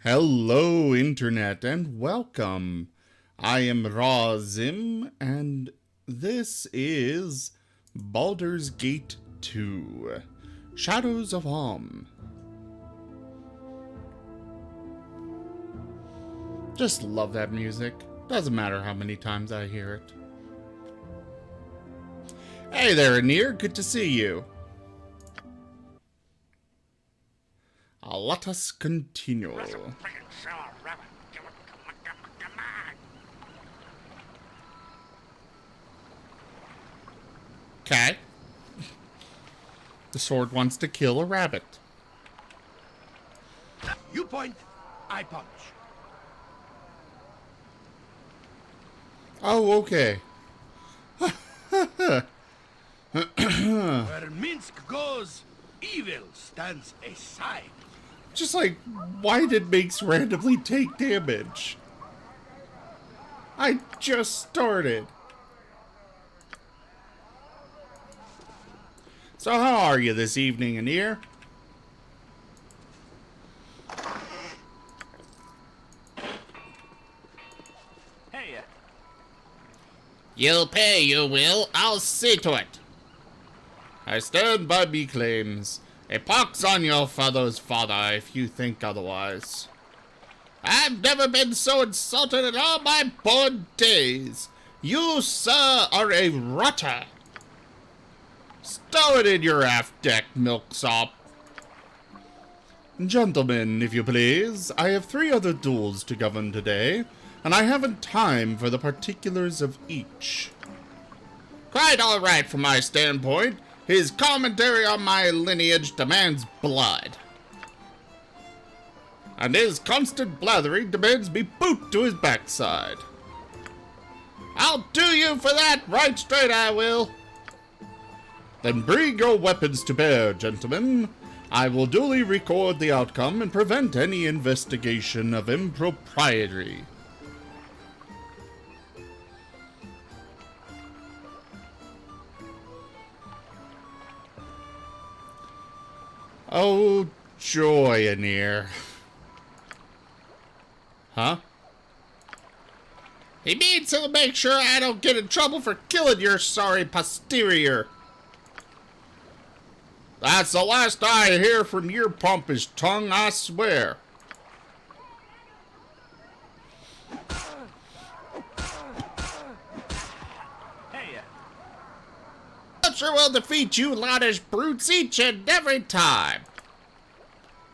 Hello, Internet, and welcome. I am Razim, and this is Baldur's Gate 2 Shadows of Om. Just love that music. Doesn't matter how many times I hear it. Hey there, Anir. Good to see you. Let us continue. Okay. The sword wants to kill a rabbit. You point, I punch. Oh, okay. Where Minsk goes, evil stands aside. Just like, why did Minx randomly take damage? I just started. So how are you this evening, Anir? Hey. You'll pay, you will. I'll see to it. I stand by me claims. A pox on your father's father if you think otherwise. I've never been so insulted in all my born days. You, sir, are a rotter. Stow it in your aft-deck, milksop. Gentlemen, if you please, I have 3 other duels to govern today, and I haven't time for the particulars of each. Quite all right from my standpoint. His commentary on my lineage demands blood. And his constant blathering demands me boot to his backside. I'll do you for that, right straight I will. Then bring your weapons to bear, gentlemen. I will duly record the outcome and prevent any investigation of impropriety. Oh, joy, Anir. Huh? He means he'll make sure I don't get in trouble for killing your sorry posterior. That's the last I hear from your pompous tongue, I swear. Hey. Butcher will defeat you loutish brutes each and every time.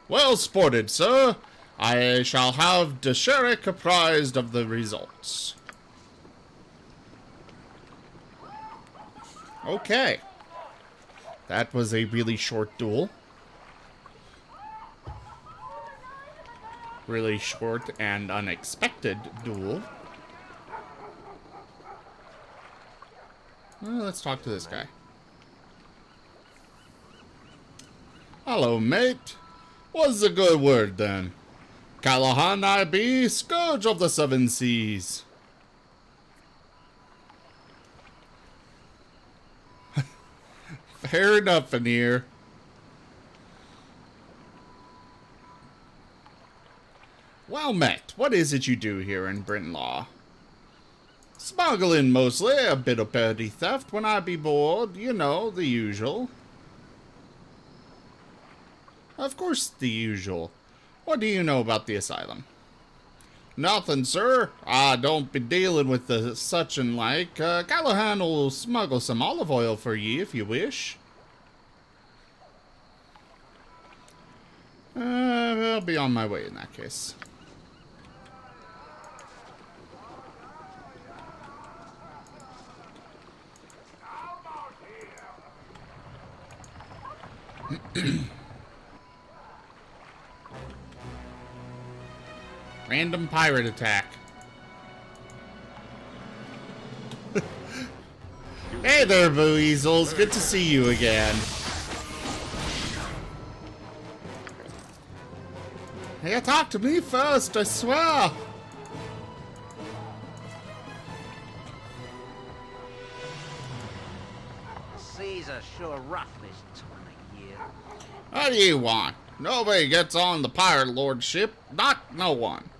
Well sported, sir. I shall have Desherek apprised of the results. Okay. That was a really short duel. Really short and unexpected duel. Well, let's talk to this guy. Hello, mate. What's the good word, then? Callahan I be, scourge of the 7 seas. Fair enough, Anir. Well met. What is it you do here in Brynlaw? Smuggling mostly, a bit of petty theft when I be bored, you know, the usual. Of course, the usual. What do you know about the asylum? Nothing, sir. I don't be dealing with the such and like. Callahan will smuggle some olive oil for ye if you wish. I'll be on my way in that case. Random pirate attack. Hey there, Booeasels. Good to see you again. Hey, talk to me first, I swear. Seas are sure rough this time of year. What do you want? Nobody gets on the pirate lordship. Not no one.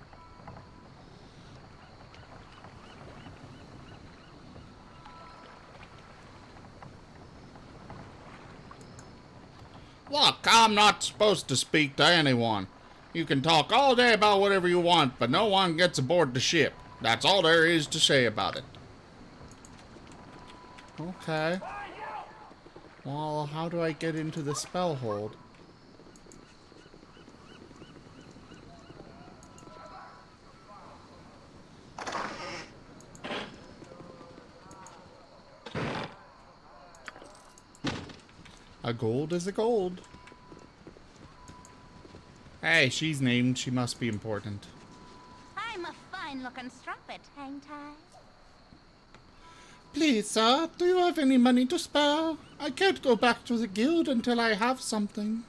Look, I'm not supposed to speak to anyone. You can talk all day about whatever you want, but no one gets aboard the ship. That's all there is to say about it. Okay. Well, how do I get into the Spellhold? A gold is a gold. Hey, she's named. She must be important. I'm a fine-looking strumpet, ain't I? Please, sir, do you have any money to spare? I can't go back to the guild until I have something.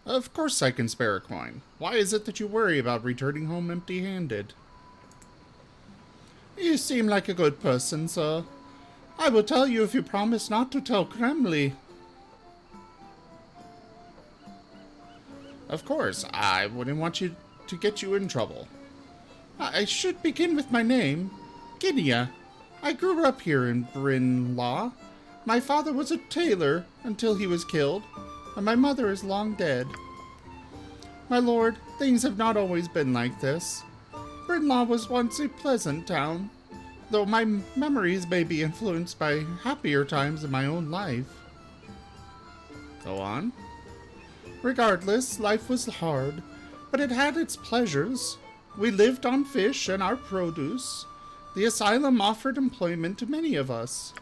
Of course I can spare a coin. Why is it that you worry about returning home empty-handed? You seem like a good person, sir. I will tell you if you promise not to tell Kremli. Of course, I wouldn't want you to get you in trouble. I should begin with my name, Ginia. I grew up here in Bryn Law. My father was a tailor until he was killed, and my mother is long dead. My lord, things have not always been like this. Bryn Law was once a pleasant town, though my memories may be influenced by happier times in my own life. Go on. Regardless, life was hard, but it had its pleasures. We lived on fish and our produce. The asylum offered employment to many of us.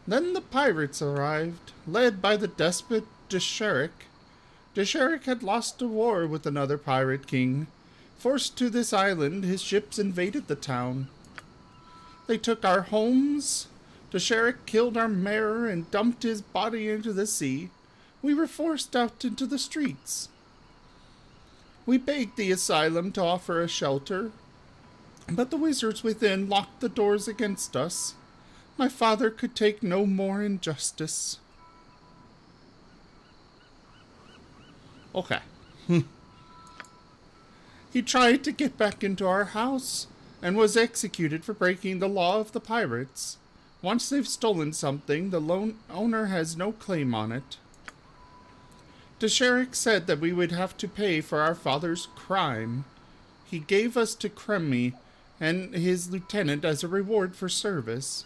Then the pirates arrived, led by the despot Desherik. Desherik had lost a war with another pirate king. Forced to this island, his ships invaded the town. They took our homes. Desherik killed our mayor and dumped his body into the sea. We were forced out into the streets. We begged the asylum to offer a shelter, but the wizards within locked the doors against us. My father could take no more injustice. Okay. He tried to get back into our house and was executed for breaking the law of the pirates. Once they've stolen something, the owner has no claim on it. Desherik said that we would have to pay for our father's crime. He gave us to Kremmi and his lieutenant as a reward for service.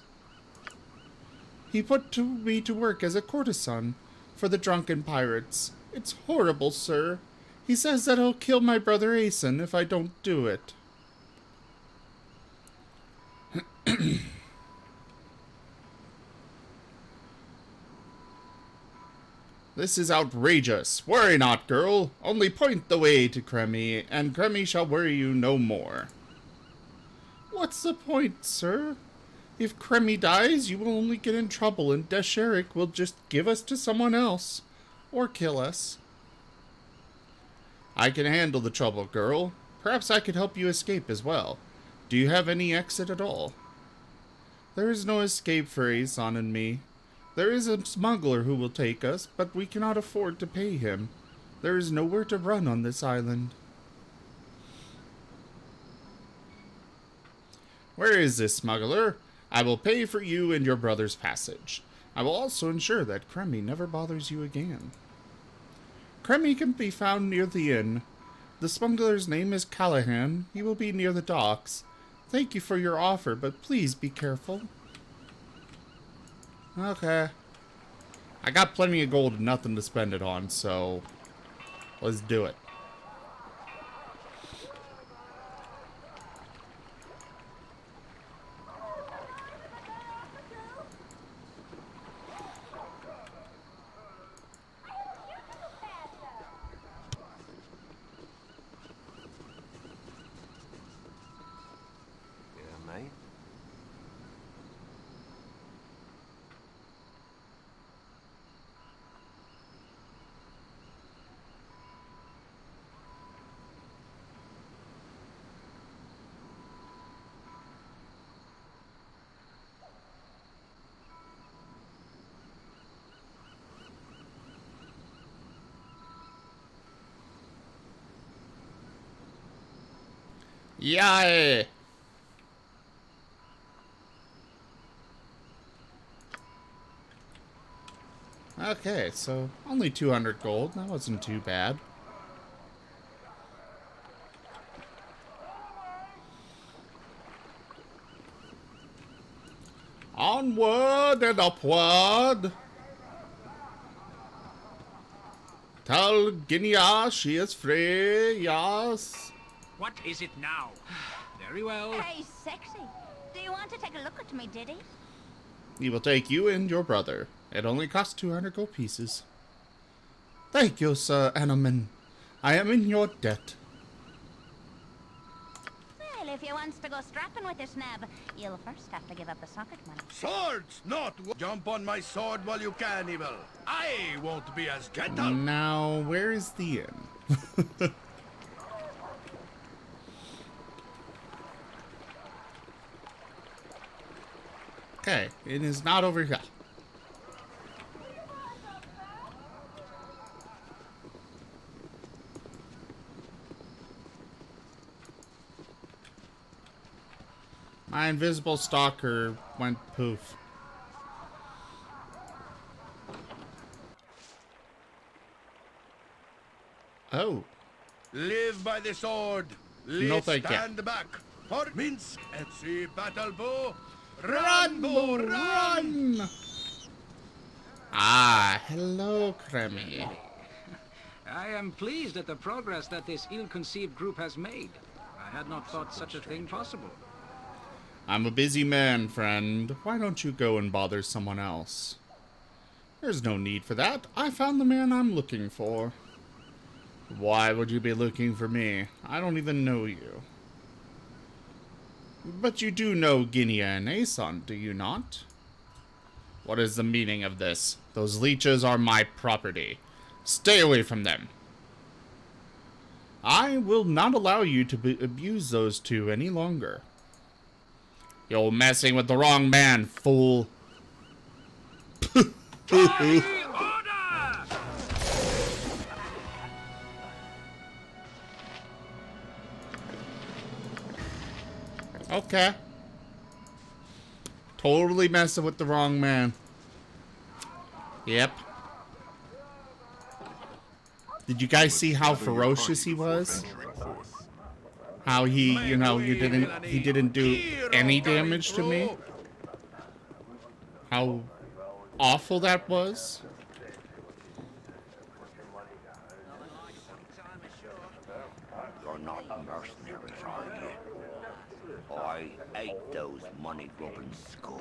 He put me to work as a courtesan for the drunken pirates. It's horrible, sir. He says that he'll kill my brother Aeson if I don't do it. This is outrageous. Worry not, girl. Only point the way to Kremmi, and Kremmi shall worry you no more. What's the point, sir? If Kremmi dies, you will only get in trouble, and Desherik will just give us to someone else. Or kill us. I can handle the trouble, girl. Perhaps I could help you escape as well. Do you have any exit at all? There is no escape for Aeson and me. There is a smuggler who will take us, but we cannot afford to pay him. There is nowhere to run on this island. Where is this smuggler? I will pay for you and your brother's passage. I will also ensure that Kremmi never bothers you again. Kremmi can be found near the inn. The smuggler's name is Callahan. He will be near the docks. Thank you for your offer, but please be careful. Okay. I got plenty of gold and nothing to spend it on, so let's do it. Mate. Yay! Okay, so only 200 gold. That wasn't too bad. Onward and upward. Tell Guinea she is free, yes. What is it now? Very well. Hey, sexy. Do you want to take a look at me, Diddy? He will take you and your brother. It only costs 200 gold pieces. Thank you, Sir Animan. I am in your debt. Well, if you wants to go strapping with this nab, you'll first have to give up the socket money. Swords, not jump on my sword while you can, Evil. I won't be as gentle. Now, where is the inn? Okay, it is not over here. My invisible stalker went poof. Oh. Live by the sword. No, Let's thank you. stand back. For Minsk and see battle bow. Run, bow, Boo, run! Ah, hello, Cremmy. I am pleased at the progress that this ill-conceived group has made. I had not thought such a thing possible. I'm a busy man, friend. Why don't you go and bother someone else? There's no need for that. I found the man I'm looking for. Why would you be looking for me? I don't even know you. But you do know Guinea and Aeson, do you not? What is the meaning of this? Those leeches are my property. Stay away from them. I will not allow you to abuse those two any longer. You're messing with the wrong man, fool. Order! Okay. Totally messing with the wrong man. Yep. Did you guys see how ferocious he was? How he, you know, he didn't do any damage to me? How awful that was? You're not mercenaries, are you? I hate those money-grubbing scum.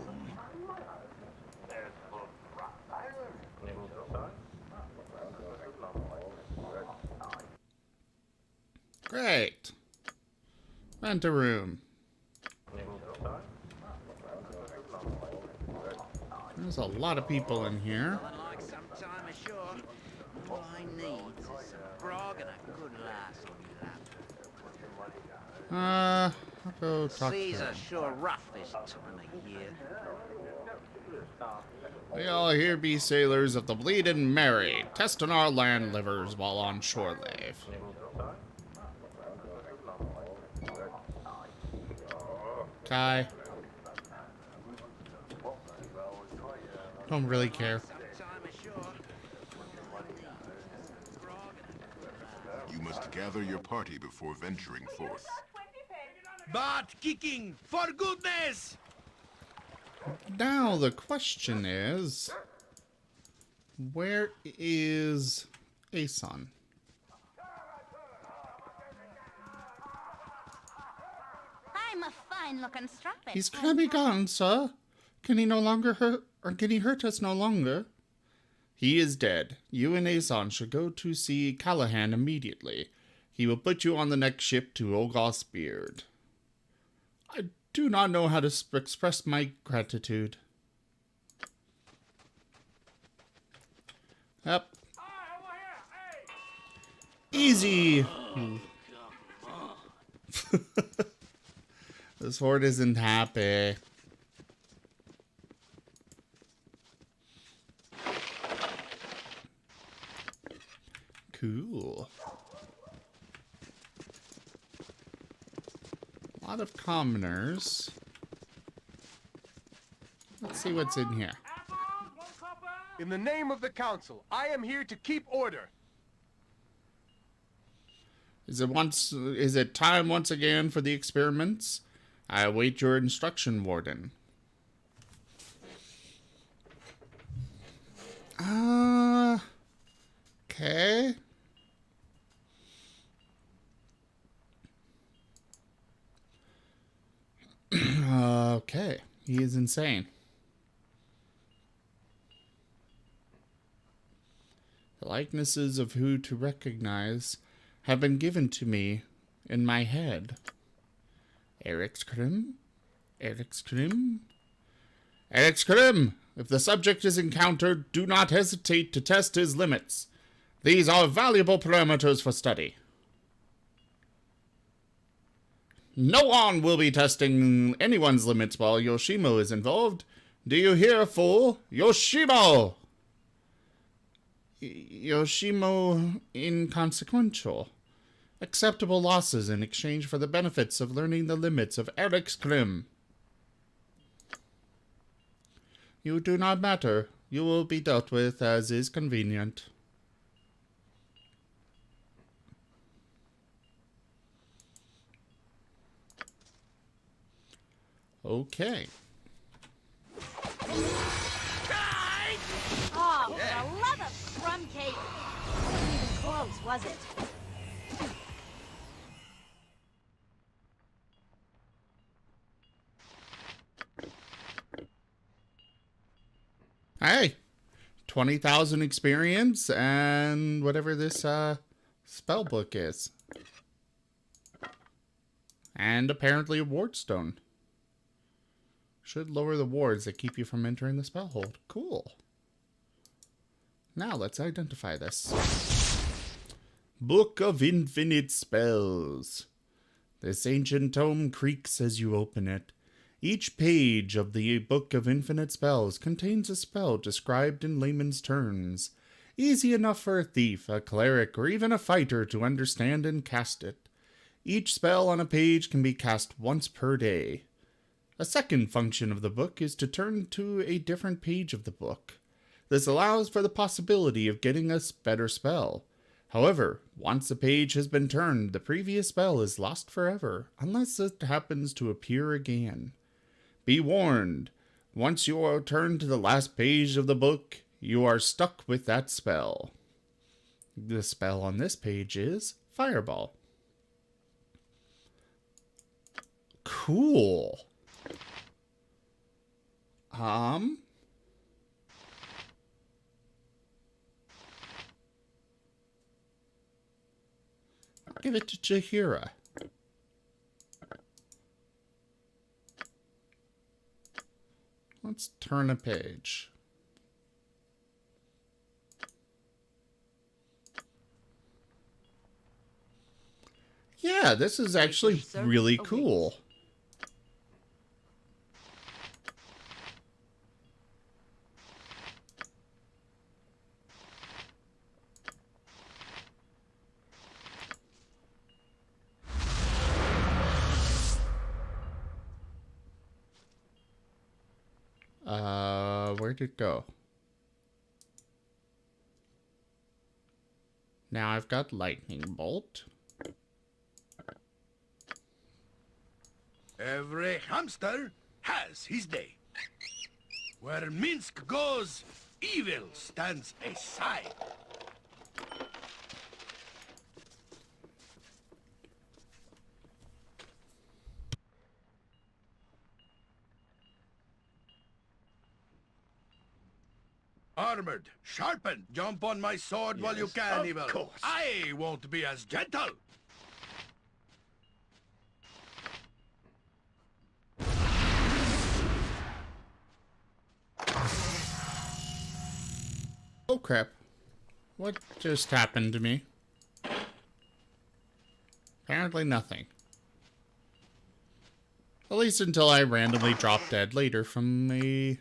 Great. Rent a room. There's a lot of people in here. Like some time ashore. All I need is some grog and a good lass on your lap. I'll go talk to Seas him. are sure rough this time of year. We all here be sailors of the Bleeding Mary, testing our land livers while on shore leave. Kai. Don't really care. You must gather your party before venturing forth. Butt kicking, for goodness! Now the question is, where is Aeson? I'm a fine-looking strumpet. He's gonna be gone, sir. Can he hurt us no longer? He is dead. You and Aeson should go to see Callahan immediately. He will put you on the next ship to Olgoth's Beard. I do not know how to express my gratitude. Yep. Easy. This horde isn't happy. Cool. A lot of commoners. Let's see what's in here. In the name of the council, I am here to keep order. Is it time once again for the experiments? I await your instruction, Warden. Okay. Okay. He is insane. The likenesses of who to recognize have been given to me in my head. Eric's Krim? Eric's Krim? Eric's Krim! If the subject is encountered, do not hesitate to test his limits. These are valuable parameters for study. No one will be testing anyone's limits while Yoshimo is involved. Do you hear, fool? Yoshimo! Yoshimo inconsequential. Acceptable losses in exchange for the benefits of learning the limits of Eric's Krim. You do not matter. You will be dealt with as is convenient. Okay. Oh, for the love of crumb cake! Wasn't even close, was it? Hey, 20,000 experience and whatever this spell book is. And apparently a ward stone. Should lower the wards that keep you from entering the Spellhold. Cool. Now let's identify this. Book of Infinite Spells. This ancient tome creaks as you open it. Each page of the Book of Infinite Spells contains a spell described in layman's terms. Easy enough for a thief, a cleric, or even a fighter to understand and cast it. Each spell on a page can be cast once per day. A second function of the book is to turn to a different page of the book. This allows for the possibility of getting a better spell. However, once a page has been turned, the previous spell is lost forever, unless it happens to appear again. Be warned, once you are turned to the last page of the book, you are stuck with that spell. The spell on this page is Fireball. Cool. I'll give it to Chihira. Let's turn a page. Yeah, this is actually really cool. Where'd it go? Now I've got Lightning Bolt. Every hamster has his day. Where Minsk goes, evil stands aside. Armored, sharpened, jump on my sword while you can, evil. Course. I won't be as gentle. Oh crap. What just happened to me? Apparently nothing. At least until I randomly drop dead later from a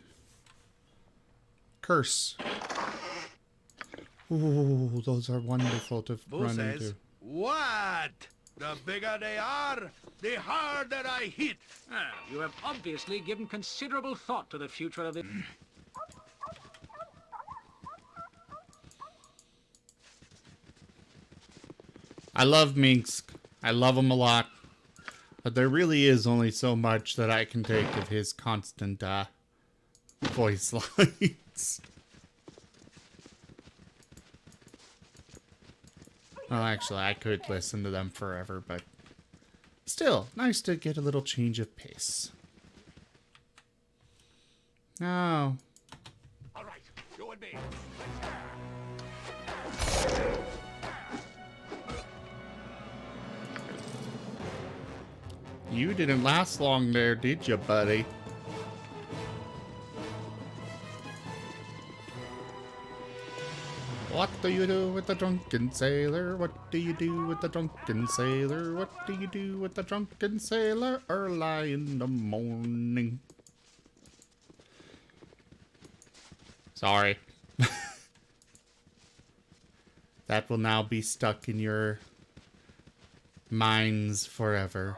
curse. Ooh, those are wonderful to Boo run says, into. what? The bigger they are, the harder I hit. Ah, you have obviously given considerable thought to the future of the... I love Minsk. I love him a lot. But there really is only so much that I can take of his constant, voice lines. Well, actually, I could listen to them forever, but still, nice to get a little change of pace. Oh. All right, you and me. You didn't last long there, did you, buddy? What do you do with the drunken sailor? What do you do with the drunken sailor? What do you do with the drunken sailor early in the morning? Sorry. That will now be stuck in your minds forever.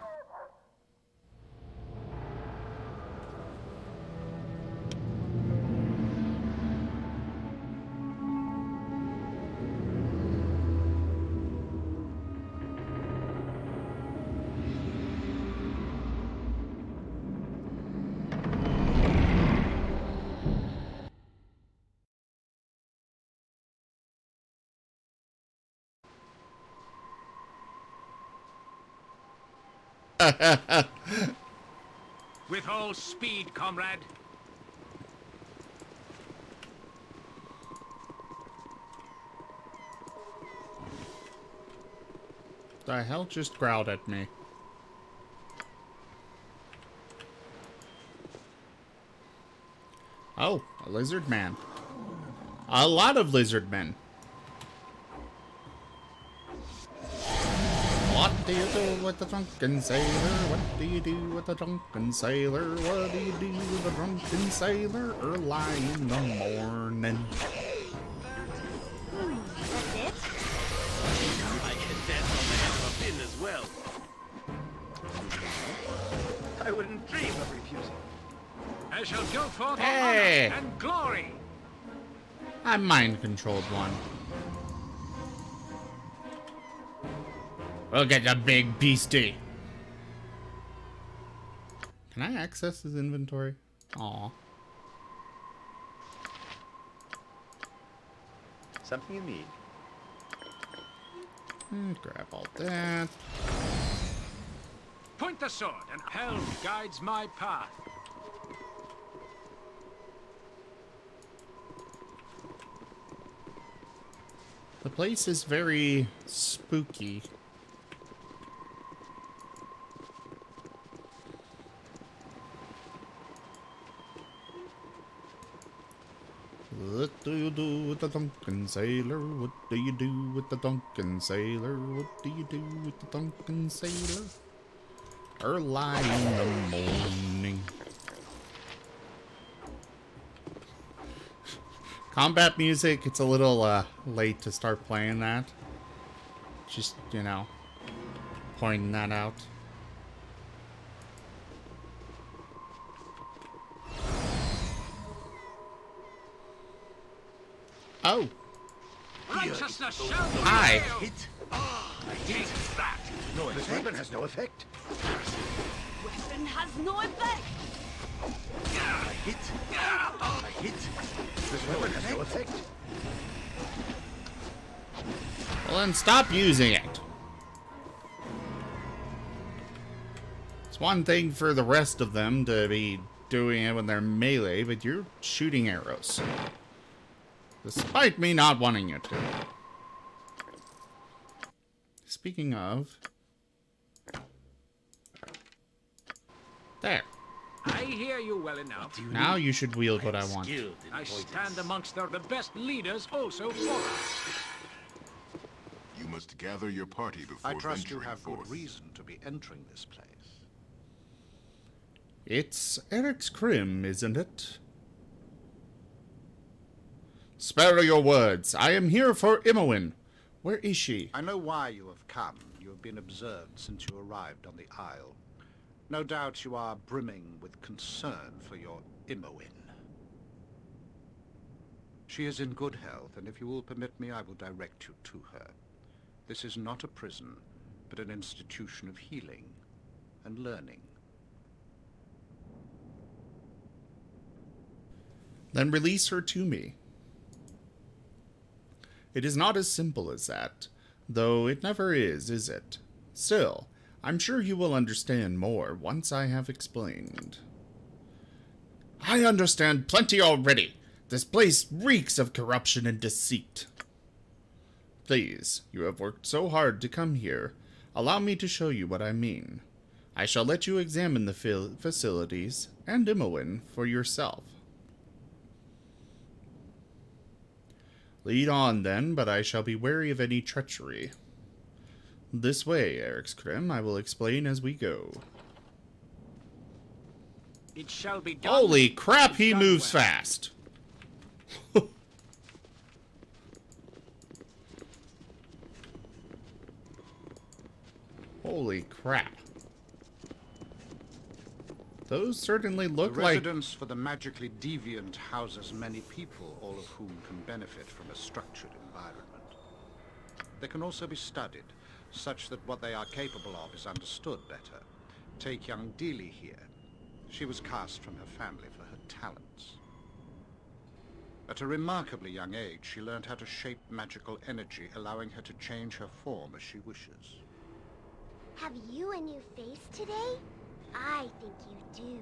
With all speed, comrade. The hell just growled at me? Oh, a lizard man. A lot of lizard men. What do you do with the drunken sailor? What do you do with the drunken sailor? What do you do with the drunken sailor early in the morning? That's it? I can dance on the end of a pin as well. I wouldn't dream of refusing. I shall go for the Hey! honor and glory. I mind-controlled one. Look at the big beastie. Can I access his inventory? Aw. Something you need. Grab all that. Point the sword, and helm guides my path. The place is very spooky. What do you do with the drunken sailor? What do you do with the drunken sailor? What do you do with the drunken sailor? Early in the morning. Combat music, it's a little late to start playing that. Just, you know, pointing that out. Oh. Righteousness shall Hi. prevail. Hit. I hit that. No, this weapon has no effect. Weapon has no effect. I hit. I hit. This weapon has no effect. Well, then stop using it. It's one thing for the rest of them to be doing it when they're melee, but you're shooting arrows. Despite me not wanting you to. Speaking of... There. I hear you well enough. Now you should wield what I want. I stand amongst the best leaders also for us. You must gather your party before I trust you venturing have forth. good reason to be entering this place. It's Eric's Crim, isn't it? Spare your words. I am here for E11. Where is she? I know why you have come. You have been observed since you arrived on the Isle. No doubt you are brimming with concern for your Imowen. She is in good health, and if you will permit me, I will direct you to her. This is not a prison, but an institution of healing and learning. Then release her to me. It is not as simple as that, though it never is it? Still, I'm sure you will understand more once I have explained. I understand plenty already. This place reeks of corruption and deceit. Please, you have worked so hard to come here. Allow me to show you what I mean. I shall let you examine the facilities and Imowen for yourself. Lead on, then, but I shall be wary of any treachery. This way, Ericskrim. I will explain as we go. It shall be done. Holy crap, he moves well. fast! Holy crap. Those certainly look the like... residence for the magically deviant houses many people, all of whom can benefit from a structured environment. They can also be studied, such that what they are capable of is understood better. Take young Dealey here. She was cast from her family for her talents. At a remarkably young age, she learned how to shape magical energy, allowing her to change her form as she wishes. Have you a new face today? I think you do.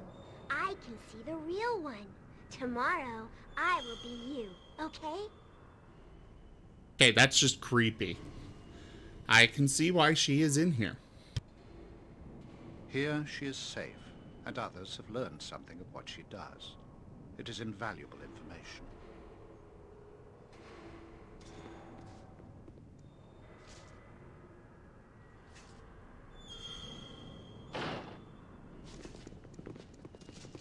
I can see the real one. Tomorrow, I will be you, okay? Okay, that's just creepy. I can see why she is in here. Here she is safe, and others have learned something of what she does. It is invaluable information.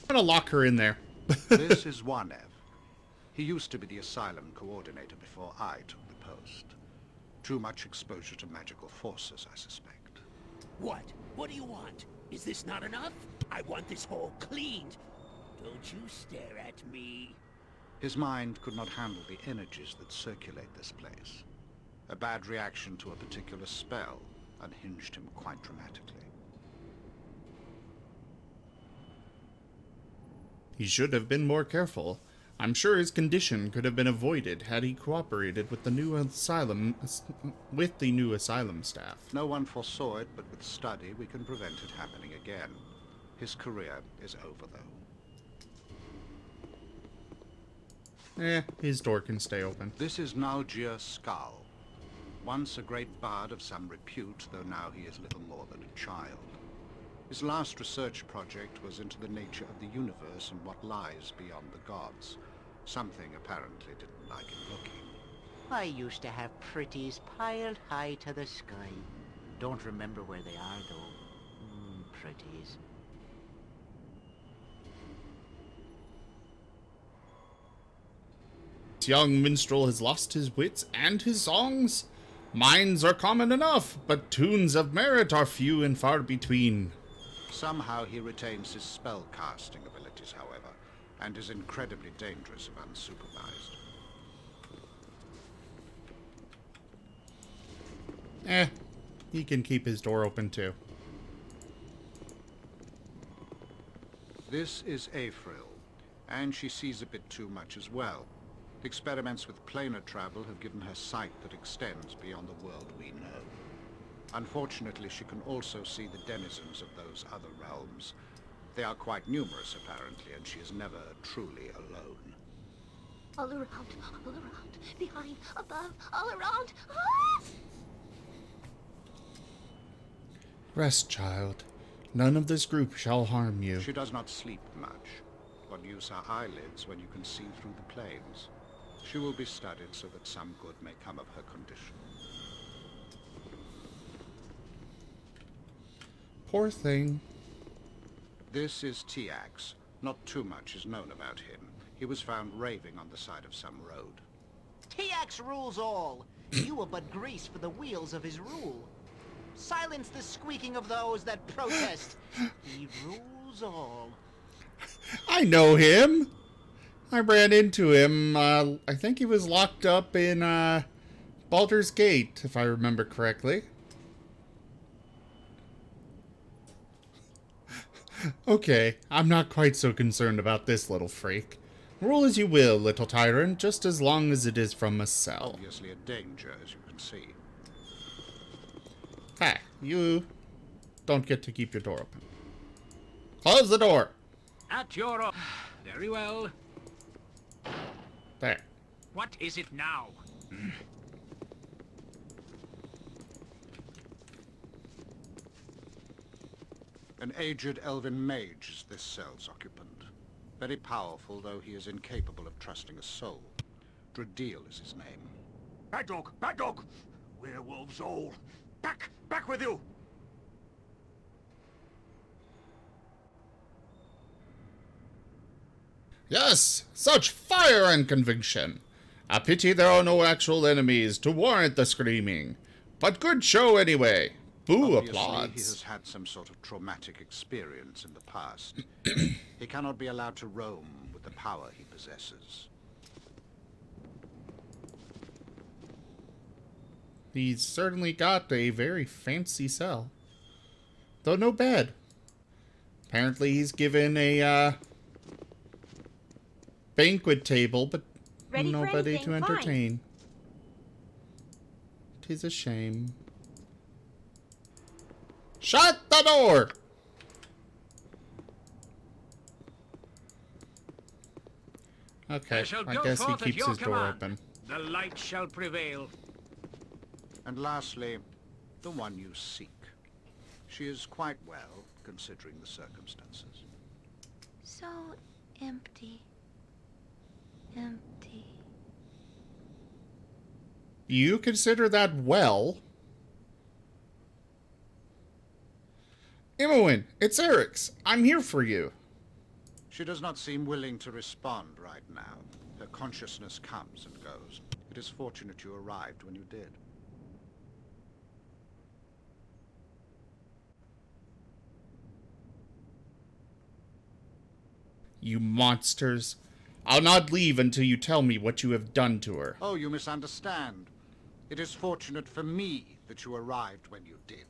I'm gonna lock her in there. This is Wanev. He used to be the asylum coordinator before I took the post. Too much exposure to magical forces, I suspect. What? What do you want? Is this not enough? I want this hole cleaned. Don't you stare at me. His mind could not handle the energies that circulate this place. A bad reaction to a particular spell unhinged him quite dramatically. He should have been more careful. I'm sure his condition could have been avoided had he cooperated with the new asylum staff. No one foresaw it, but with study we can prevent it happening again. His career is over, though. His door can stay open. This is Nalgir Skal, once a great bard of some repute, though now he is little more than a child. His last research project was into the nature of the universe and what lies beyond the gods. Something apparently didn't like him looking. I used to have pretties piled high to the sky. Don't remember where they are, though. Pretties. This young minstrel has lost his wits and his songs. Minds are common enough, but tunes of merit are few and far between. Somehow he retains his spell-casting abilities, however, and is incredibly dangerous if unsupervised. He can keep his door open too. This is April, and she sees a bit too much as well. Experiments with planar travel have given her sight that extends beyond the world we know. Unfortunately, she can also see the denizens of those other realms. They are quite numerous, apparently, and she is never truly alone. All around, behind, above, all around. Ah! Rest, child. None of this group shall harm you. She does not sleep much. What use are eyelids when you can see through the planes? She will be studied so that some good may come of her condition. Poor thing. This is Tiax. Not too much is known about him. He was found raving on the side of some road. Tiax rules all. You are but grease for the wheels of his rule. Silence the squeaking of those that protest. He rules all. I know him. I ran into him. I think he was locked up in Baldur's Gate, if I remember correctly. Okay, I'm not quite so concerned about this little freak. Rule as you will, little tyrant, just as long as it is from a cell. Obviously a danger, as you can see. Hey, you don't get to keep your door open. Close the door. At your... Very well. There. What is it now? An aged elven mage is this cell's occupant. Very powerful, though he is incapable of trusting a soul. Dradil is his name. Bad dog! Bad dog! Werewolves all! Back! Back with you! Yes, such fire and conviction. A pity there are no actual enemies to warrant the screaming. But good show anyway. Boo Obviously, applauds. he has had some sort of traumatic experience in the past. He cannot be allowed to roam with the power he possesses. He's certainly got a very fancy cell. Though no bed. Apparently he's given a banquet table, but nobody to entertain. 'Tis a shame. Shut the door! Okay, I guess he keeps his door open. The light shall prevail. And lastly, the one you seek. She is quite well, considering the circumstances. So empty. Empty. You consider that well? Imoen, it's Eric's. I'm here for you. She does not seem willing to respond right now. Her consciousness comes and goes. It is fortunate you arrived when you did. You monsters. I'll not leave until you tell me what you have done to her. Oh, you misunderstand. It is fortunate for me that you arrived when you did.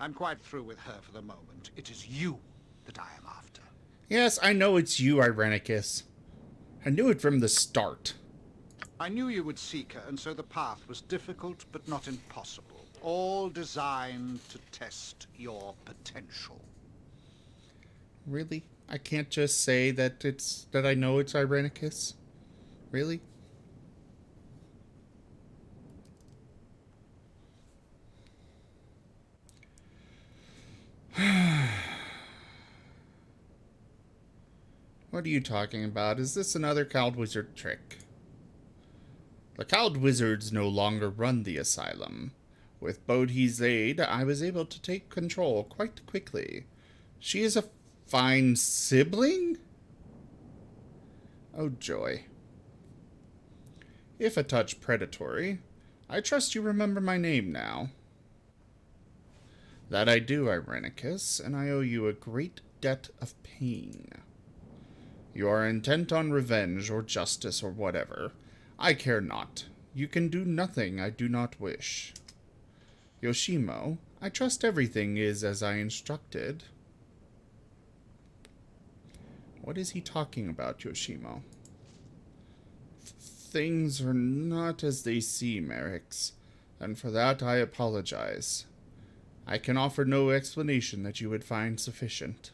I'm quite through with her for the moment. It is you that I am after. Yes, I know it's you, Irenicus. I knew it from the start. I knew you would seek her, and so the path was difficult but not impossible. All designed to test your potential. Really? I can't just say that I know it's Irenicus? Really? What are you talking about? Is this another Cowled Wizard trick? The Cowled Wizards no longer run the asylum. With Bodhi's aid, I was able to take control quite quickly. She is a fine sibling? Oh joy. If a touch predatory, I trust you remember my name now. That I do, Irenicus, and I owe you a great debt of pain. You are intent on revenge or justice or whatever. I care not. You can do nothing I do not wish. Yoshimo, I trust everything is as I instructed. What is he talking about, Yoshimo? Things are not as they seem, Erix, and for that I apologize. I can offer no explanation that you would find sufficient.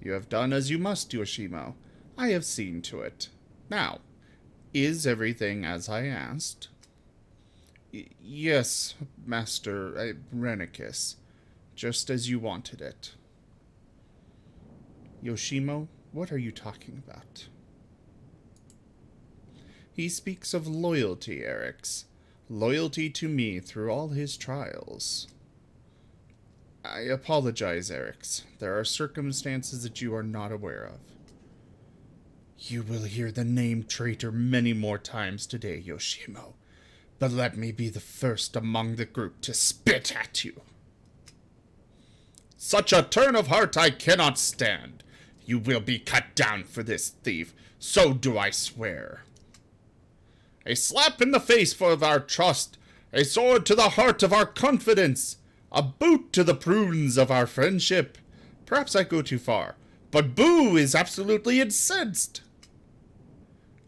You have done as you must, Yoshimo. I have seen to it. Now, is everything as I asked? Yes, Master Irenicus, just as you wanted it. Yoshimo, what are you talking about? He speaks of loyalty, Erix. Loyalty to me through all his trials. I apologize, Erix. There are circumstances that you are not aware of. You will hear the name traitor many more times today, Yoshimo. but let me be the first among the group to spit at you. Such a turn of heart I cannot stand. You will be cut down for this, thief. So do I swear. A slap in the face for our trust, a sword to the heart of our confidence, a boot to the prunes of our friendship. Perhaps I go too far, but Boo is absolutely incensed.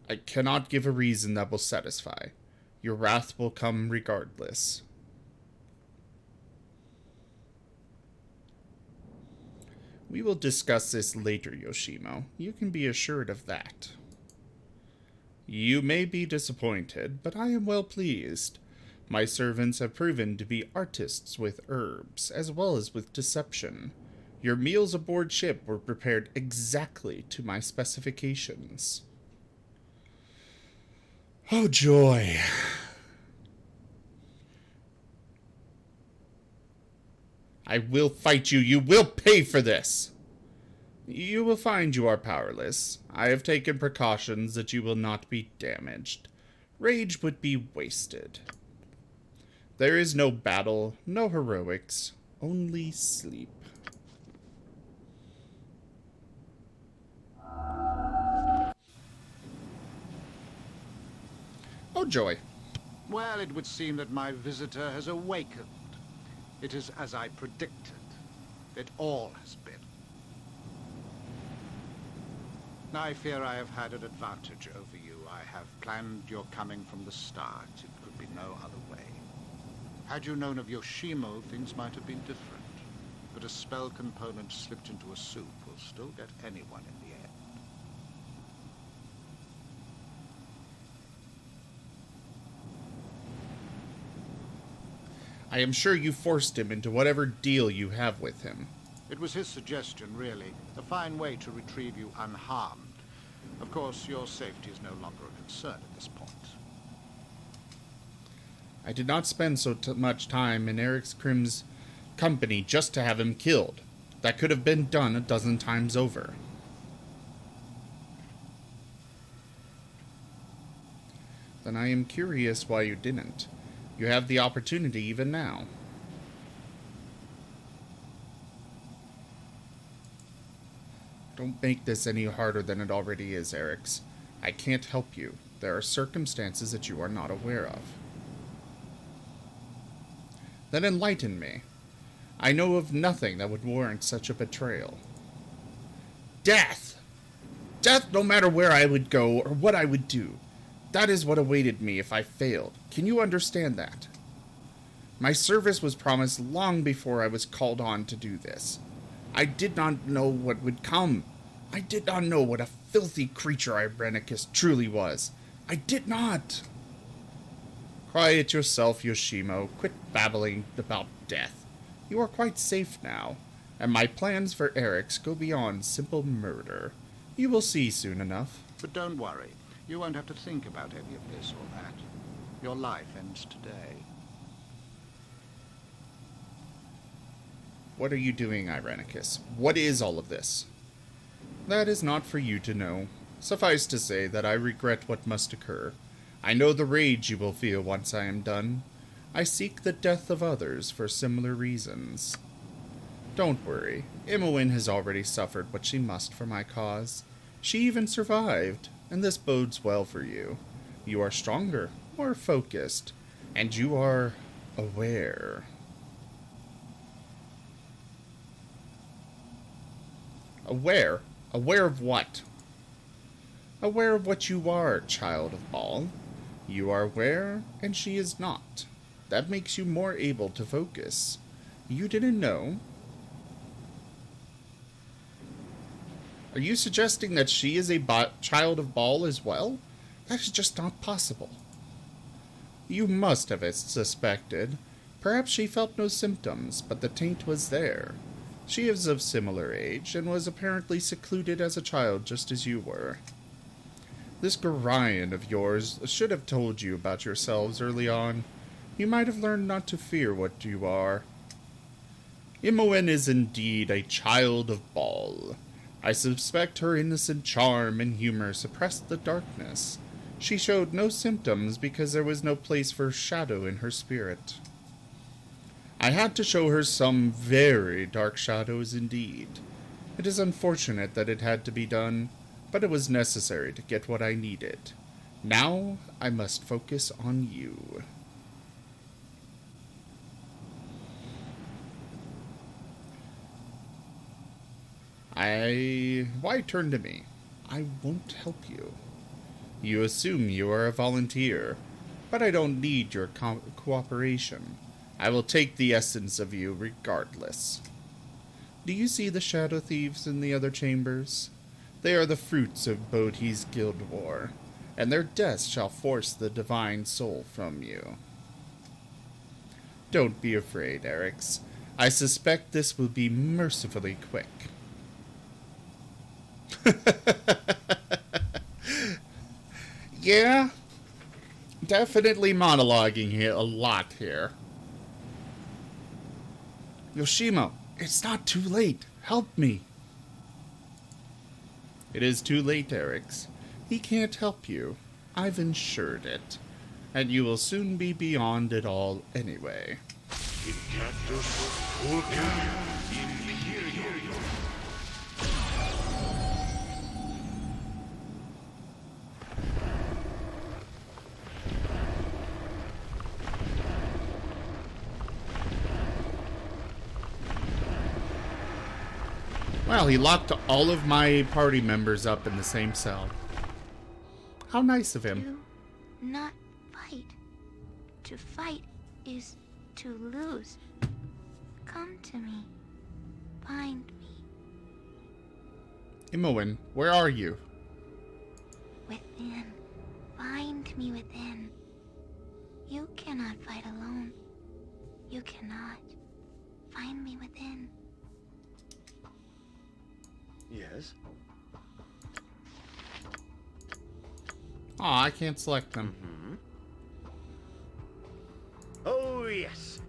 I cannot give a reason that will satisfy. Your wrath will come regardless. We will discuss this later, Yoshimo. You can be assured of that. You may be disappointed, but I am well pleased. My servants have proven to be artists with herbs, as well as with deception. Your meals aboard ship were prepared exactly to my specifications. Oh, joy. I will fight you. You will pay for this. You will find you are powerless. I have taken precautions that you will not be damaged. Rage would be wasted. There is no battle, no heroics, only sleep. Oh, joy. Well, it would seem that my visitor has awakened. It is as I predicted. It all has been. I fear I have had an advantage over you. I have planned your coming from the start. It could be no other way. Had you known of Yoshimo, things might have been different. But a spell component slipped into a soup will still get anyone in the end. I am sure you forced him into whatever deal you have with him. It was his suggestion, really. A fine way to retrieve you unharmed. Of course, your safety is no longer a concern at this point. I did not spend so much time in Eric Krim's company just to have him killed. That could have been done a dozen times over. Then I am curious why you didn't. You have the opportunity even now. Don't make this any harder than it already is, Eric's. I can't help you. There are circumstances that you are not aware of. Then enlighten me. I know of nothing that would warrant such a betrayal. Death! Death no matter where I would go or what I would do. That is what awaited me if I failed. Can you understand that? My service was promised long before I was called on to do this. I did not know what would come. I did not know what a filthy creature Irenicus truly was. I did not. Quiet yourself, Yoshimo. Quit babbling about death. You are quite safe now, and my plans for Eric's go beyond simple murder. You will see soon enough. But don't worry. You won't have to think about any of this or that. Your life ends today. What are you doing, Irenicus? What is all of this? That is not for you to know. Suffice to say that I regret what must occur. I know the rage you will feel once I am done. I seek the death of others for similar reasons. Don't worry. Imoen has already suffered what she must for my cause. She even survived, and this bodes well for you. You are stronger, more focused, and you are aware. Aware? Aware of what? Aware of what you are, child of Baal. You are aware, and she is not. That makes you more able to focus. You didn't know? Are you suggesting that she is a child of Baal as well? That is just not possible. You must have suspected. Perhaps she felt no symptoms, but the taint was there. She is of similar age, and was apparently secluded as a child just as you were. This Gorion of yours should have told you about yourselves early on. You might have learned not to fear what you are. Imoen is indeed a child of Baal. I suspect her innocent charm and humor suppressed the darkness. She showed no symptoms because there was no place for shadow in her spirit. I had to show her some very dark shadows indeed. It is unfortunate that it had to be done, but it was necessary to get what I needed. Now I must focus on you. Why turn to me? I won't help you. You assume you are a volunteer, but I don't need your cooperation. I will take the essence of you regardless. Do you see the shadow thieves in the other chambers? They are the fruits of Bodhi's guild war, and their deaths shall force the divine soul from you. Don't be afraid, Erix. I suspect this will be mercifully quick. Yeah, definitely monologuing here a lot here. Yoshimo, it's not too late. Help me. It is too late, Erix. He can't help you. I've insured it. And you will soon be beyond it all anyway. Well, he locked all of my party members up in the same cell. How nice of him. Do not fight. To fight is to lose. Come to me. Find me. Imoen, where are you? Within. Find me within. You cannot fight alone. You cannot. Find me within. Yes? Aw, I can't select them. Mm-hmm. Oh, yes.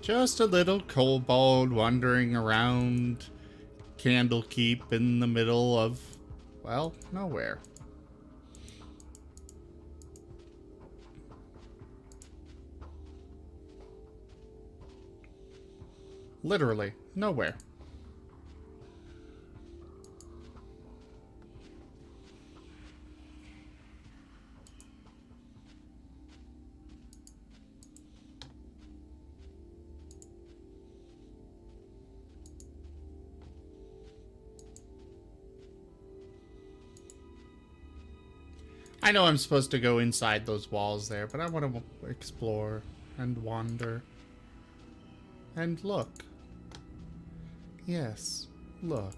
Just a little kobold wandering around Candlekeep in the middle of, well, nowhere. Literally, nowhere. I know I'm supposed to go inside those walls there, but I want to explore and wander and look. Yes, look.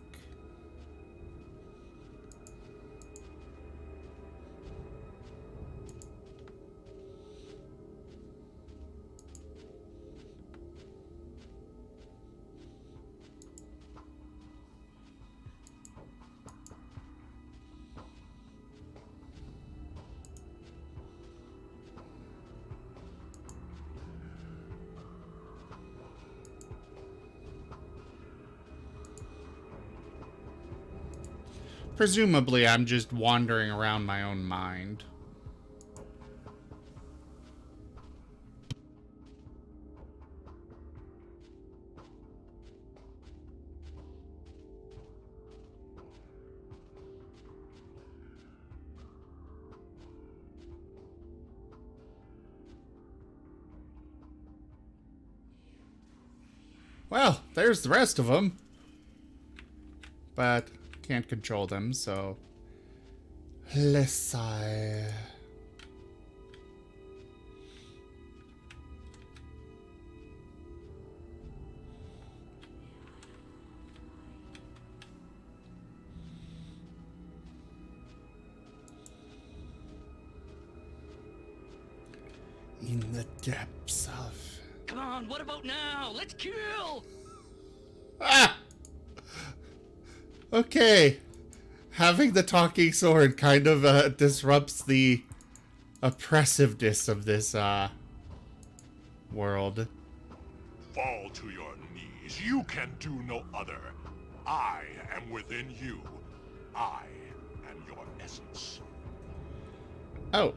Presumably, I'm just wandering around my own mind. Well, there's the rest of them. But can't control them, so let's sigh. In the depths of... Come on, what about now? Let's kill! Ah! Okay. Having the talking sword kind of disrupts the oppressiveness of this world. Fall to your knees. You can do no other. I am within you. I am your essence. Oh.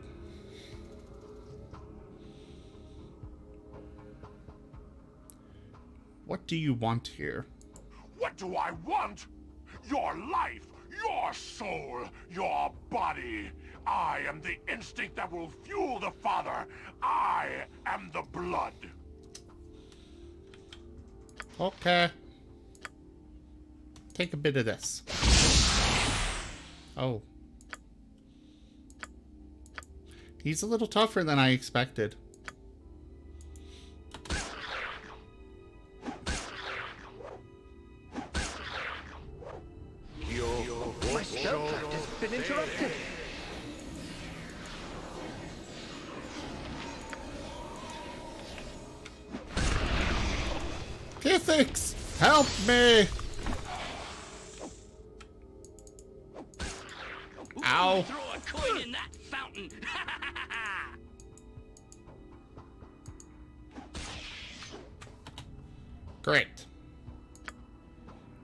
What do you want here? What do I want? Your life, your soul, your body. I am the instinct that will fuel the Father. I am the blood. Okay. Take a bit of this. Oh. He's a little tougher than I expected. My spell craft has been interrupted. Kithix, help me! Ow. Throw a coin in that fountain. Great.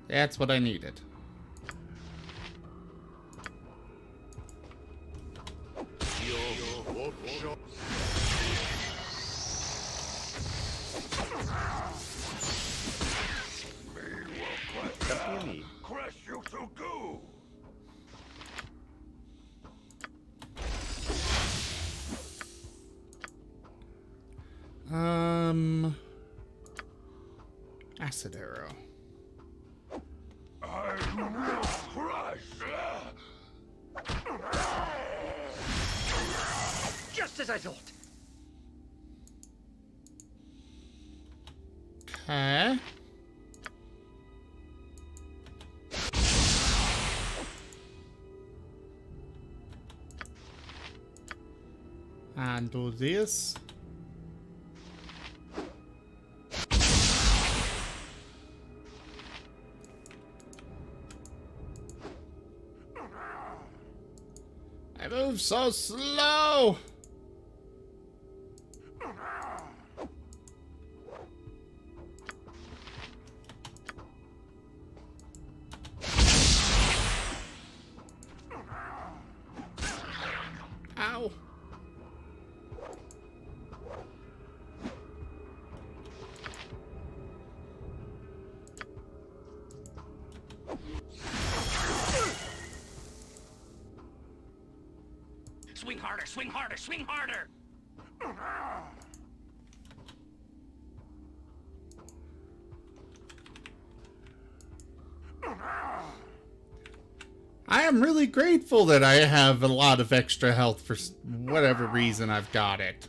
That's what I needed. Crush you to goo. Acid arrow. I will crush. Just as I thought. Okay. And do this. I move so slow. Ow. Swing harder, swing harder, swing harder! I am really grateful that I have a lot of extra health for whatever reason I've got it.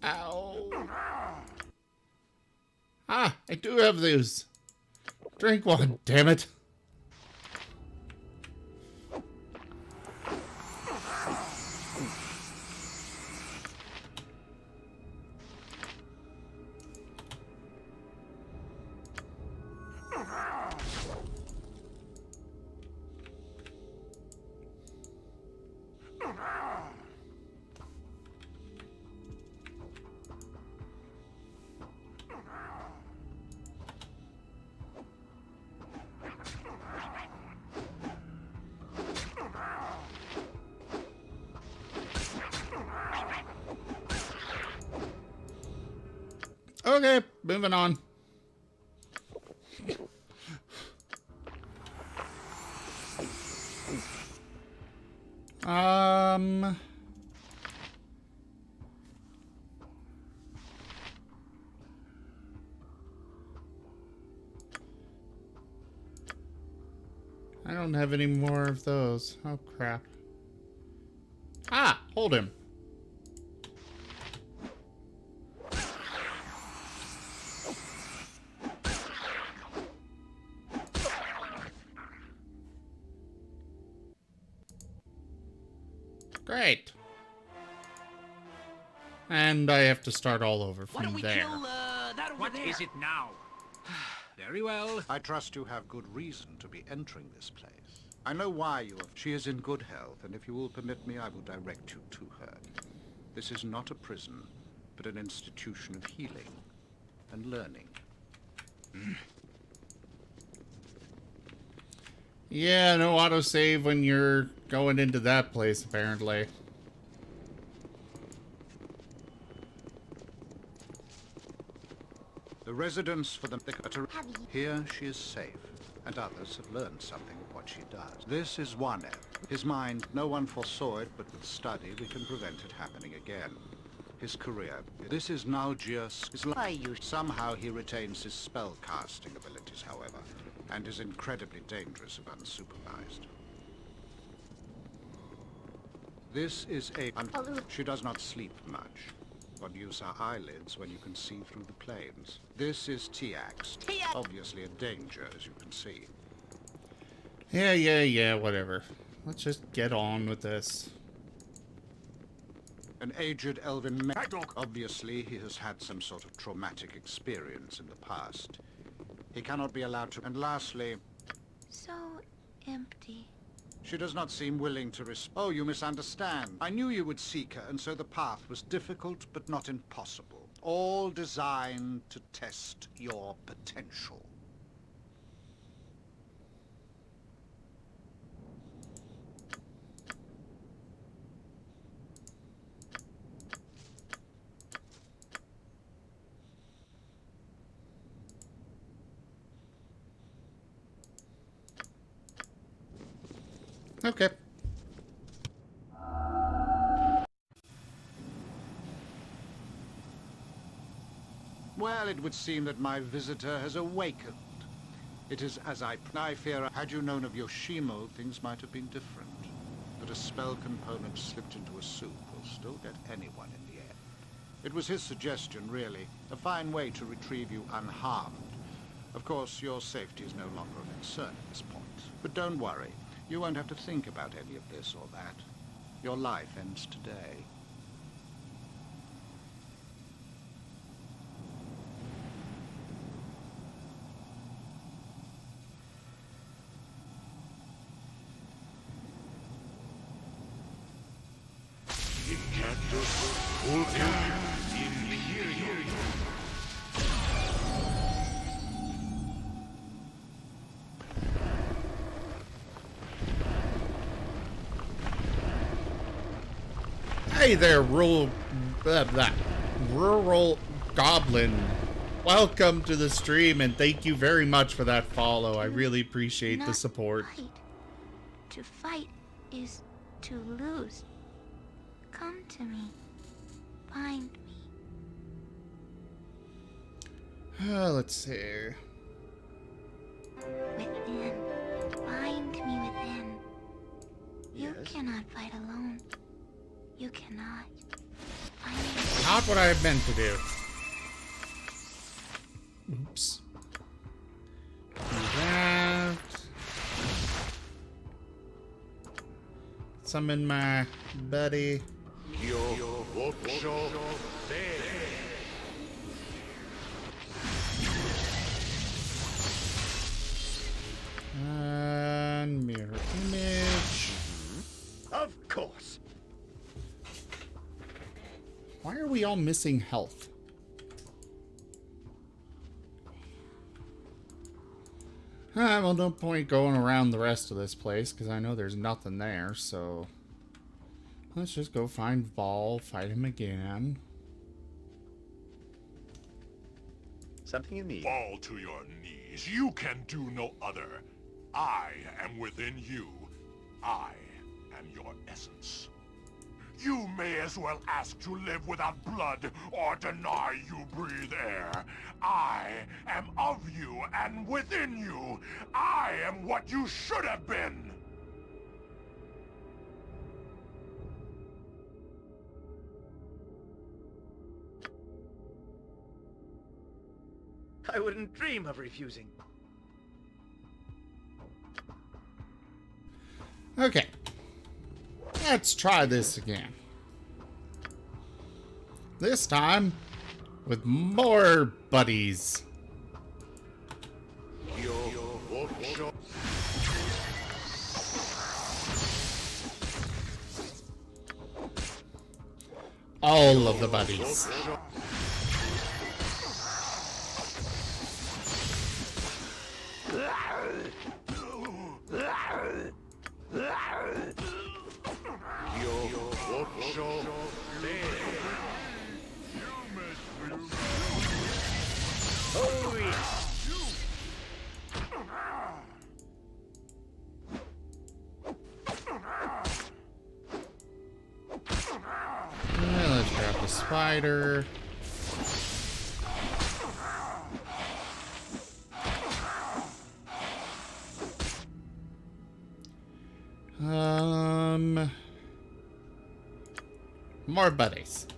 Ow. Ah, I do have those. Drink one, damn it. Okay, moving on. I don't have any more of those. Oh, crap. Ah, hold him. Great. And I have to start all over Why don't from we there. kill, that over What there? is it now? Very well. I trust you have good reason to be entering this place. I know why you have... She is in good health, and if you will permit me, I will direct you to her. This is not a prison, but an institution of healing. and learning. Yeah, no autosave when you're going into that place, apparently. The residence for the here she is safe, and others have learned something of what she does. This is one elf. His mind, no one foresaw it, but with study we can prevent it happening again. His career. This is Nalgius. Somehow he retains his spell casting abilities, however, and is incredibly dangerous if unsupervised. This is a... She does not sleep much. One use her eyelids when you can see through the planes. This is Tiax. Obviously a danger, as you can see. Yeah, whatever. Let's just get on with this. An aged elven man. Obviously, he has had some sort of traumatic experience in the past. He cannot be allowed to... And lastly... So empty. She does not seem willing to Oh, you misunderstand. I knew you would seek her, and so the path was difficult, but not impossible. All designed to test your potential. Okay. Well, it would seem that my visitor has awakened. It is as I fear, had you known of Yoshimo, things might have been different. But a spell component slipped into a soup will still get anyone in the end. It was his suggestion, really. A fine way to retrieve you unharmed. Of course, your safety is no longer a concern at this point. But don't worry. You won't have to think about any of this or that. Your life ends today. Hey there, rural goblin. Welcome to the stream, and thank you very much for that follow. I really appreciate the support. Fight. To fight is to lose. Come to me. Find me. Let's see. Within. Find me within. You cannot fight alone. You cannot. Not what I meant to do. Oops. Do that. Summon my buddy. And mirror image. Of course. Why are we all missing health? Well, no point going around the rest of this place, because I know there's nothing there, so... Let's just go find Vol, fight him again. Something you need. Fall to your knees. You can do no other. I am within you. I am your essence. You may as well ask to live without blood or deny you breathe air. I am of you and within you. I am what you should have been. I wouldn't dream of refusing. Okay. Let's try this again. This time, with more buddies. All of the buddies. quieter. More buddies.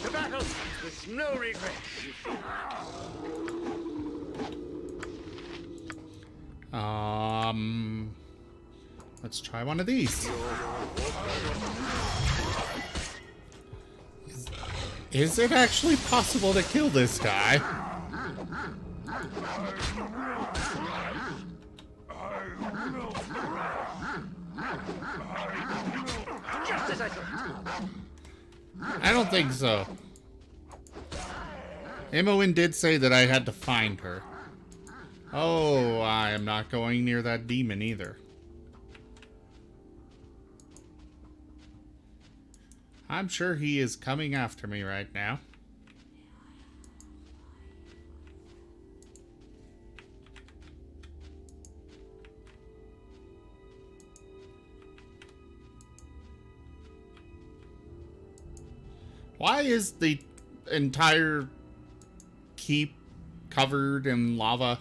To battle with no regret. Let's try one of these. Is it actually possible to kill this guy? Just as I thought. I don't think so. Imoen did say that I had to find her. Oh, I am not going near that demon either. I'm sure he is coming after me right now. Why is the entire keep covered in lava?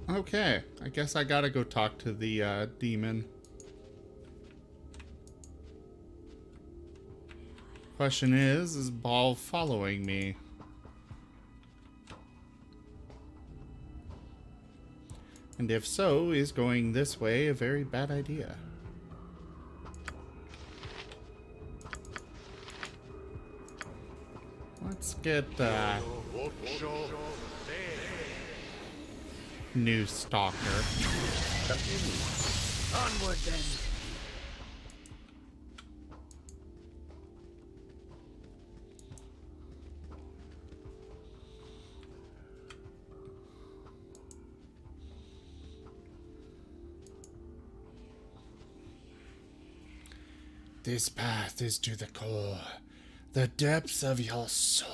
Okay, I guess I gotta go talk to the demon. Question is Ball following me? And if so, is going this way a very bad idea? Let's get new stalker. Onward then. This path is to the core, the depths of your soul.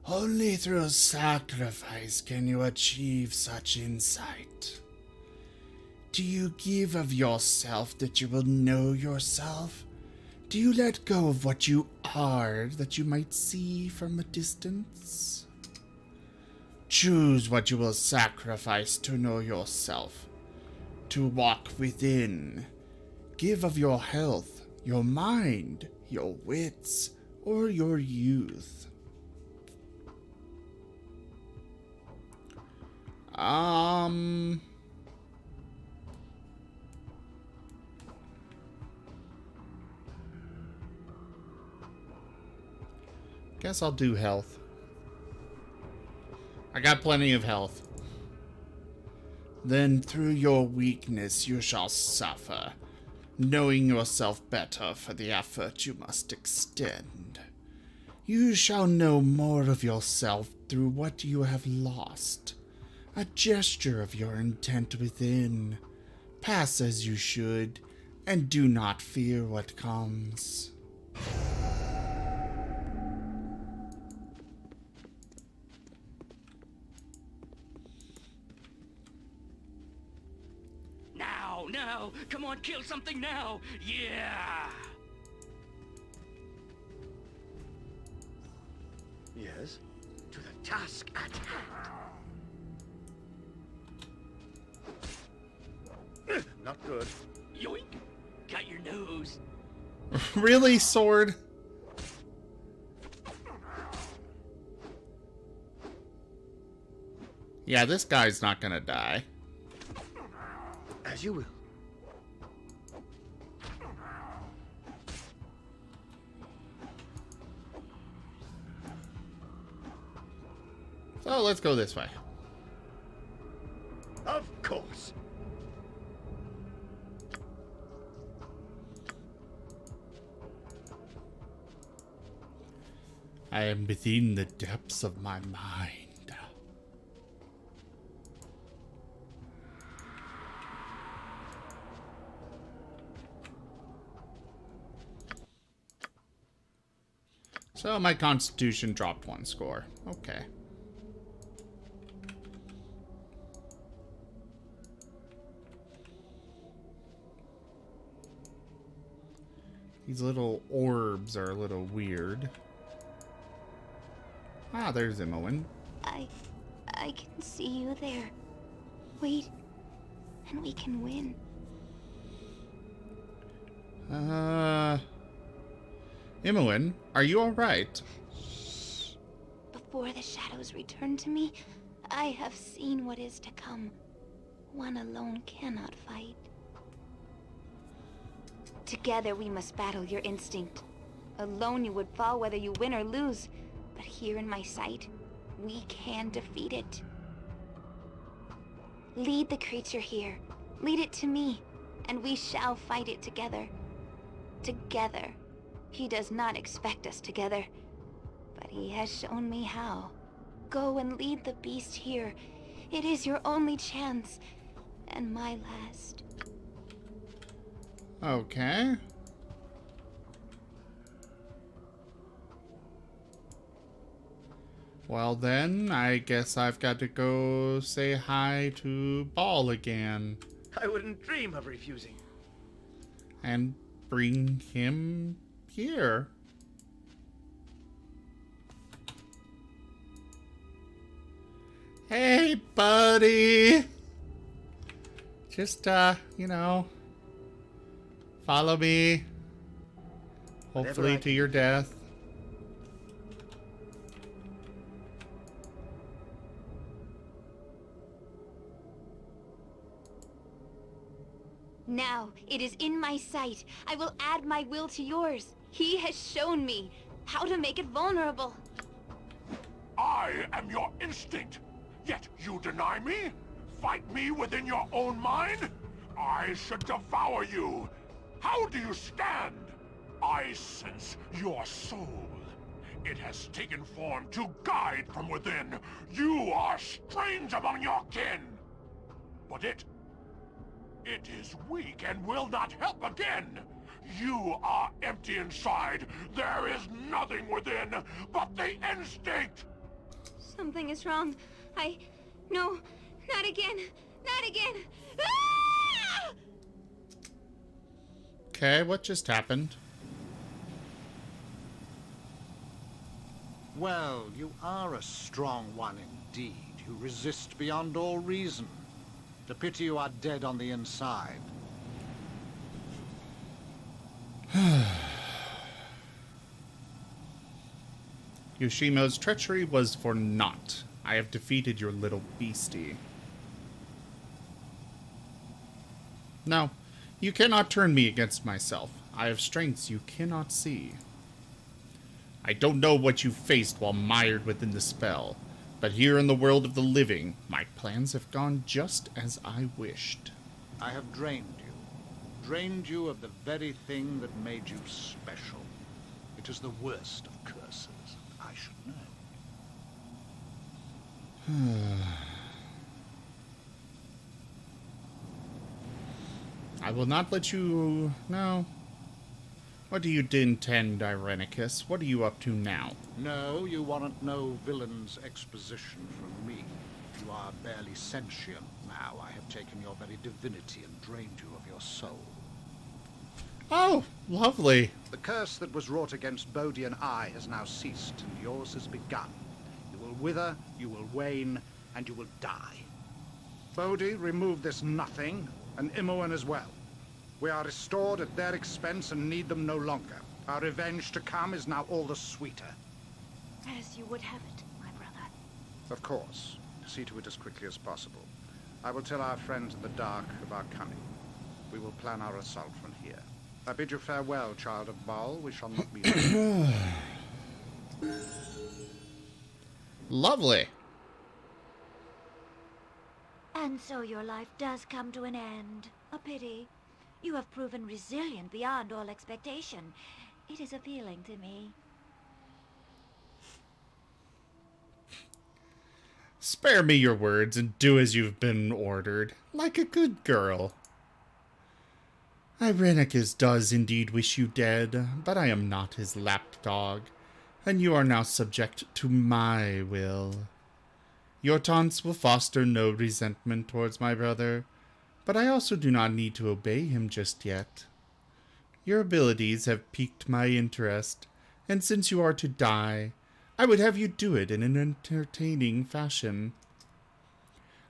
Only through sacrifice can you achieve such insight. Do you give of yourself that you will know yourself? Do you let go of what you are that you might see from a distance? Choose what you will sacrifice to know yourself, to walk within. Give of your health, your mind, your wits, or your youth. Guess I'll do health. I got plenty of health. Then through your weakness you shall suffer, knowing yourself better for the effort you must extend. You shall know more of yourself through what you have lost. A gesture of your intent within. Pass as you should, and do not fear what comes. Now! Come on, kill something now! Yeah! Yes? To the task at hand. Not good. Yoink! Got your nose. Really, sword? Yeah, this guy's not gonna die. As you will. So let's go this way. Of course. I am within the depths of my mind. So my constitution dropped 1 score. Okay. These little orbs are a little weird. Ah, there's E11. I can see you there. Wait, and we can win. E11, are you alright? Shh. Before the shadows return to me, I have seen what is to come. One alone cannot fight. Together we must battle your instinct. Alone you would fall whether you win or lose. But here in my sight, we can defeat it. Lead the creature here. Lead it to me, and we shall fight it together. Together. He does not expect us together, but he has shown me how. Go and lead the beast here. It is your only chance, and my last. Okay. Well then, I guess I've got to go say hi to Ball again. I wouldn't dream of refusing. And bring him here. Hey, buddy! Just, you know, follow me. Hopefully to your death. Now, it is in my sight. I will add my will to yours. He has shown me how to make it vulnerable. I am your instinct, yet you deny me? Fight me within your own mind? I should devour you. How do you stand? I sense your soul. It has taken form to guide from within. You are strange among your kin. But it is weak and will not help again. You are empty inside. There is nothing within but the instinct. Something is wrong. No, not again. Not again. Ah! Okay, what just happened? Well, you are a strong one indeed. You resist beyond all reason. The pity you are dead on the inside. Yoshimo's treachery was for naught. I have defeated your little beastie. No, you cannot turn me against myself. I have strengths you cannot see. I don't know what you faced while mired within the spell, but here in the world of the living, my plans have gone just as I wished. I have drained you. Drained you of the very thing that made you special. It is the worst of curses. I should know. I will not let you... No. What do you intend, Irenicus? What are you up to now? No, you want no villain's exposition from me. You are barely sentient now. I have taken your very divinity and drained you of your soul. Oh, lovely. The curse that was wrought against Bodhi and I has now ceased, and yours has begun. You will wither, you will wane, and you will die. Bodhi, remove this nothing, and E11 as well. We are restored at their expense and need them no longer. Our revenge to come is now all the sweeter. As you would have it, my brother. Of course. See to it as quickly as possible. I will tell our friends in the dark of our coming. We will plan our assault from here. I bid you farewell, child of Baal. We shall not meet again. Lovely. And so your life does come to an end. A pity. You have proven resilient beyond all expectation. It is appealing to me. Spare me your words and do as you've been ordered, like a good girl. Irenicus does indeed wish you dead, but I am not his lapdog. and you are now subject to my will. Your taunts will foster no resentment towards my brother, but I also do not need to obey him just yet. Your abilities have piqued my interest, and since you are to die, I would have you do it in an entertaining fashion.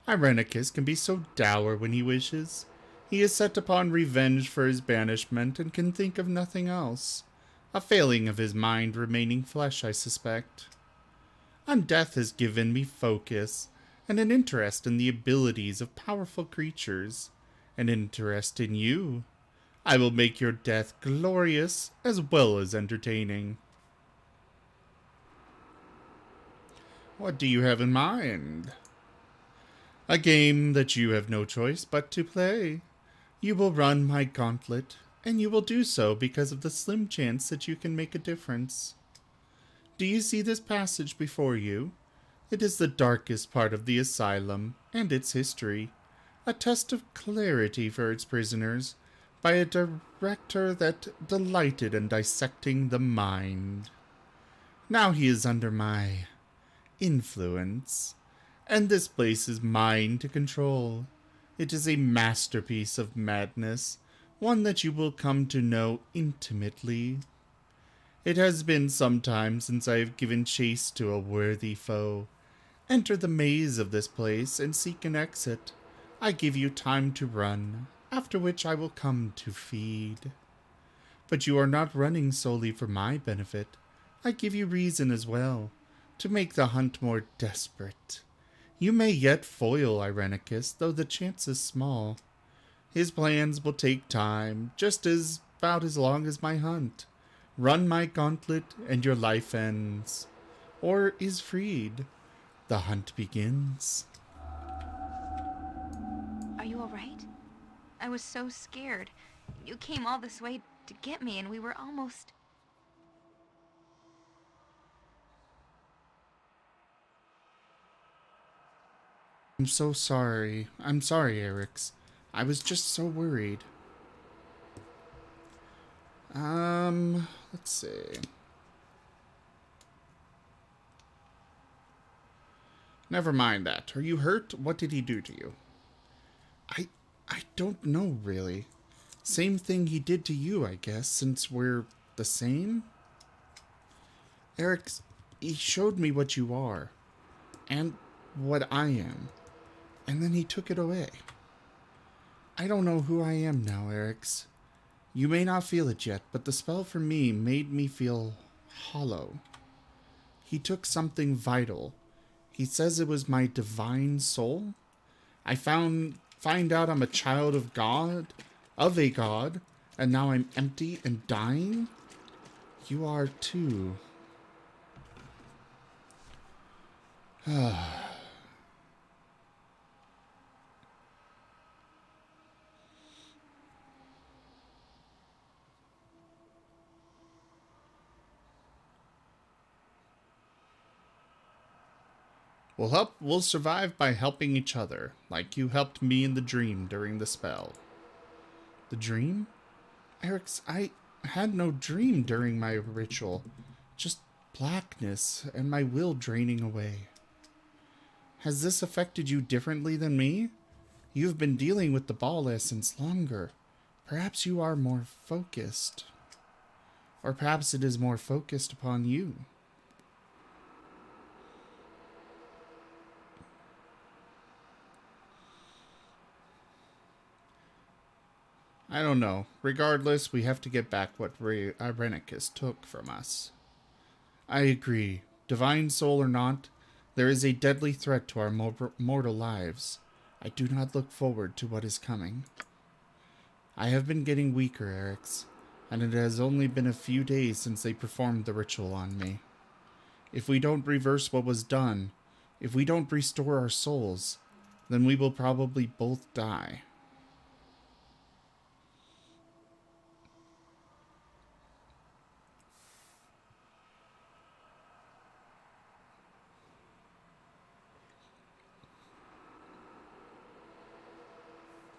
Irenicus can be so dour when he wishes. He is set upon revenge for his banishment and can think of nothing else. A failing of his mind remaining flesh, I suspect. Undeath has given me focus and an interest in the abilities of powerful creatures, an interest in you. I will make your death glorious as well as entertaining. What do you have in mind? A game that you have no choice but to play. You will run my gauntlet, and you will do so because of the slim chance that you can make a difference. Do you see this passage before you? It is the darkest part of the asylum and its history, a test of clarity for its prisoners by a director that delighted in dissecting the mind. Now he is under my influence, and this place is mine to control. It is a masterpiece of madness, one that you will come to know intimately. It has been some time since I have given chase to a worthy foe. Enter the maze of this place and seek an exit. I give you time to run, after which I will come to feed. But you are not running solely for my benefit. I give you reason as well, to make the hunt more desperate. You may yet foil Irenicus, though the chance is small. His plans will take time, about as long as my hunt. Run my gauntlet, and your life ends, or is freed. The hunt begins. Are you all right? I was so scared. You came all this way to get me, and we were almost... I'm so sorry. I'm sorry, Erix. I was just so worried. Let's see. Never mind that. Are you hurt? What did he do to you? I don't know, really. Same thing he did to you, I guess, since we're the same? Erix, he showed me what you are, and what I am, and then he took it away. I don't know who I am now, Erix. You may not feel it yet, but the spell for me made me feel hollow. He took something vital. He says it was my divine soul. I find out I'm a child of God, and now I'm empty and dying. You are too. We'll survive by helping each other, like you helped me in the dream during the spell. The dream? Erix, I had no dream during my ritual. Just blackness and my will draining away. Has this affected you differently than me? You've been dealing with the ball essence longer. Perhaps you are more focused. Or perhaps it is more focused upon you. I don't know. Regardless, we have to get back what Irenicus took from us. I agree. Divine soul or not, there is a deadly threat to our mortal lives. I do not look forward to what is coming. I have been getting weaker, Erix, and it has only been a few days since they performed the ritual on me. If we don't reverse what was done, if we don't restore our souls, then we will probably both die.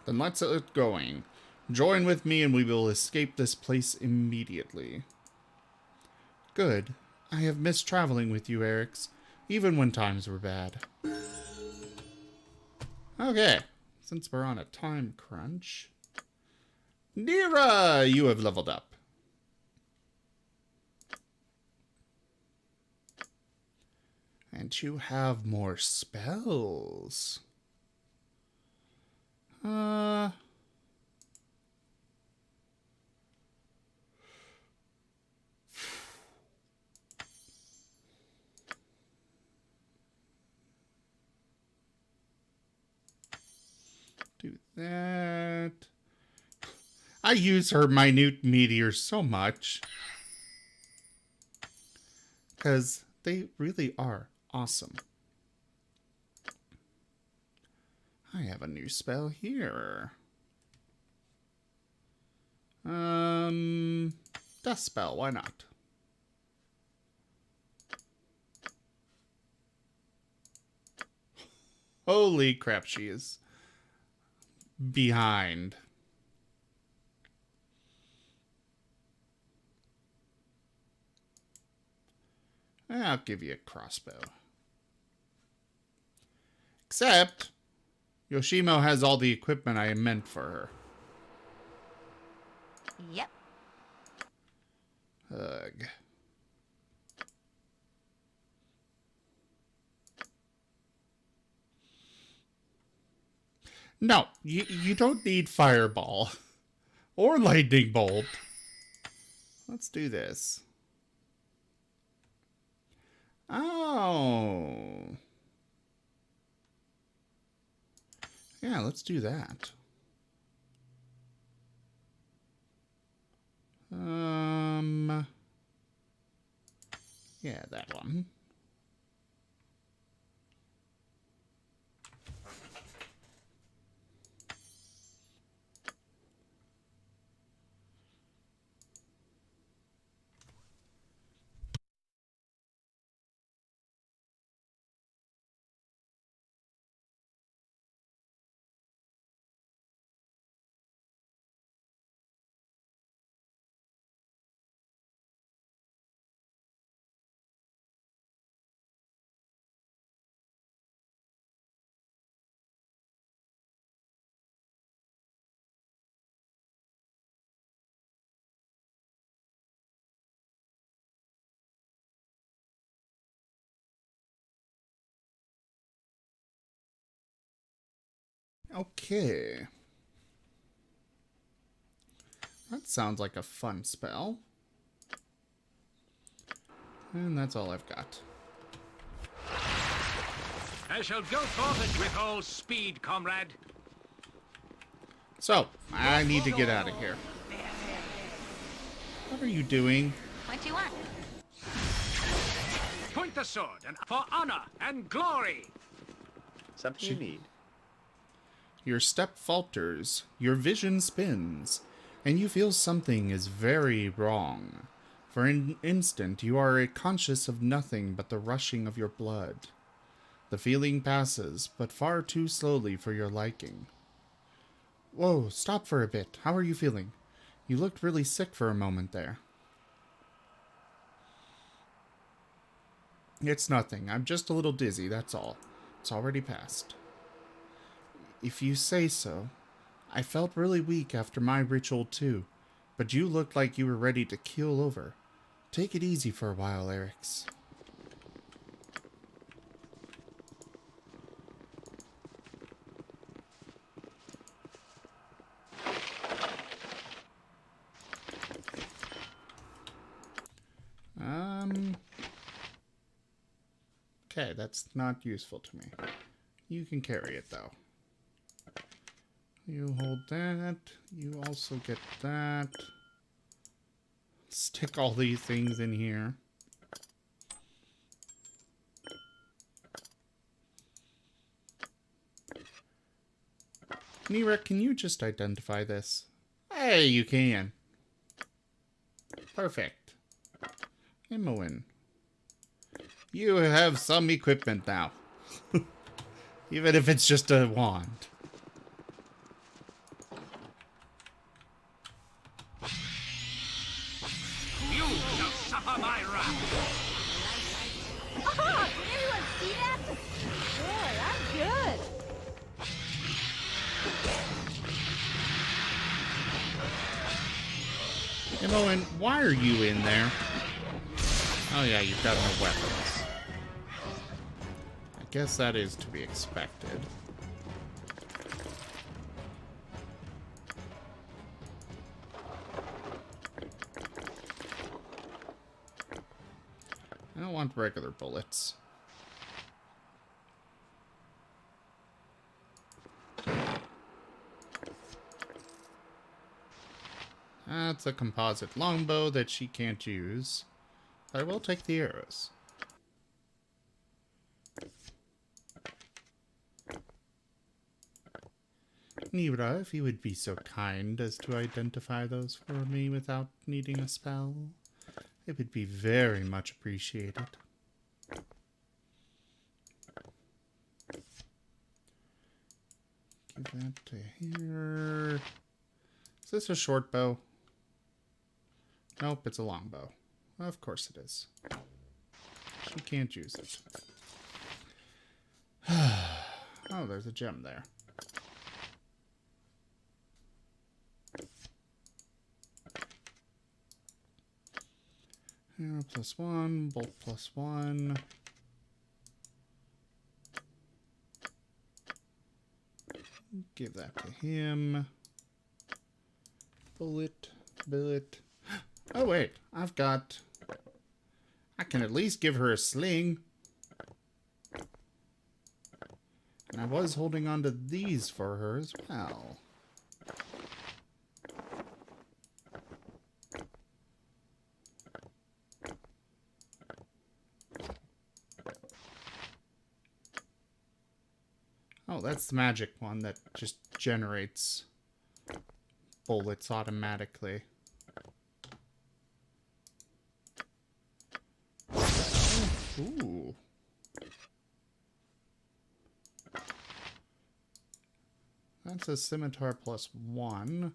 Then let's get going. Join with me and we will escape this place immediately. Good. I have missed traveling with you, Eric's, even when times were bad. Okay, since we're on a time crunch. Nira, you have leveled up. And you have more spells. Do that. I use her minute meteors so much. Because they really are awesome. I have a new spell here. Death spell, why not? Holy crap, she is behind. I'll give you a crossbow. Except, Yoshimo has all the equipment I meant for her. Yep. Ugh. No, you don't need fireball. Or lightning bolt. Let's do this. Oh. Yeah, let's do that. Yeah, that one. Okay. That sounds like a fun spell. And that's all I've got. I shall go forward with all speed, comrade. So, I need to get out of here. What are you doing? What do you want? Point the sword and for honor and glory. Something you need. Your step falters, your vision spins, and you feel something is very wrong. For an instant, you are conscious of nothing but the rushing of your blood. The feeling passes, but far too slowly for your liking. Whoa, stop for a bit. How are you feeling? You looked really sick for a moment there. It's nothing. I'm just a little dizzy, that's all. It's already passed. If you say so. I felt really weak after my ritual too, but you looked like you were ready to keel over. Take it easy for a while, Erix. Okay, that's not useful to me. You can carry it though. You hold that. You also get that. Stick all these things in here. Nira, can you just identify this? Hey, you can. Perfect. Imoen. You have some equipment now. Even if it's just a wand. You shall suffer my wrath. Oh, can anyone see that? Boy, I'm good. And why are you in there? Oh yeah, you've got no weapons. I guess that is to be expected. I don't want regular bullets. That's a composite longbow that she can't use. I will take the arrows. Nira, if you would be so kind as to identify those for me without needing a spell, it would be very much appreciated. Give that to here. Is this a short bow? Nope, it's a long bow. Of course it is. She can't use it. Oh, there's a gem there. Arrow +1, bolt +1. Give that to him. Bullet. Oh wait, I can at least give her a sling. And I was holding on to these for her as well. Oh, that's the magic one that just generates bullets automatically. Ooh. That's a scimitar +1.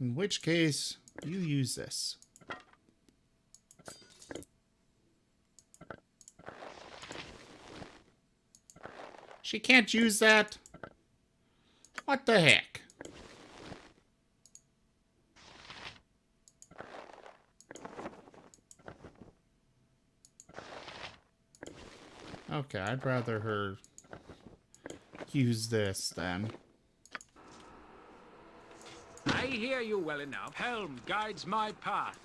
In which case, you use this. She can't use that? What the heck? Okay, I'd rather her use this then. I hear you well enough. Helm guides my path.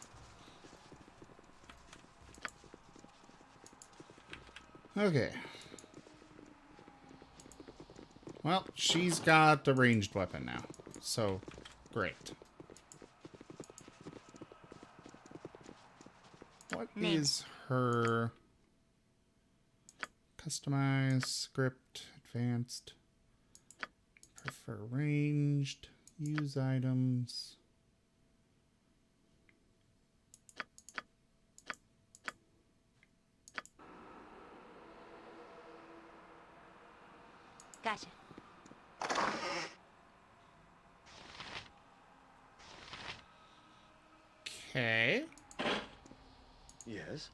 Okay. Well, she's got a ranged weapon now, so great. What is her customize, script, advanced, prefer ranged, use items? Gotcha. Okay. Yes?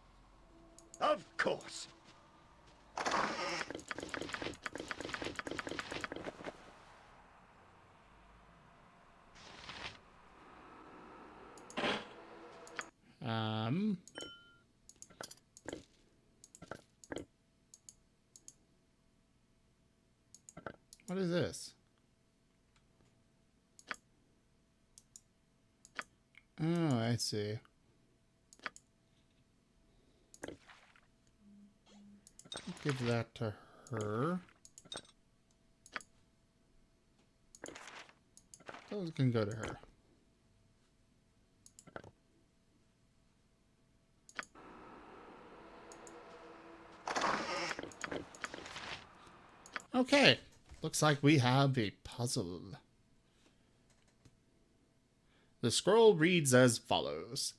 Of course. What is this? Oh, I see. Give that to her. Those can go to her. Okay. Looks like we have a puzzle. The scroll reads as follows.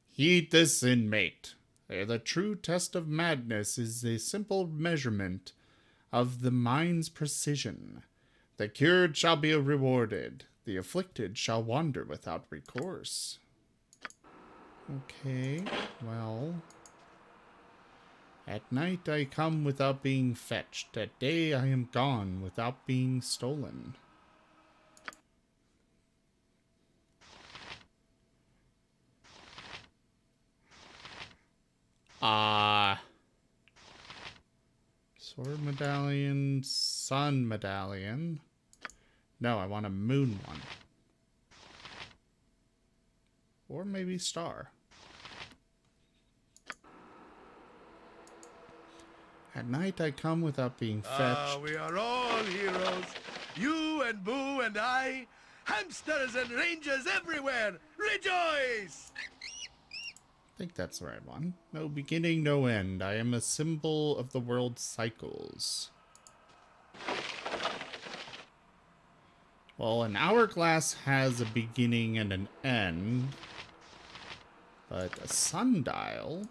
Heed this, inmate. The true test of madness is the simple measurement of the mind's precision. The cured shall be rewarded. The afflicted shall wander without recourse. Okay, well, At night I come without being fetched. At day I am gone without being stolen. Sword medallion, sun medallion. No, I want a moon one. Or maybe star. At night I come without being fetched. We are all heroes. You and Boo and I. Hamsters and rangers everywhere. Rejoice! I think that's the right one. No beginning, no end. I am a symbol of the world's cycles. Well, an hourglass has a beginning and an end. But a sundial...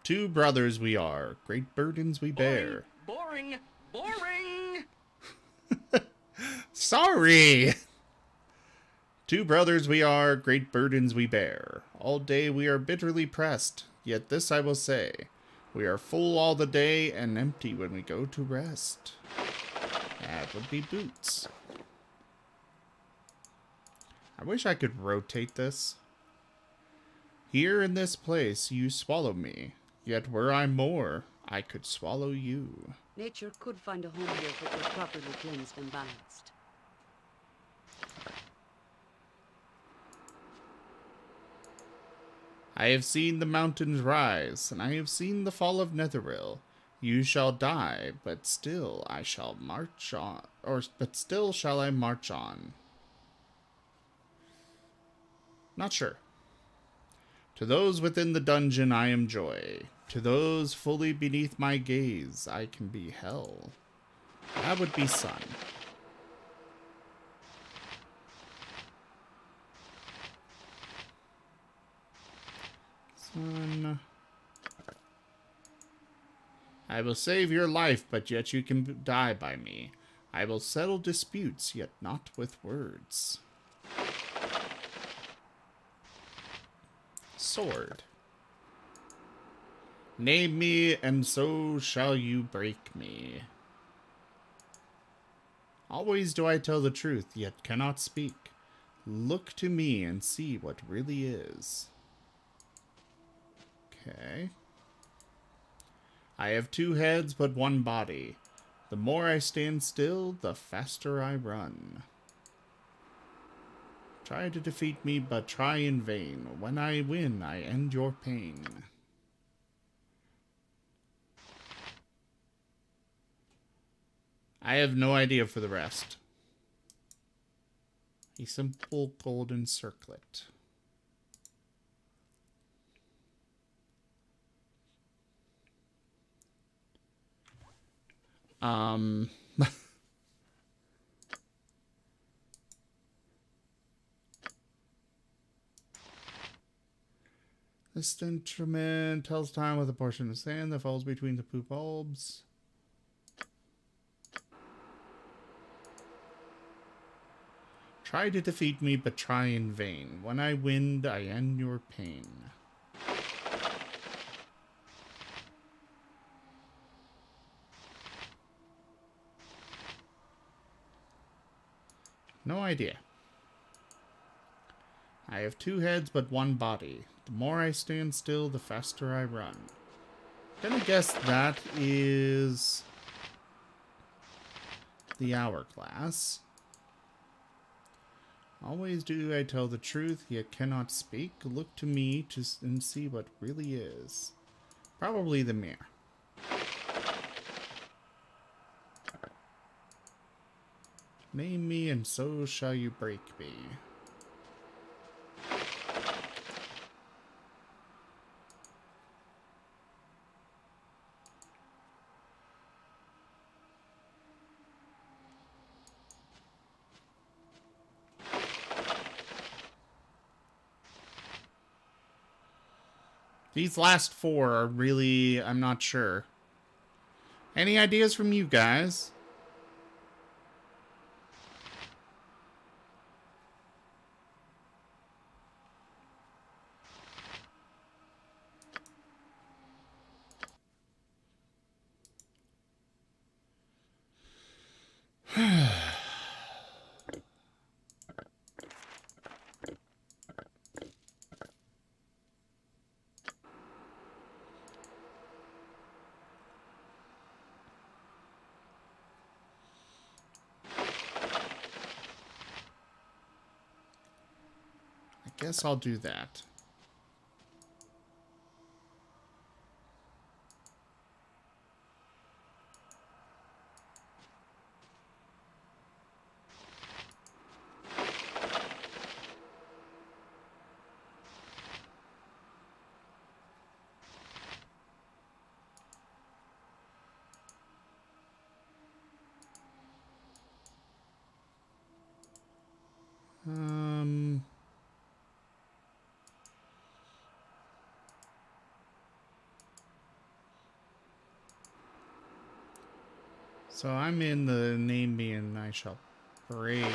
Two brothers we are, great burdens we bear. Boring! Boring! Sorry! Two brothers we are, great burdens we bear. All day we are bitterly pressed, yet this I will say. We are full all the day and empty when we go to rest. That would be boots. I wish I could rotate this. Here in this place you swallow me, yet were I more, I could swallow you. Nature could find a home here if it were properly cleansed and balanced. I have seen the mountains rise, and I have seen the fall of Netheril. You shall die, but still I shall march on, but still shall I march on. Not sure. To those within the dungeon I am joy. To those fully beneath my gaze I can be hell. That would be sun. Sun. I will save your life, but yet you can die by me. I will settle disputes, yet not with words. Sword. Name me, and so shall you break me. Always do I tell the truth, yet cannot speak. Look to me and see what really is. Okay. I have two heads, but one body. The more I stand still, the faster I run. Try to defeat me, but try in vain. When I win, I end your pain. I have no idea for the rest. A simple golden circlet. This instrument tells time with a portion of sand that falls between the poop bulbs. Try to defeat me, but try in vain. When I win, I end your pain. No idea. I have two heads, but one body. The more I stand still, the faster I run. Gonna guess that is the hourglass. Always do I tell the truth, yet cannot speak. Look to me and see what really is. Probably the mirror. Name me, and so shall you break me. These last four are really, I'm not sure. Any ideas from you guys? guess I'll do that. So I'm in the name me and I shall break.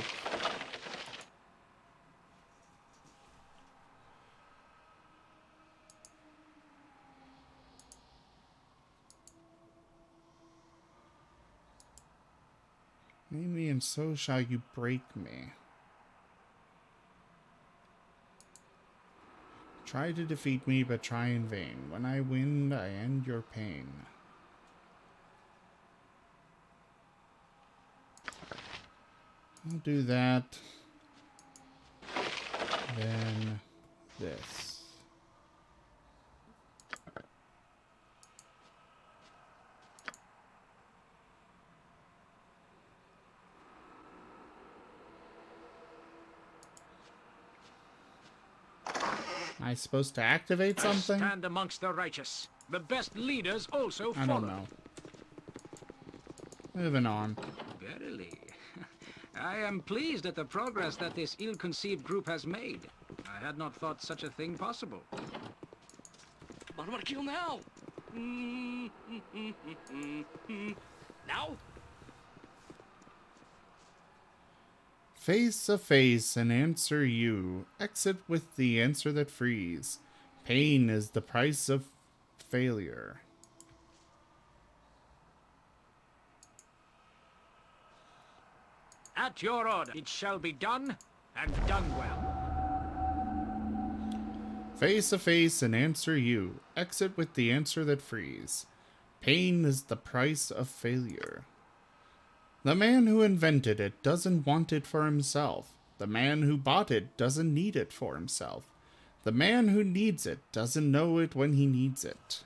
Name me and so shall you break me. Try to defeat me, but try in vain. When I win, I end your pain. I'll do that. Then this. Am I supposed to activate something? Stand amongst the righteous. The best leaders also follow. I don't know. Moving on. Verily. I am pleased at the progress that this ill-conceived group has made. I had not thought such a thing possible. What do I kill now? Now? Face a face and answer you. Exit with the answer that frees. Pain is the price of failure. At your order, it shall be done, and done well. Face a face and answer you. Exit with the answer that frees. Pain is the price of failure. The man who invented it doesn't want it for himself. The man who bought it doesn't need it for himself. The man who needs it doesn't know it when he needs it.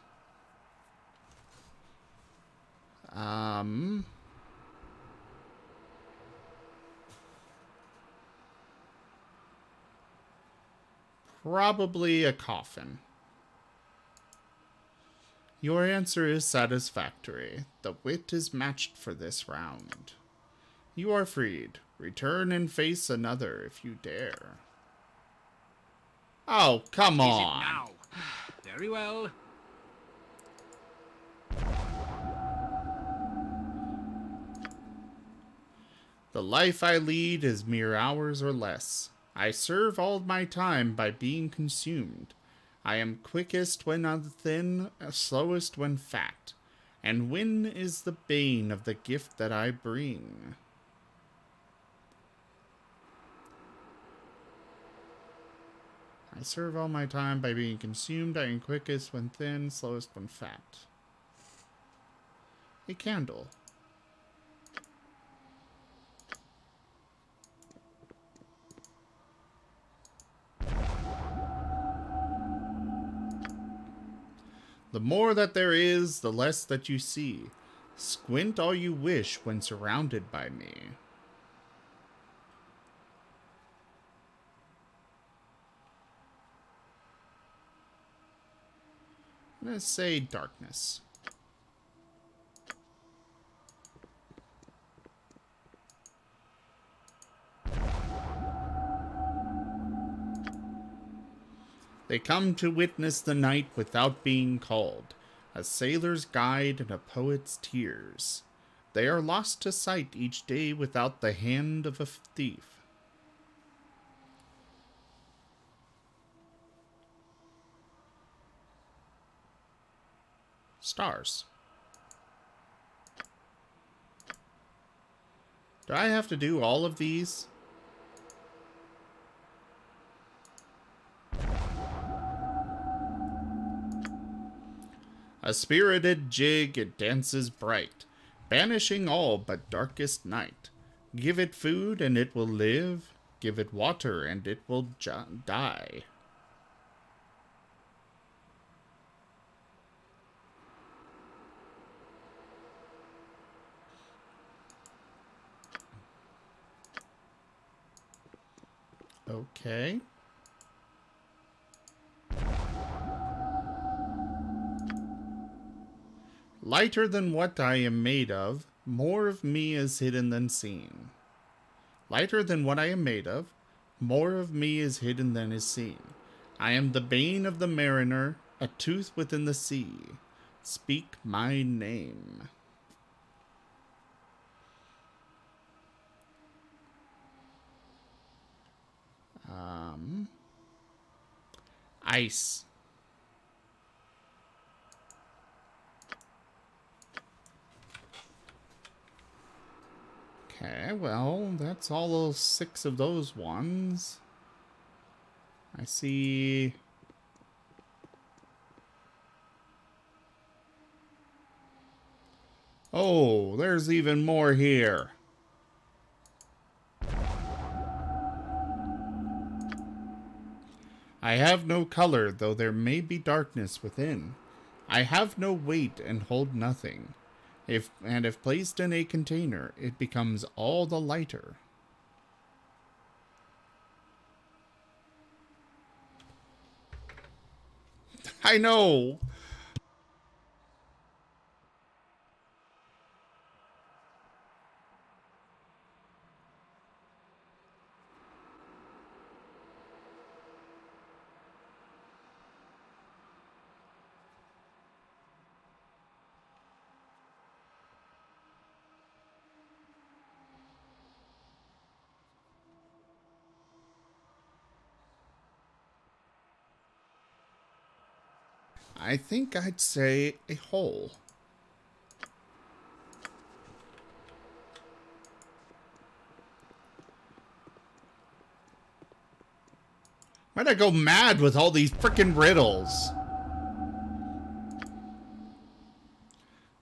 Probably a coffin. Your answer is satisfactory. The wit is matched for this round. You are freed. Return and face another if you dare. Oh, come on. Is it now? Very well. The life I lead is mere hours or less. I serve all my time by being consumed. I am quickest when thin, slowest when fat. And when is the bane of the gift that I bring? I serve all my time by being consumed. I am quickest when thin, slowest when fat. A candle. The more that there is, the less that you see. Squint all you wish when surrounded by me. Let's say darkness. They come to witness the night without being called, a sailor's guide and a poet's tears. They are lost to sight each day without the hand of a thief. Stars. Do I have to do all of these? A spirited jig, it dances bright, banishing all but darkest night. Give it food and it will live. give it water and it will die. Okay. Lighter than what I am made of, more of me is hidden than seen. Lighter than what I am made of, more of me is hidden than is seen. I am the bane of the mariner, a tooth within the sea. Speak my name. Ice. Okay, well, that's all 6 of those ones. I see... Oh, there's even more here. I have no color, though there may be darkness within. I have no weight and hold nothing. If placed in a container, it becomes all the lighter. I know! I think I'd say a hole. Why'd I go mad with all these frickin' riddles?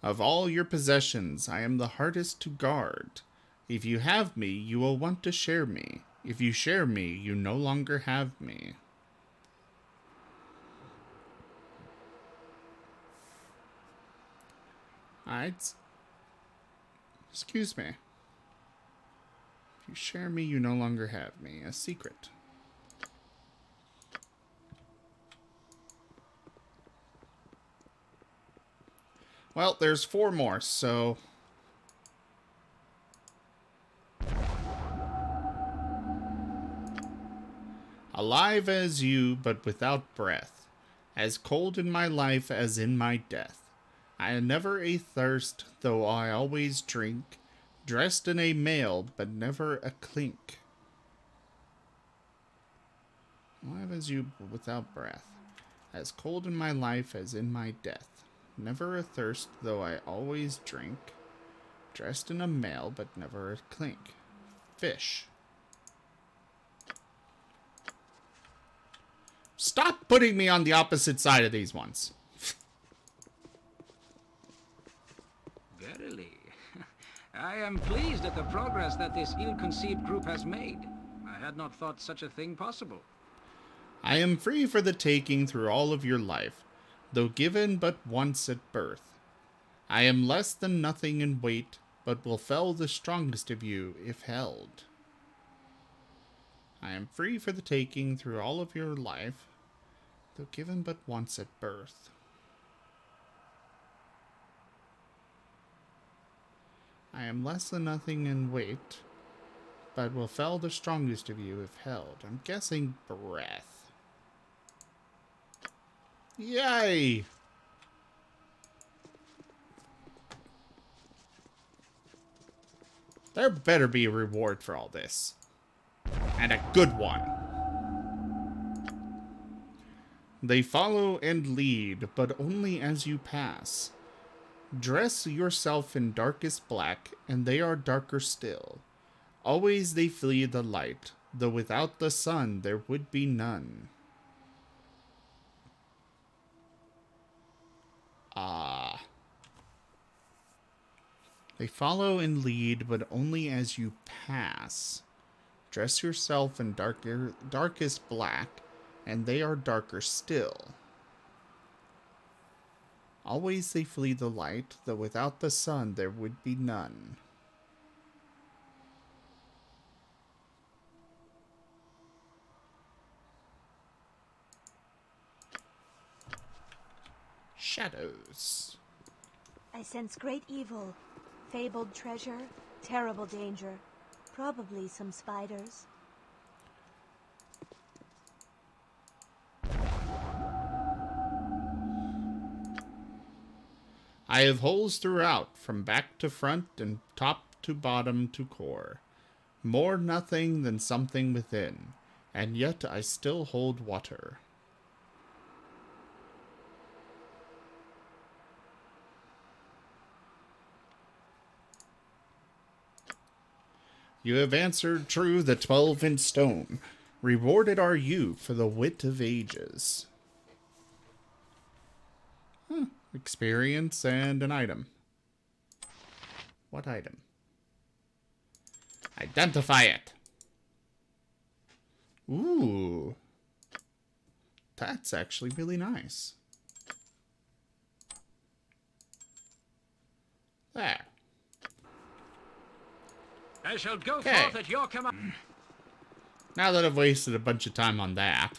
Of all your possessions, I am the hardest to guard. If you have me, you will want to share me. If you share me, you no longer have me. Excuse me. If you share me, you no longer have me. A secret. Well, there's 4 more, so... Alive as you, but without breath. As cold in my life as in my death. I am never athirst, though I always drink. Dressed in a mail, but never a clink. Alive as you, but without breath. As cold in my life as in my death. Never athirst, though I always drink. Dressed in a mail, but never a clink. Fish. Stop putting me on the opposite side of these ones. Verily. I am pleased at the progress that this ill-conceived group has made. I had not thought such a thing possible. I am free for the taking through all of your life, though given but once at birth. I am less than nothing in weight, but will fell the strongest of you if held. I am free for the taking through all of your life, though given but once at birth. I am less than nothing in weight, but will fell the strongest of you if held. I'm guessing breath. Yay! There better be a reward for all this. And a good one. They follow and lead, but only as you pass. Dress yourself in darkest black, and they are darker still. Always they flee the light, though without the sun there would be none. They follow and lead, but only as you pass. Dress yourself in darkest black, and they are darker still. Always they flee the light, though without the sun there would be none. Shadows. I sense great evil, fabled treasure, terrible danger. Probably some spiders. I have holes throughout, from back to front and top to bottom to core. More nothing than something within, and yet I still hold water. You have answered true the 12 in stone. Rewarded are you for the wit of ages. Experience and an item. What item? Identify it. Ooh. That's actually really nice. There. I shall go Okay. forth at your command. Now that I've wasted a bunch of time on that.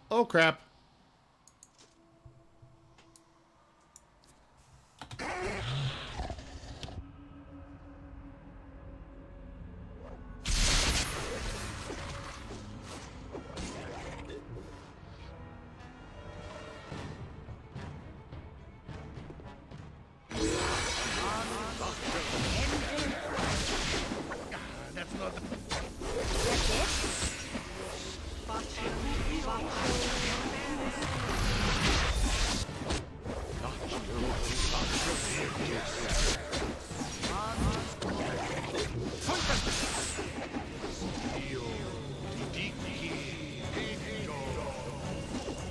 Oh crap. That's not the...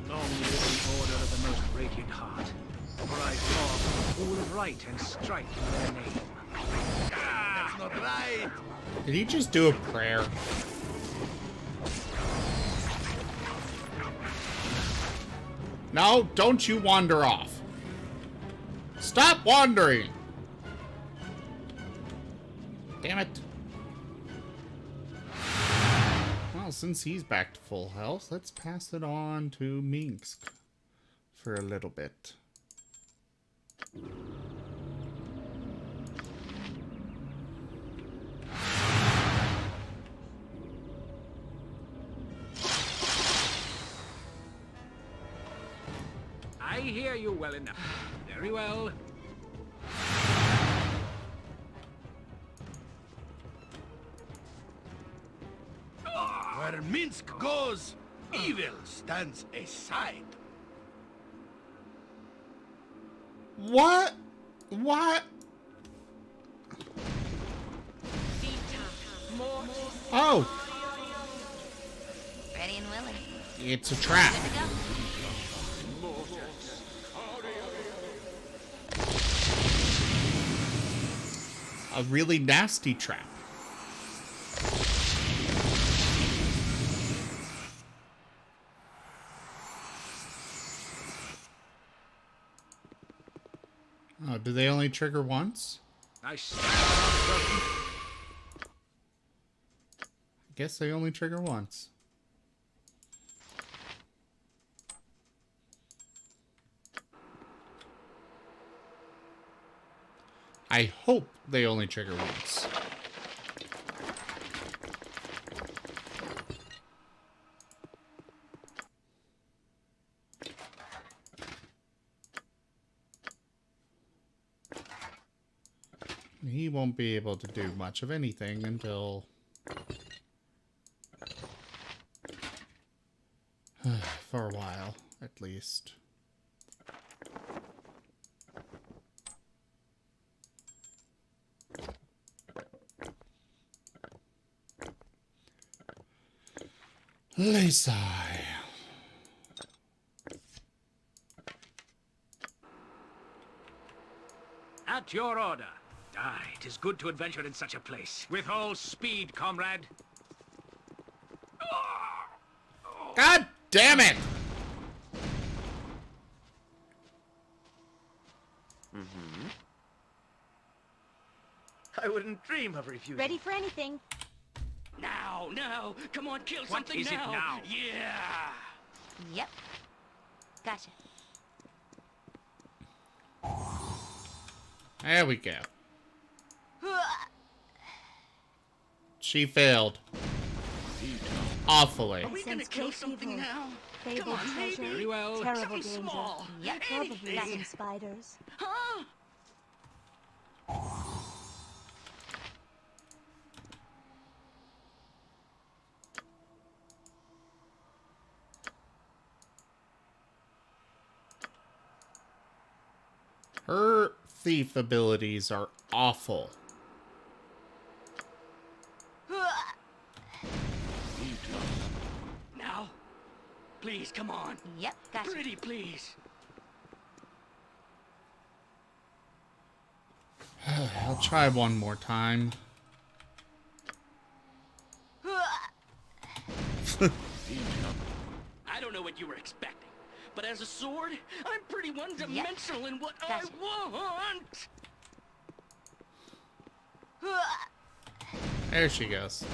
Long live the order of the most radiant heart. For I draw all of right and strike in their name. That's not right. Did he just do a prayer? No, don't you wander off. Stop wandering! Damn it. Well, since he's back to full health, let's pass it on to Minsk for a little bit. I hear you well enough. Very well. Where Minsk goes, evil stands aside. What? What? Oh, Ready and willing. it's a trap. Good to go. A really nasty trap. Oh, do they only trigger once? I guess they only trigger once. I hope they only trigger once. He won't be able to do much of anything until... for a while, at least. Lisa. At your order. Aye, it is good to adventure in such a place. With all speed, comrade. God damn it! I wouldn't dream of refusing. Ready for anything. Now, now! Come on, kill What something is it now? Yeah! Yep. Gotcha. There we go. She failed. Awfully. Are we gonna sense kill great something evil. now? Fabled Come on, treasure, maybe. Very well. terrible Something danger. small. Yep. Probably Anything. some spiders. Huh? Her thief abilities are awful. Now? Please, come on. Yep, gotcha. Pretty, please. I'll try one more time. I don't know what you were expecting, but as a sword, I'm pretty one-dimensional in what Gotcha. I want. There she goes.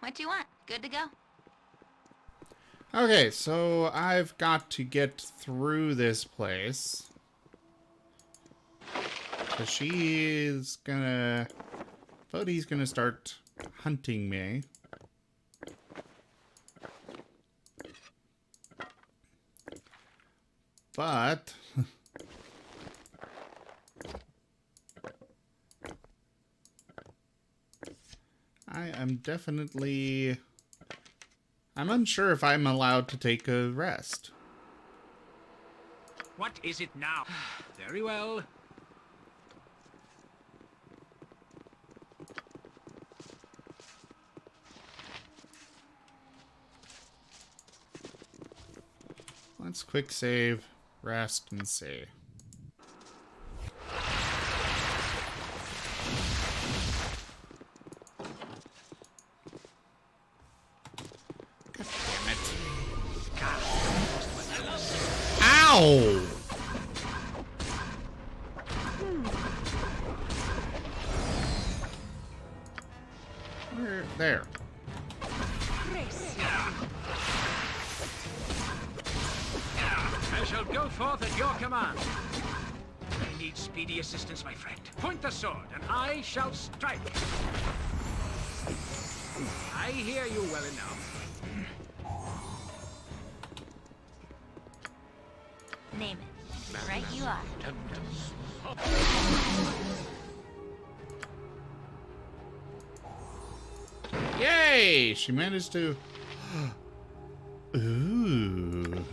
What do you want? Good to go? Okay, so I've got to get through this place. So she's gonna... Bodhi's gonna start hunting me. But... I am definitely... I'm unsure if I'm allowed to take a rest. What is it now? Very well. Let's quick save, rest, and save. God damn it. Ow! Where? There. I shall go forth at your command. I need speedy assistance, my friend. Point the sword, and I shall strike. I hear you well enough. Name it. Right you are. Yay! She managed to... Ooh.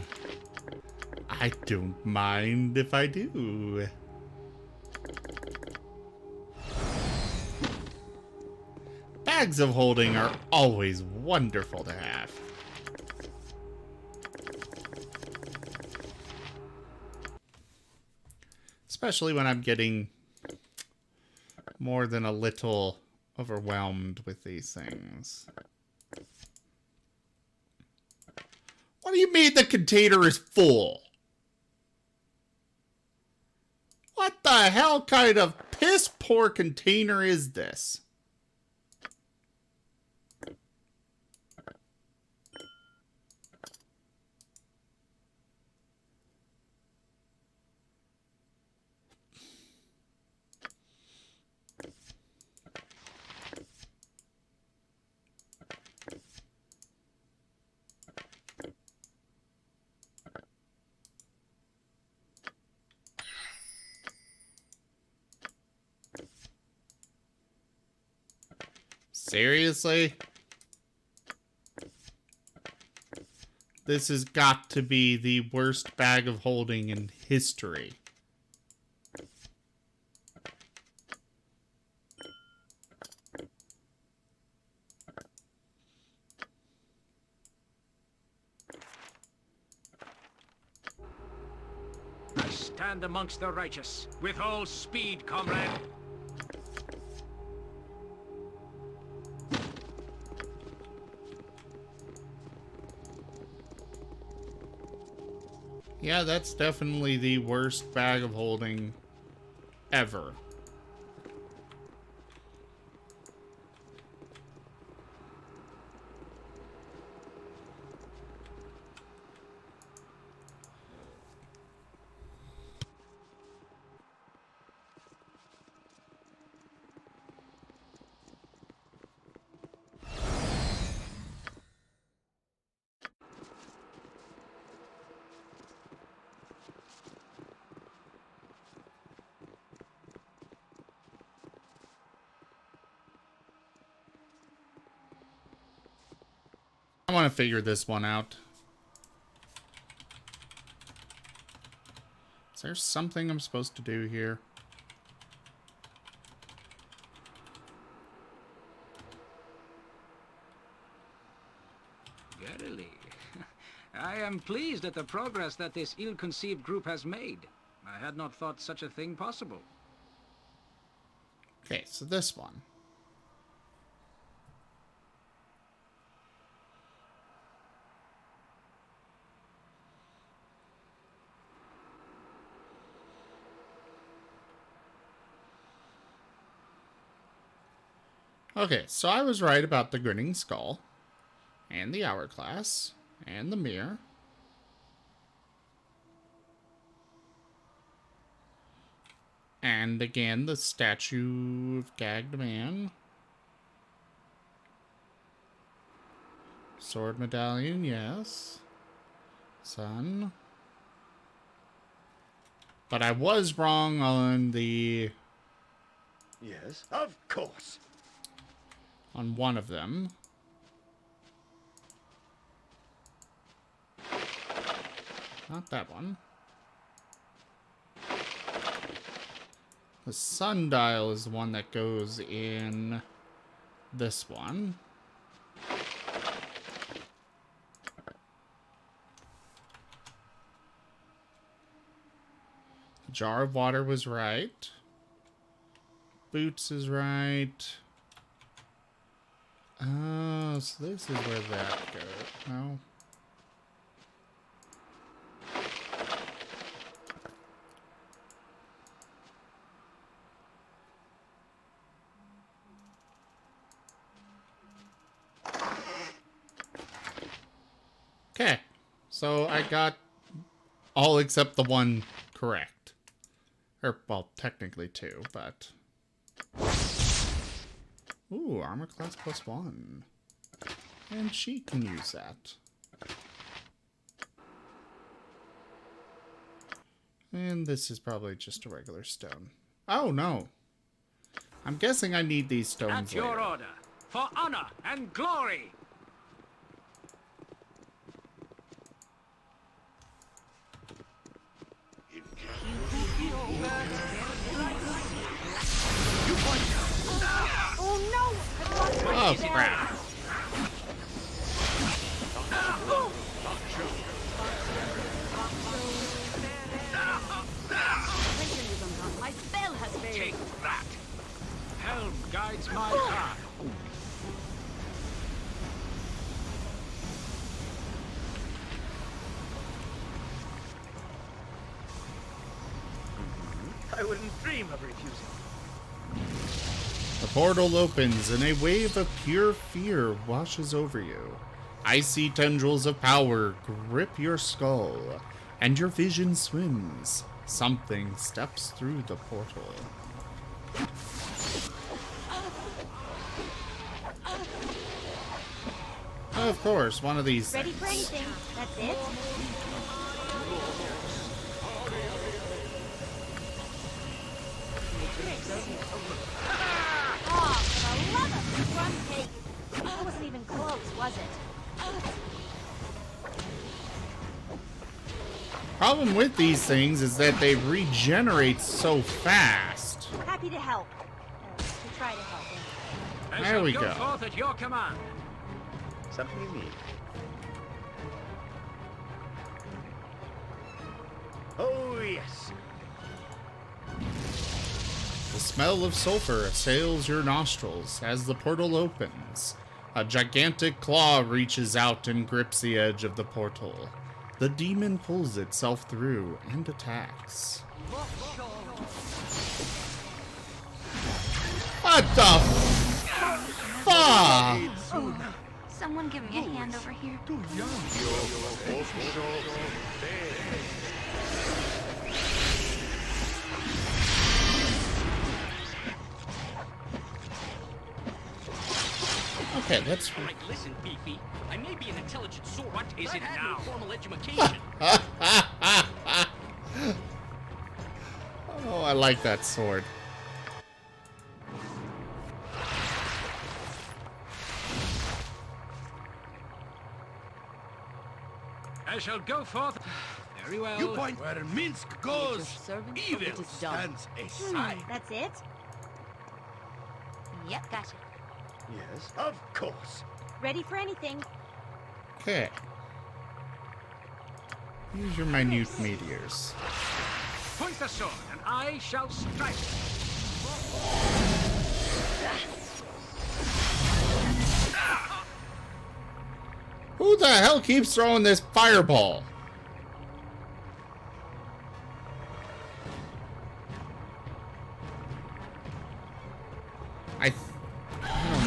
I don't mind if I do. Bags of holding are always wonderful to have. Especially when I'm getting more than a little overwhelmed with these things. What do you mean the container is full? What the hell kind of piss poor container is this? Seriously? This has got to be the worst bag of holding in history. I stand amongst the righteous, with all speed, comrade. Yeah, that's definitely the worst bag of holding ever. I want to figure this one out. Is there something I'm supposed to do here? Verily. I am pleased at the progress that this ill-conceived group has made. I had not thought such a thing possible. Okay, so this one. Okay, so I was right about the grinning skull, and the hourglass, and the mirror. And again, the statue of gagged man. Sword medallion, yes. Sun. But I was wrong on the... Yes, of course. On one of them. Not that one. The sundial is the one that goes in this one. The jar of water was right. Boots is right. Oh, so this is where that goes. No. Okay. So I got all except the one correct. Or, well, technically two, but... Ooh, armor class +1. And she can use that. And this is probably just a regular stone. Oh, no. I'm guessing I need these stones At your later. order, for honor and glory. Oh no! Oh, crap. My spell has failed. Take that. Helm guides my path. I wouldn't dream of refusing. The portal opens and a wave of pure fear washes over you. Icy tendrils of power grip your skull, and your vision swims. Something steps through the portal. Of course, one of these Ready for things. anything. That's it? Oh, for the love of crumb cake! That wasn't even close, was it? problem with these things is that they regenerate so fast. Happy to help. To try to help. There we go. Forth at your command. Something you need. Oh, yes. The smell of sulfur assails your nostrils as the portal opens. A gigantic claw reaches out and grips the edge of the portal. The demon pulls itself through and attacks. What the fuck? Someone give me a hand over here. Okay, let's... Right, listen, Beefy. I may be an intelligent sword. What is it now? Formal education. Oh, I like that sword. I shall go forth. Very well. You point where Minsk goes. Evil stands aside. That's it? Yep, gotcha. Yes, of course. Ready for anything. Okay. Use your minute meteors. Point the sword, and I shall strike. Who the hell keeps throwing this fireball? I don't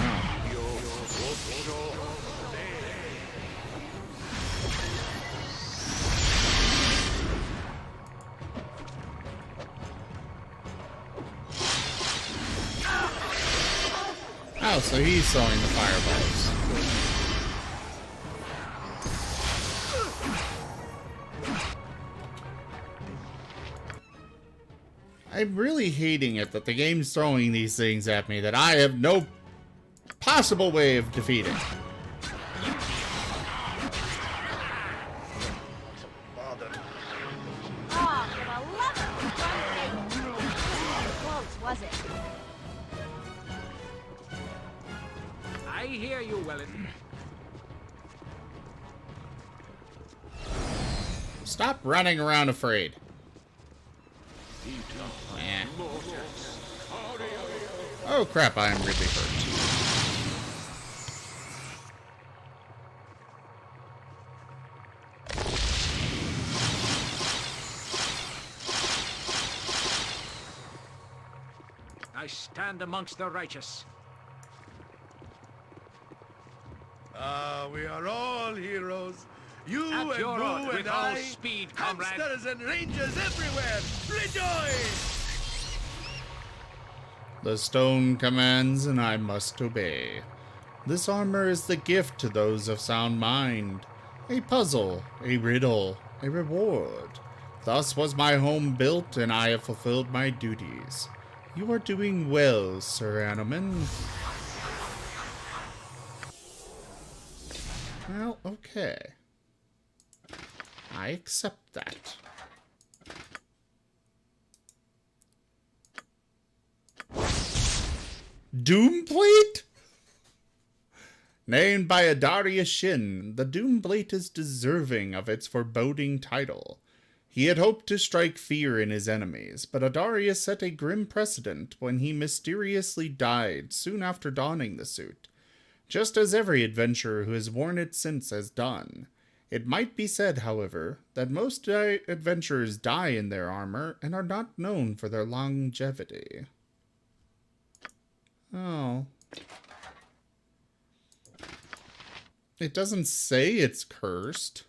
know. Oh, so he's throwing the fireballs. I'm really hating it that the game's throwing these things at me that I have no possible way of defeating. Oh, for the love of close, was it? I hear you, Wellington. Stop running around afraid. Eh. Oh crap, I am really hurt. I stand amongst the righteous. We are all heroes. You At and your Boo order, and with all I, speed, comrade. hamsters and rangers everywhere. Rejoice! The stone commands and I must obey. This armor is the gift to those of sound mind. A puzzle, a riddle, a reward. Thus was my home built and I have fulfilled my duties. You are doing well, Sir Animan. Well, okay. I accept that. Doomplate? Named by Adaria Shin, the Doomplate is deserving of its foreboding title. He had hoped to strike fear in his enemies, but Adaria set a grim precedent when he mysteriously died soon after donning the suit, just as every adventurer who has worn it since has done. It might be said, however, that most adventurers die in their armor and are not known for their longevity. Oh. It doesn't say it's cursed.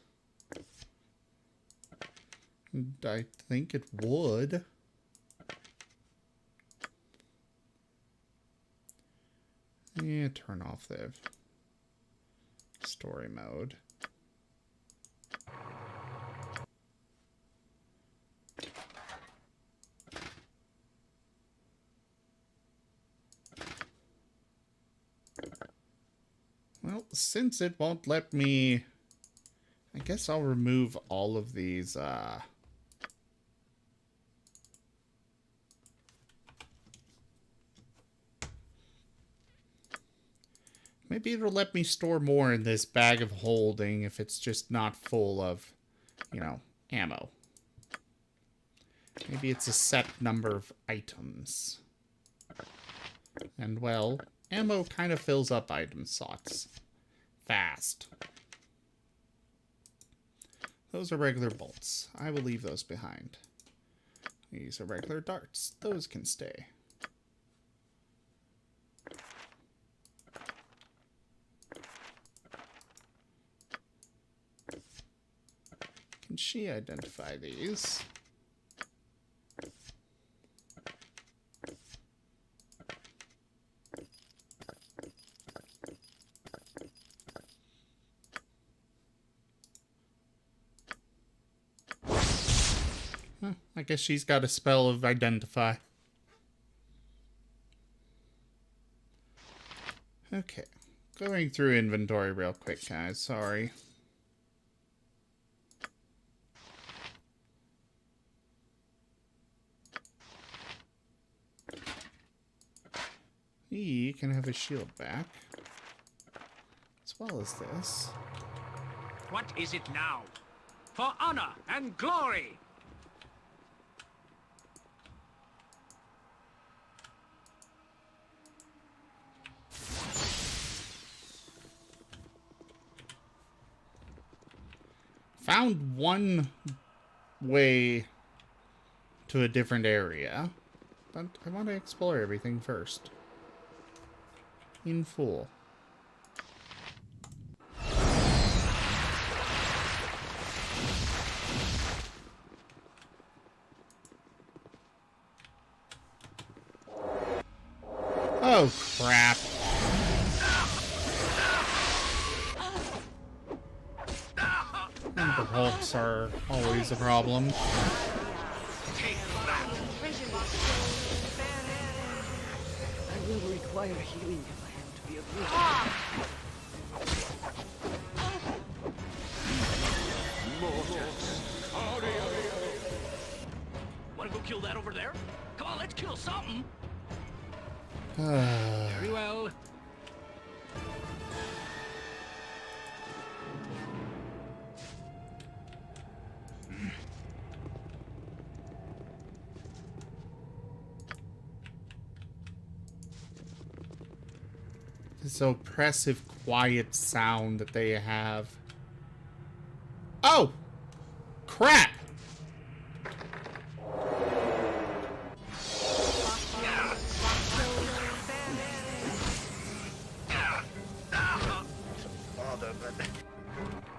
I think it would. Yeah, turn off the story mode. Well, since it won't let me, I guess I'll remove all of these Maybe it'll let me store more in this bag of holding if it's just not full of, you know, ammo. Maybe it's a set number of items. And, well, ammo kind of fills up item slots fast. Those are regular bolts. I will leave those behind. These are regular darts. Those can stay. Can she identify these? I guess she's got a spell of identify. Okay. Going through inventory real quick, guys. Sorry. He can have his shield back. As well as this. What is it now? For honor and glory! Found one way to a different area, but I want to explore everything first. In full. Oh, crap. Hulks are always a problem. I will require healing if I am to be of use. Wanna go kill that over there? Come on, let's kill something. Very well. This oppressive, quiet sound that they have. Oh! Crap!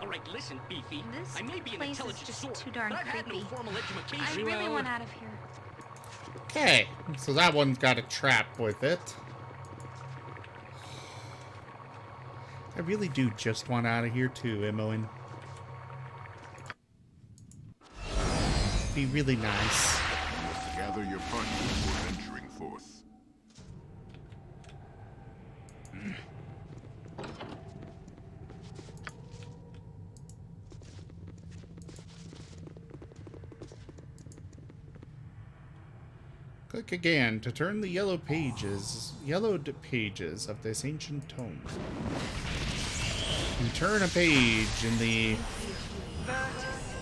Alright, listen, Beefy. This I may be an place is intelligent just sort, too darn but I've had no creepy. formal education. I really want out of here. Okay, so that one's got a trap with it. I really do just want out of here too, Imoen. Be really nice. You must gather your party before venturing forth. Click again to turn the yellowed pages of this ancient tome. You turn a page in the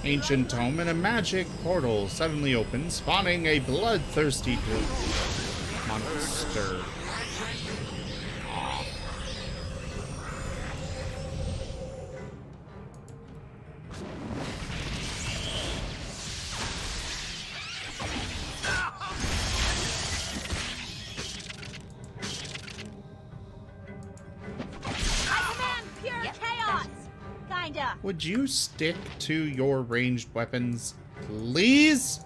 ancient tome and a magic portal suddenly opens, spawning a bloodthirsty monster. Would you stick to your ranged weapons, please?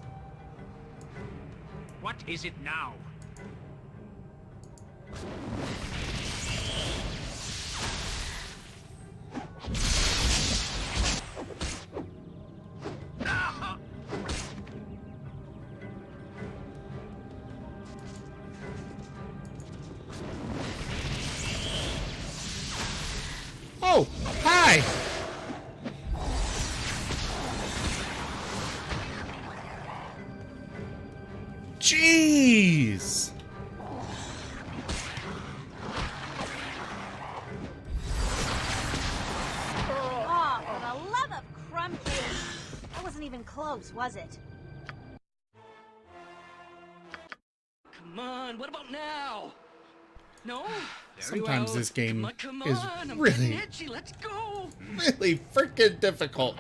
What is it now? Oh, hi! Jeez! close, was it? Come on, what about now? No? Very Sometimes well. this game Come is on, I'm really, getting itchy. Let's go. really freaking difficult.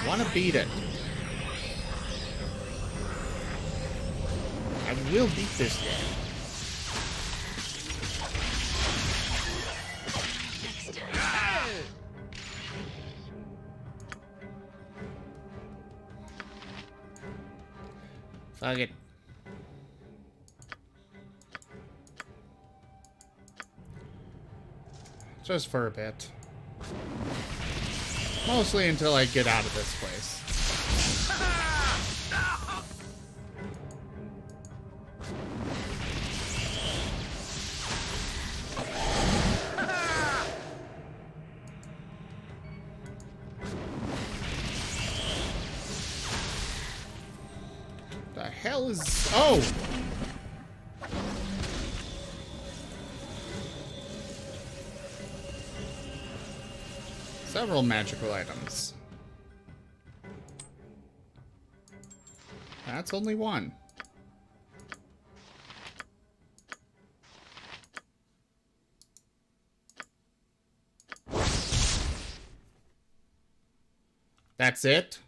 Want to beat it. I will beat this game. Fuck it. Just for a bit. Mostly until I get out of this place. The hell is... Oh! Several magical items. That's only one. That's it?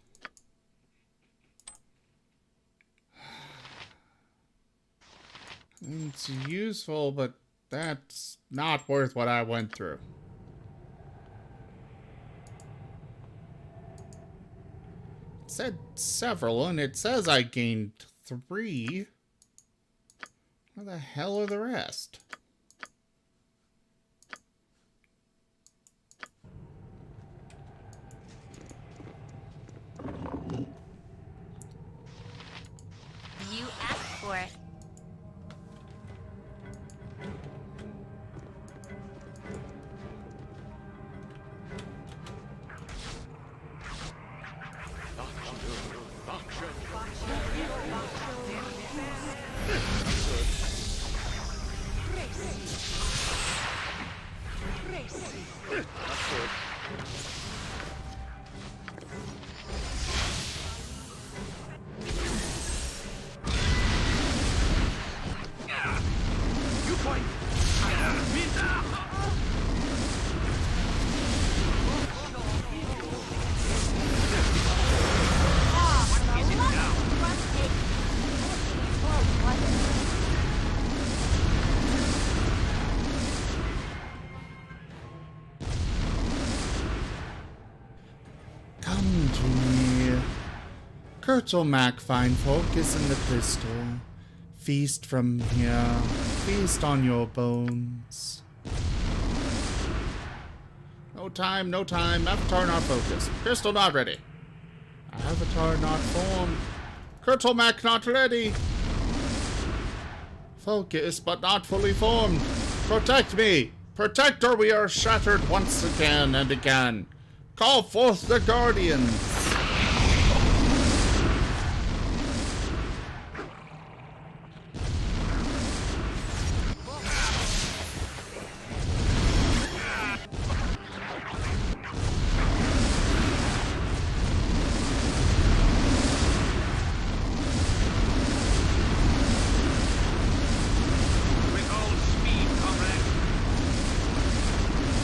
It's useful, but that's not worth what I went through. It said several, and it says I gained 3. Where the hell are the rest? You asked for it. Come to me. Kurtulmak, fine folk, is in the crystal. Feast from here. Feast on your bones. No time, no time. Avatar not focused. Crystal not ready. Avatar not formed. Kurtulmak not ready. Focus, but not fully formed. Protect me. Protect or we are shattered once again and again. Call forth the Guardians.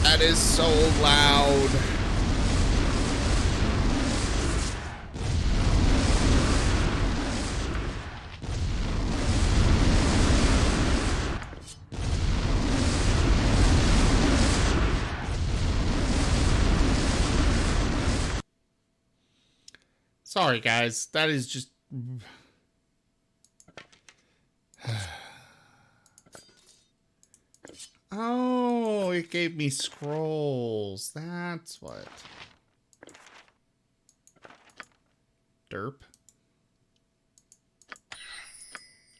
That is so loud. Sorry, guys. That is just... Oh, it gave me scrolls. That's what. Derp.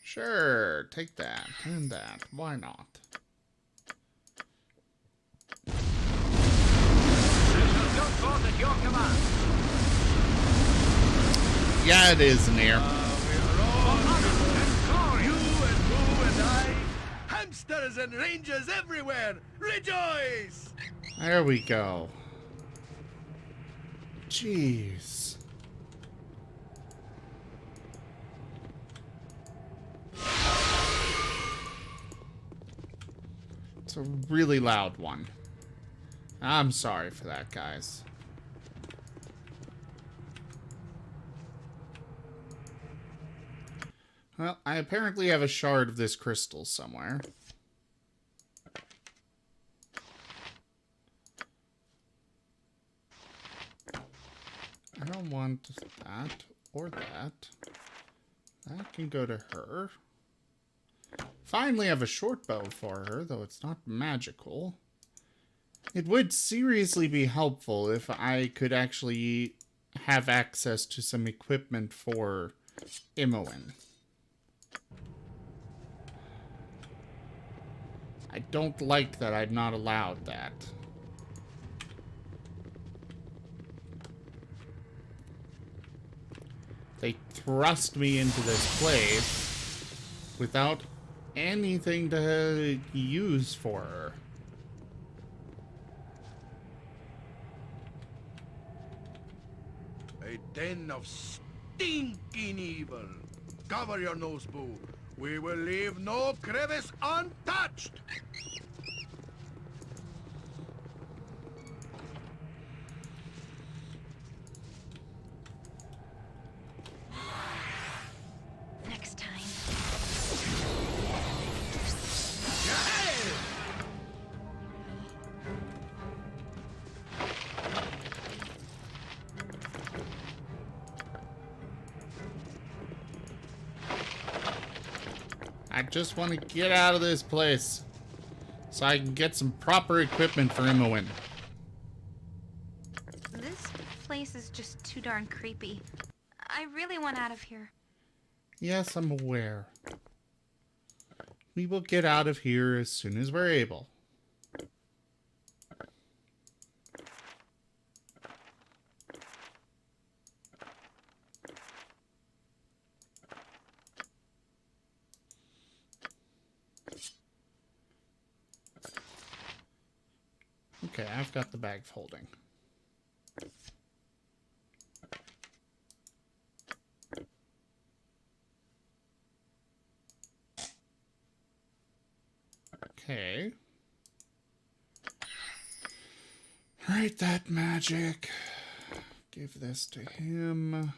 Sure, take that and that. Why not? Yeah, it is near. We hunters and rangers everywhere, rejoice! There we go. Jeez. It's a really loud one. I'm sorry for that, guys. Well, I apparently have a shard of this crystal somewhere. I don't want that or that. That can go to her. Finally have a short bow for her, though it's not magical. It would seriously be helpful if I could actually have access to some equipment for E11. I don't like that I'm not allowed that. They thrust me into this place without anything to use for her. A den of stinking evil. Cover your nose, Boo. We will leave no crevice untouched. Next time. I just want to get out of this place so I can get some proper equipment for E11. This place is just too darn creepy. I really want out of here. Yes, I'm aware. We will get out of here as soon as we're able. Okay, I've got the bag folding. Okay. Write that magic. Give this to him.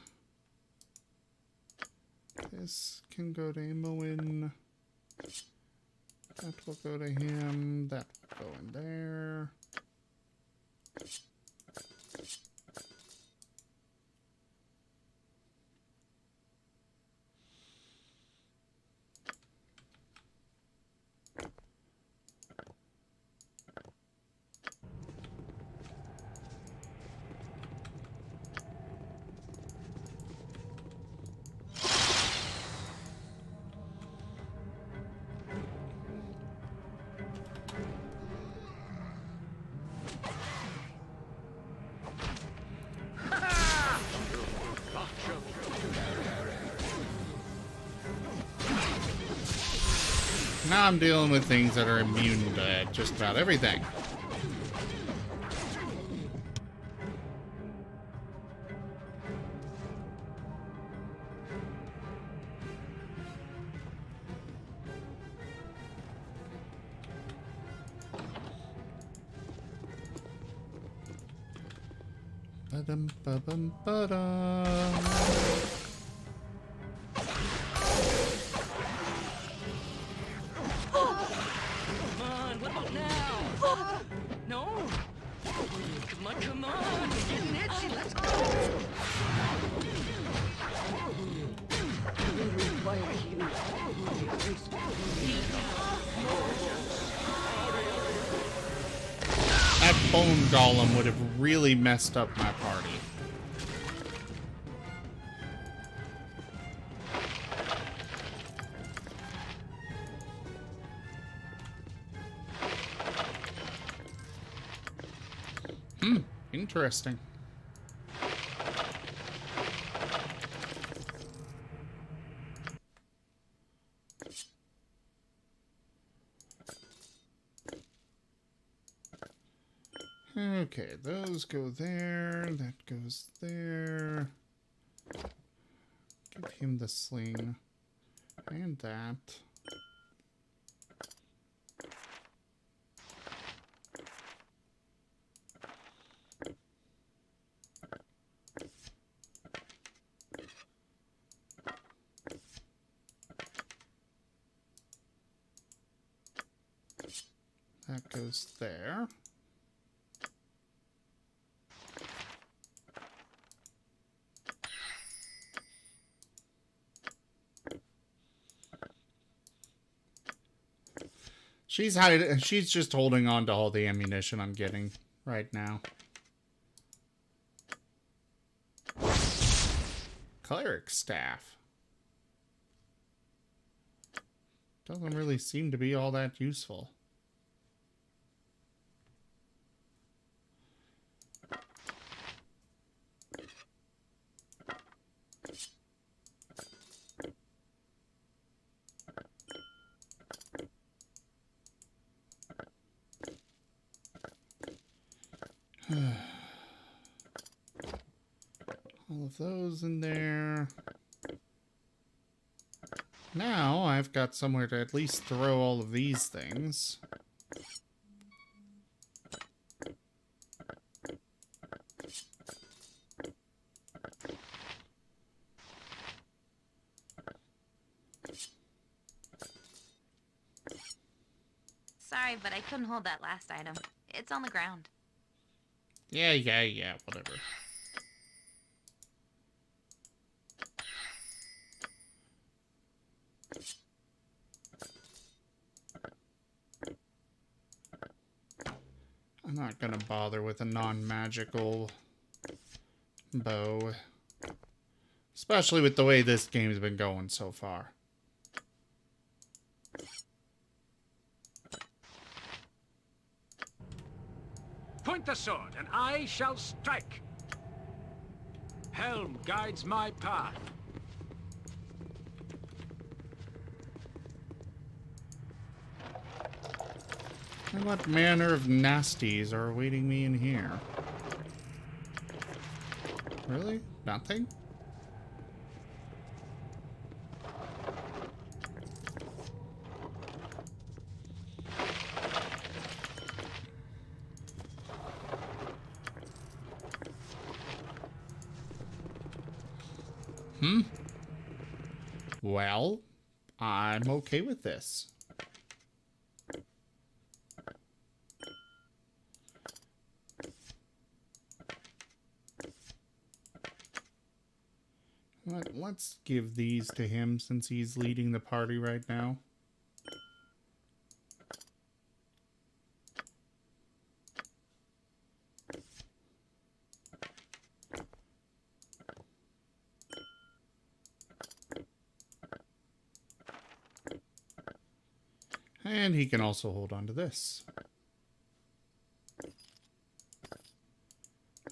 This can go to E11. That will go to him. That will go in there. Now I'm dealing with things that are immune to just about everything. Ba-dum, ba-bum, ba-dum. That bone golem would have really messed up my party. Interesting. Okay, those go there. That goes there. Give him the sling. And that. That goes there. She's just holding on to all the ammunition I'm getting right now. Cleric staff. Doesn't really seem to be all that useful. All of those in there. Now I've got somewhere to at least throw all of these things. Sorry, but I couldn't hold that last item. It's on the ground. Yeah, whatever. I'm not gonna bother with a non-magical bow. Especially with the way this game's been going so far. Point the sword, and I shall strike. Helm guides my path. And what manner of nasties are awaiting me in here? Really? Nothing? Well, I'm okay with this. Let's give these to him since he's leading the party right now. And he can also hold on to this.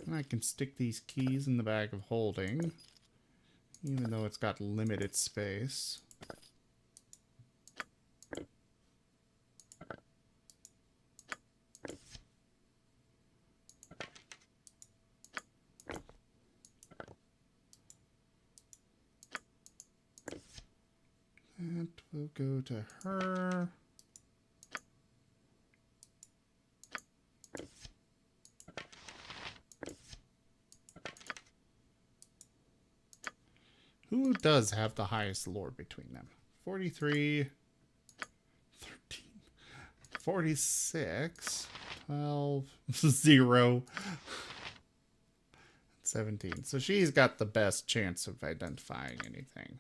And I can stick these keys in the bag of holding, even though it's got limited space. That will go to her. Who does have the highest lore between them? 43, 13, 46, 12, 0, 17. So she's got the best chance of identifying anything.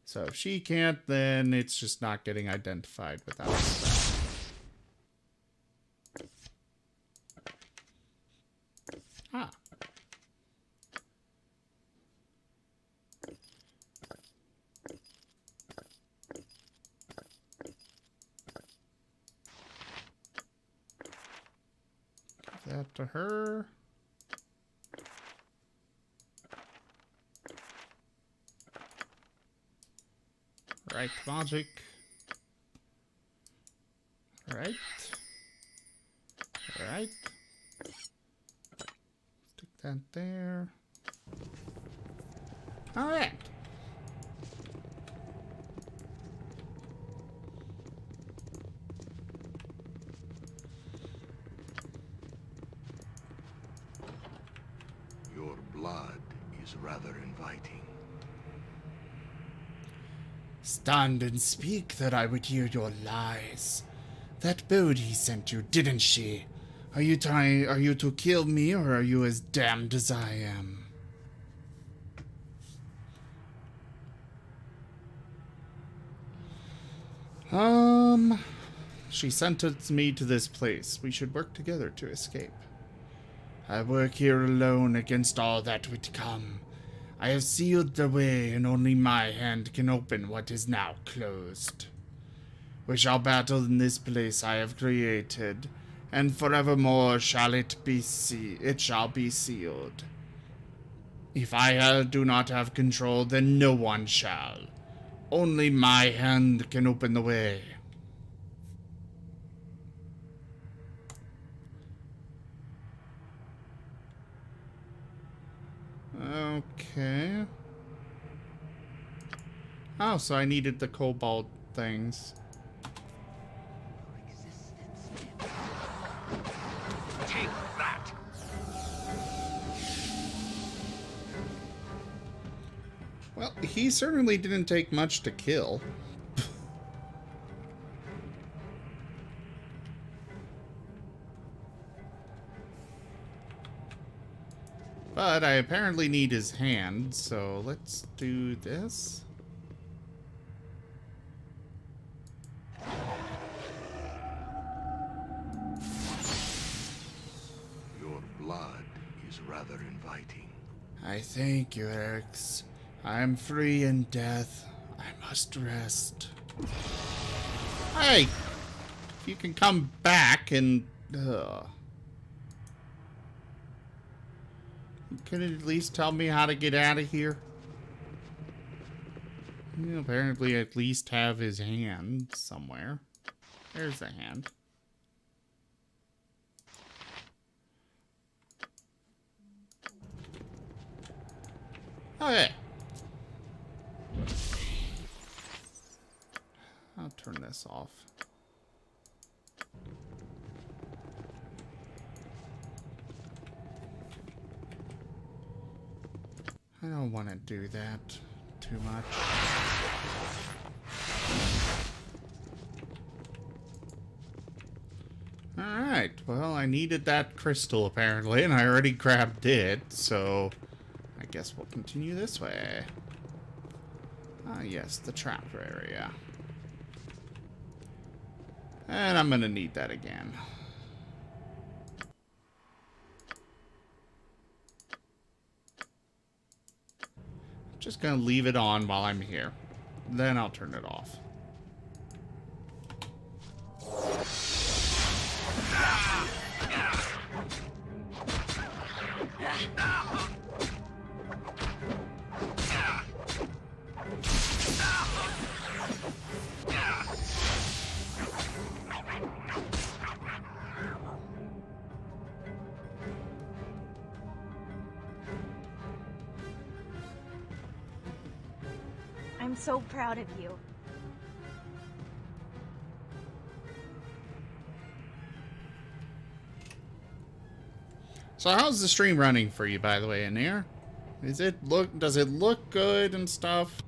So if she can't, then it's just not getting identified without that. Ah. Give that to her. Right, logic. Right. Right. that there. Alright. Your blood is rather inviting. Stand and speak that I would hear your lies. That Bodhi sent you, didn't she? Are you to kill me, or are you as damned as I am? She sentenced me to this place. We should work together to escape. I work here alone against all that would come. I have sealed the way, and only my hand can open what is now closed. We shall battle in this place I have created, and forevermore shall it shall be sealed. If I do not have control, then no one shall. Only my hand can open the way. Okay. Oh, so I needed the cobalt things. Take that! Well, he certainly didn't take much to kill. But I apparently need his hand, so let's do this. Your blood is rather inviting. I thank you, Erix. I am free in death. I must rest. Hey! You can come back and... Can it at least tell me how to get out of here? You apparently at least have his hand somewhere. There's the hand. Okay. I'll turn this off. I don't want to do that too much. Alright, well, I needed that crystal apparently, and I already grabbed it, so I guess we'll continue this way. Ah, yes, the trap area. And I'm gonna need that again. Just gonna leave it on while I'm here. Then I'll turn it off. I'm so proud of you. So how's the stream running for you, by the way, in here? Does it look good and stuff?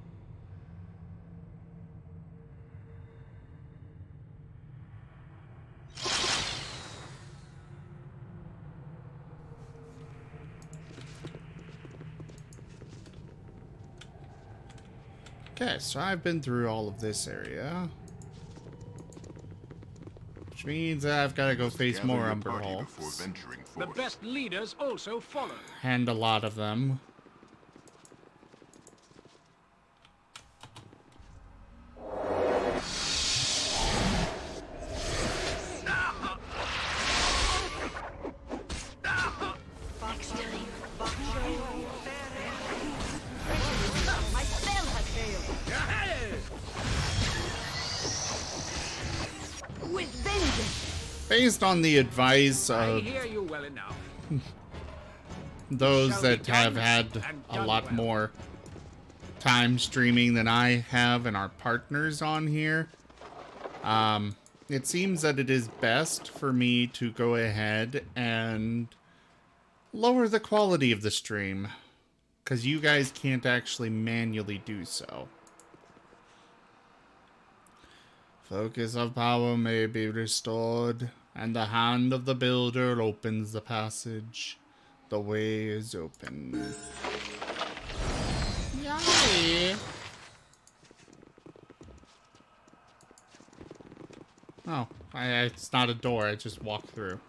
Okay, so I've been through all of this area. Which means I've got to go face more Umber Hulks. The best leaders also follow. And a lot of them. Based on the advice of... I hear you well enough. those that have had a lot more time streaming than I have and our partners on here, it seems that it is best for me to go ahead and lower the quality of the stream, because you guys can't actually manually do so. Focus of power may be restored, and the hand of the builder opens the passage. The way is open. Yay! Oh, it's not a door, I just walked through.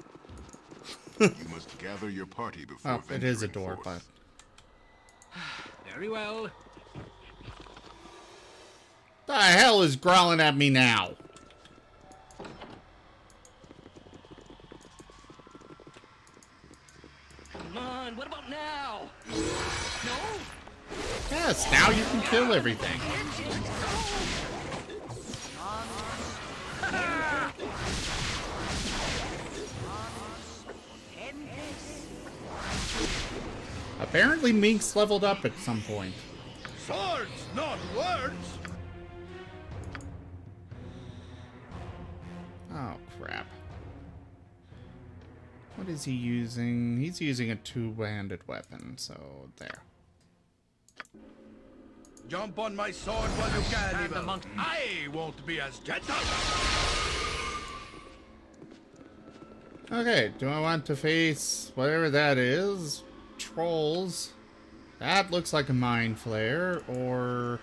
You must gather your party before Oh, it is a door, but... Very well. The hell is growling at me now? Come on, what about now? No? Yes, now you can kill everything. Apparently Mink's leveled up at some point. Swords, not words. Oh, crap. What is he using? He's using a two-handed weapon, so there. Jump on my sword while you can, Evil. I won't be as gentle. Okay, do I want to face whatever that is? Trolls. That looks like a mind flare, or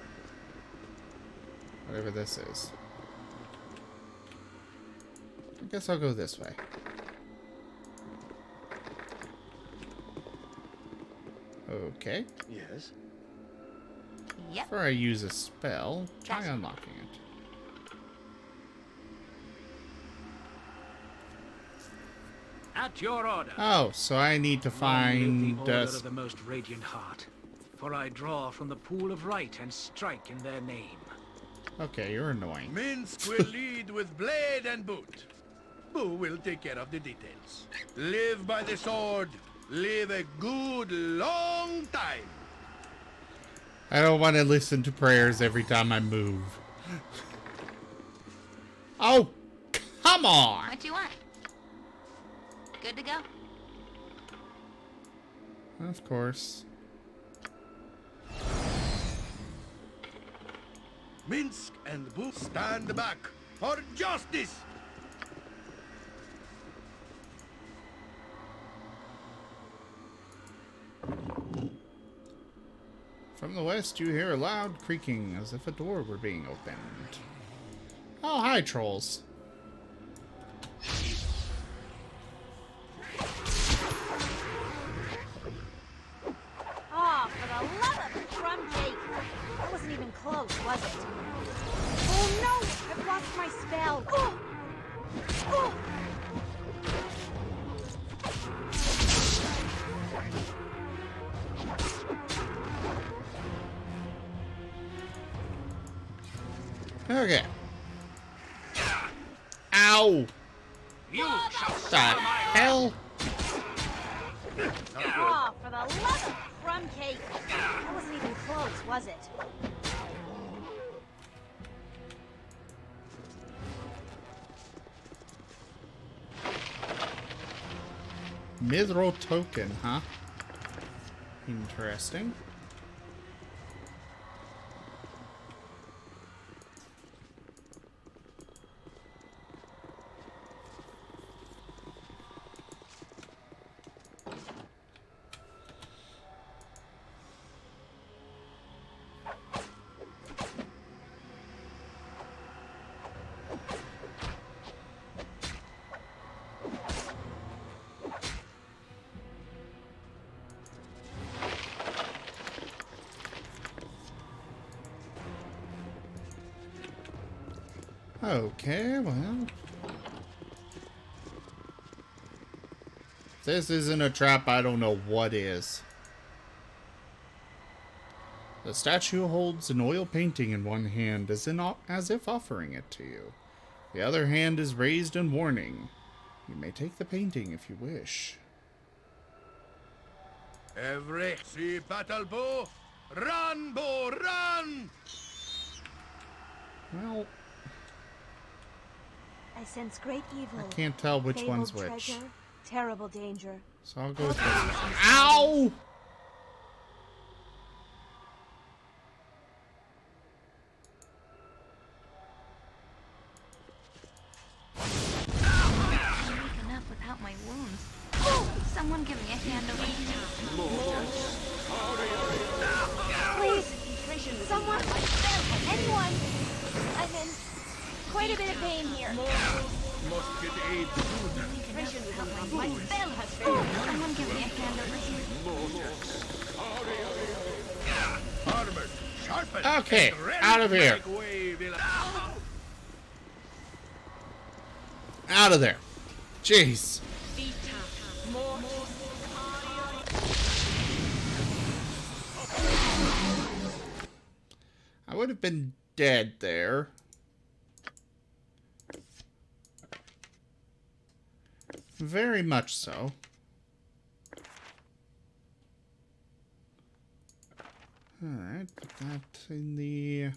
whatever this is. I guess I'll go this way. Okay. Yes. Yep. Before I use a spell, try unlocking it. At your order. Oh, so I need to find the order of the most radiant heart, for I draw from the pool of right and strike in their name. Okay, you're annoying. Minsk will lead with blade and boot. Boo will take care of the details. Live by the sword. Live a good long time. I don't want to listen to prayers every time I move. Oh, come on! What you want? Good to go. Of course. Minsk and Boo stand back for justice. From the west, you hear a loud creaking as if a door were being opened. Oh, hi, trolls. Oh, for the love of crumb cake! That wasn't even close, was it? Oh no! I've lost my spell! Oh! Oh! Okay. Ow! You shall The hell? Oh, for the love of crumb cake! That wasn't even close, was it? Mithril token, huh? Interesting. Okay, well. If this isn't a trap, I don't know what is. The statue holds an oil painting in one hand as if offering it to you. The other hand is raised in warning. You may take the painting if you wish. Every see battle bow. Run, bow, run! Well, I sense great evil. I can't tell which fabled one's which. treasure, terrible danger. So I'll go with this one. Ow! I'm weak enough without my wounds. Oh, someone give me a hand over here. Please, someone, anyone. I'm in quite a bit of pain here. Must get aid soon. My spell has failed. Someone give me a hand over here. Armored, sharpened, Okay, and ready out of to here. make way, villain. Out of there. Jeez. I would have been dead there. Very much so. Alright, put that in the...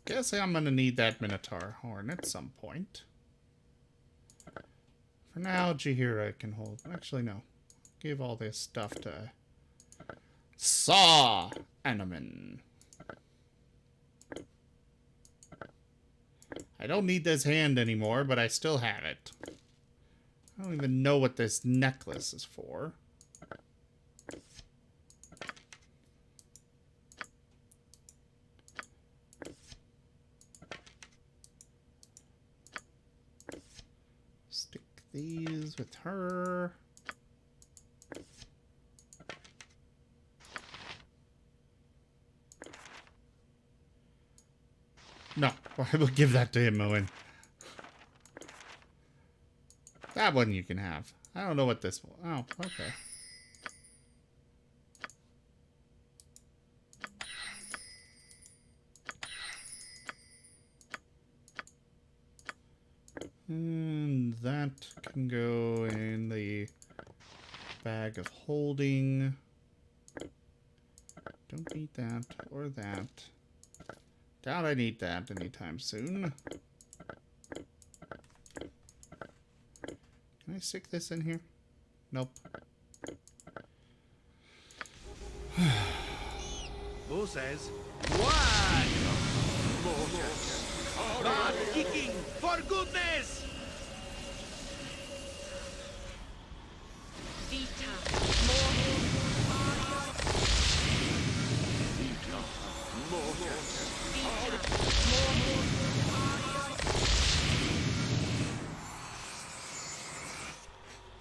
Guess I'm gonna need that Minotaur horn at some point. For now, Jahira can hold. Actually, no. Give all this stuff to Saw Animan. I don't need this hand anymore, but I still have it. I don't even know what this necklace is for. Stick these with her. No, I will give that to him, Owen. That one you can have. I don't know what this... Oh, okay. And that can go in the bag of holding. Don't need that or that. Doubt I need that anytime soon. Can I stick this in here? Nope. Who says? What? Start kicking, for goodness!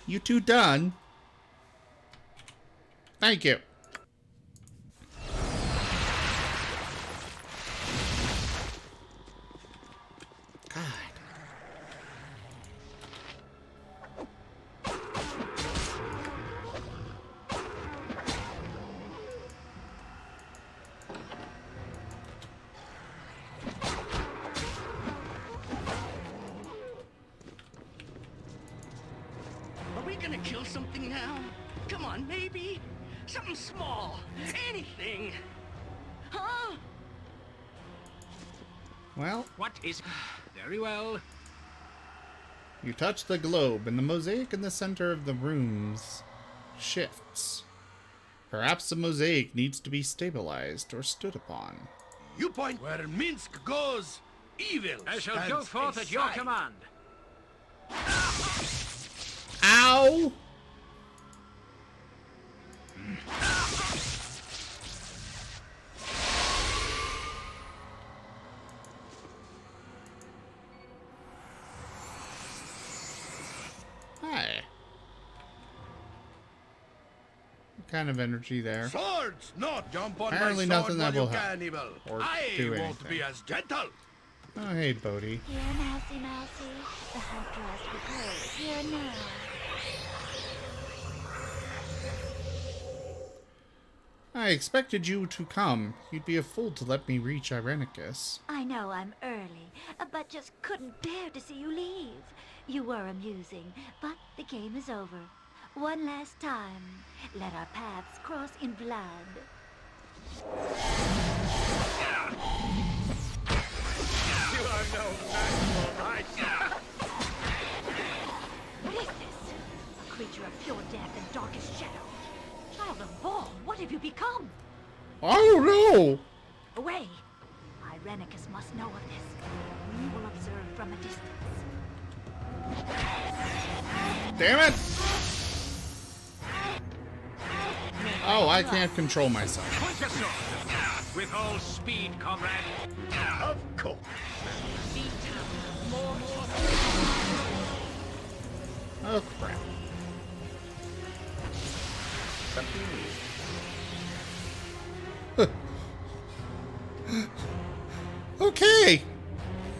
You two done? Thank you. God. Are we gonna kill something now? Come on, maybe? Something small. Anything. Huh? Well, What is... Very well. you touch the globe, and the mosaic in the center of the rooms shifts. Perhaps the mosaic needs to be stabilized or stood upon. You point where Minsk goes, evil I shall stands go forth at your aside. command. Ow! Hi. What kind of energy there? Swords, not jump on Apparently my sword nothing while that you will help. can, evil. Or I do won't anything. be as gentle. Oh, hey, Bodhi. Here, mousy, mousy. The hot dress repose here and now. I expected you to come. You'd be a fool to let me reach Irenicus. I know I'm early, but just couldn't bear to see you leave. You were amusing, but the game is over. One last time, let our paths cross in blood. You are no match for my... What is this? A creature of pure death and darkest shadow. Child of Baal, what have you become? I don't know. Away! Irenicus must know of this. We will observe from a distance. Damn it! Oh, I can't control myself. Point your sword. With all speed, comrade. Of course. More. Oh, crap. Something new. Okay.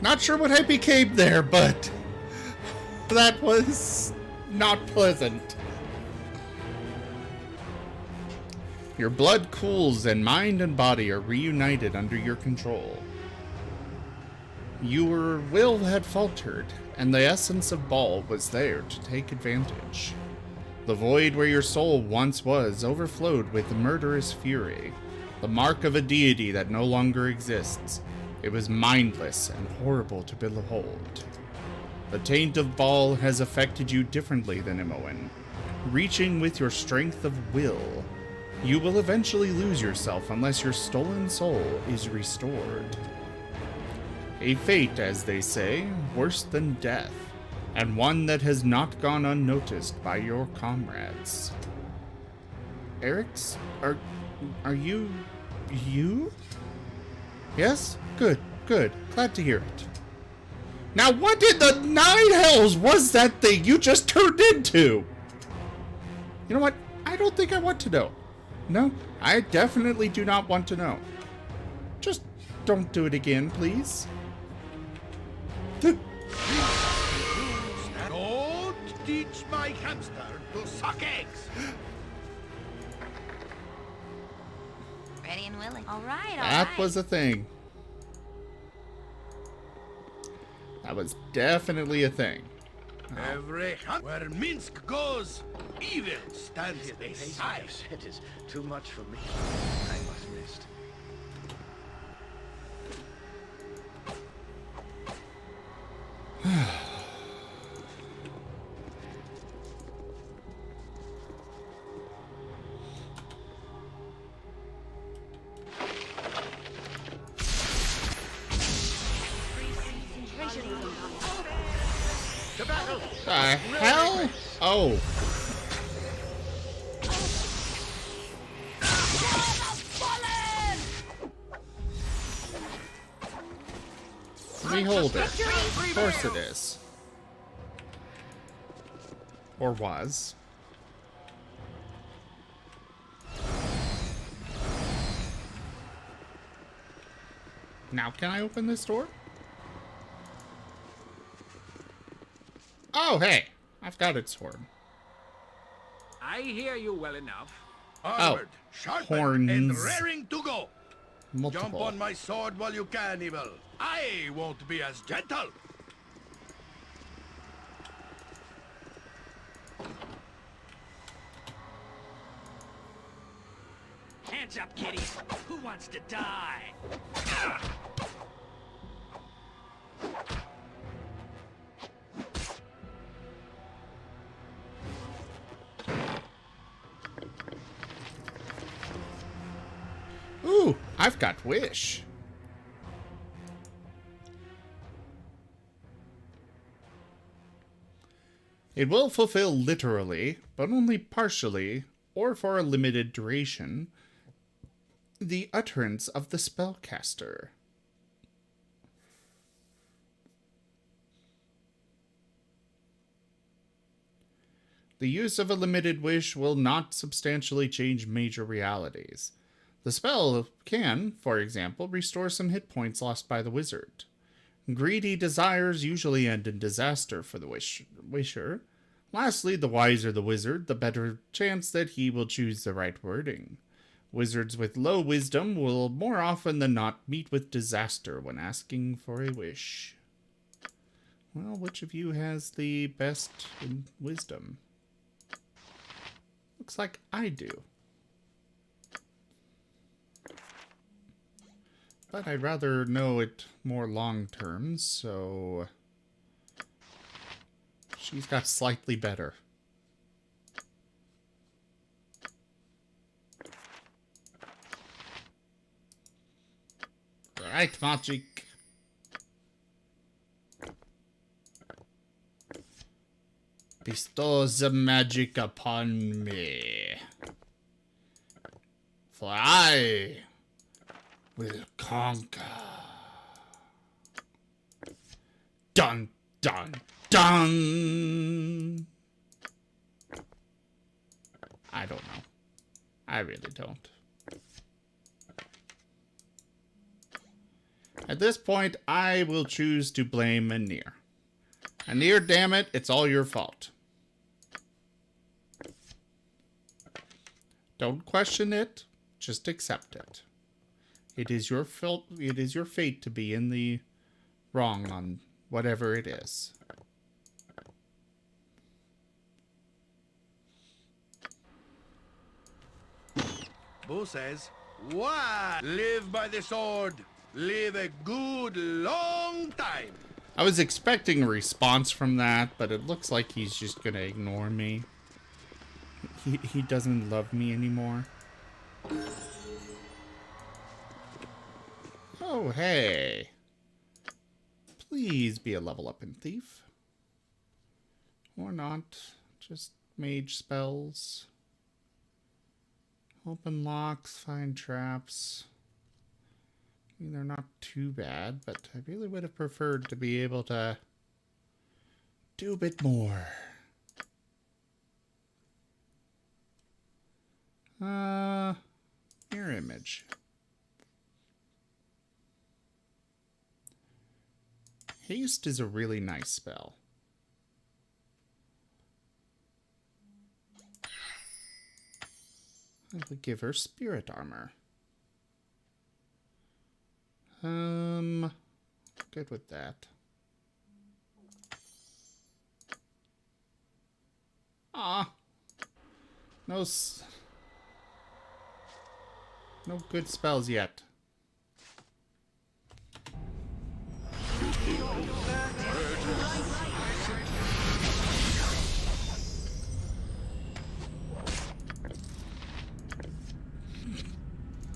Not sure what I became there, but that was not pleasant. Your blood cools and mind and body are reunited under your control. Your will had faltered, and the essence of Baal was there to take advantage. The void where your soul once was overflowed with murderous fury, the mark of a deity that no longer exists. It was mindless and horrible to behold. The taint of Baal has affected you differently than Imoen. Reaching with your strength of will, you will eventually lose yourself unless your stolen soul is restored. A fate, as they say, worse than death, and one that has not gone unnoticed by your comrades. Eric's? Are you? Yes? Good. Glad to hear it. Now what in the nine hells was that thing you just turned into? You know what? I don't think I want to know. No, I definitely do not want to know. Just don't do it again, please. Don't teach my hamster to suck eggs. Ready and willing. All right. That was a thing. That was definitely a thing. Every hunt where Minsk goes, evil stands aside. It is too much for me. I must rest. The hell? Oh. Behold it. Of course it is. Or was. Now can I open this door? Oh, hey. I've got its horn. I hear you well enough. Armored, sharpened, horns. and raring to go. Multiple. Jump on my sword while you can, Evil. I won't be as gentle. Hands up, kiddies. Who wants to die? Ooh, I've got Wish. It will fulfill literally, but only partially, or for a limited duration, the utterance of the spellcaster. The use of a limited wish will not substantially change major realities. The spell can, for example, restore some hit points lost by the wizard. Greedy desires usually end in disaster for the wisher. Lastly, the wiser the wizard, the better chance that he will choose the right wording. Wizards with low wisdom will more often than not meet with disaster when asking for a wish. Well, which of you has the best in wisdom? Looks like I do. But I'd rather know it more long term, so she's got slightly better. Right, magic. Bestow the magic upon me, for I will conquer. Dun, dun, dun! I don't know. I really don't. At this point, I will choose to blame Anir. Anir, damn it, it's all your fault. Don't question it, just accept it. It is your fault, it is your fate to be in the wrong on whatever it is. Bo says, why live by the sword? Live a good long time. I was expecting a response from that, but it looks like he's just gonna ignore me. He doesn't love me anymore. Oh, hey. Please be a level up in Thief. Or not. Just mage spells. Open locks, find traps. I mean, they're not too bad, but I really would have preferred to be able to do a bit more. Mirror image. Haste is a really nice spell. I would give her spirit armor. Good with that. No good spells yet.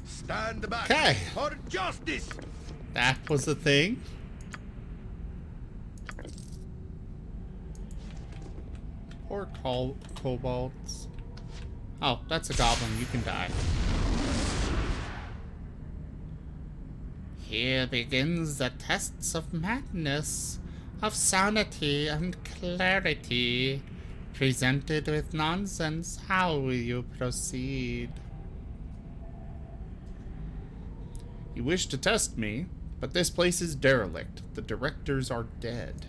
Stand back. Okay. For justice. That was the thing. Poor kobolds. Oh, that's a goblin. You can die. Here begins the tests of madness, of sanity and clarity. Presented with nonsense, how will you proceed? You wish to test me, but this place is derelict. The directors are dead.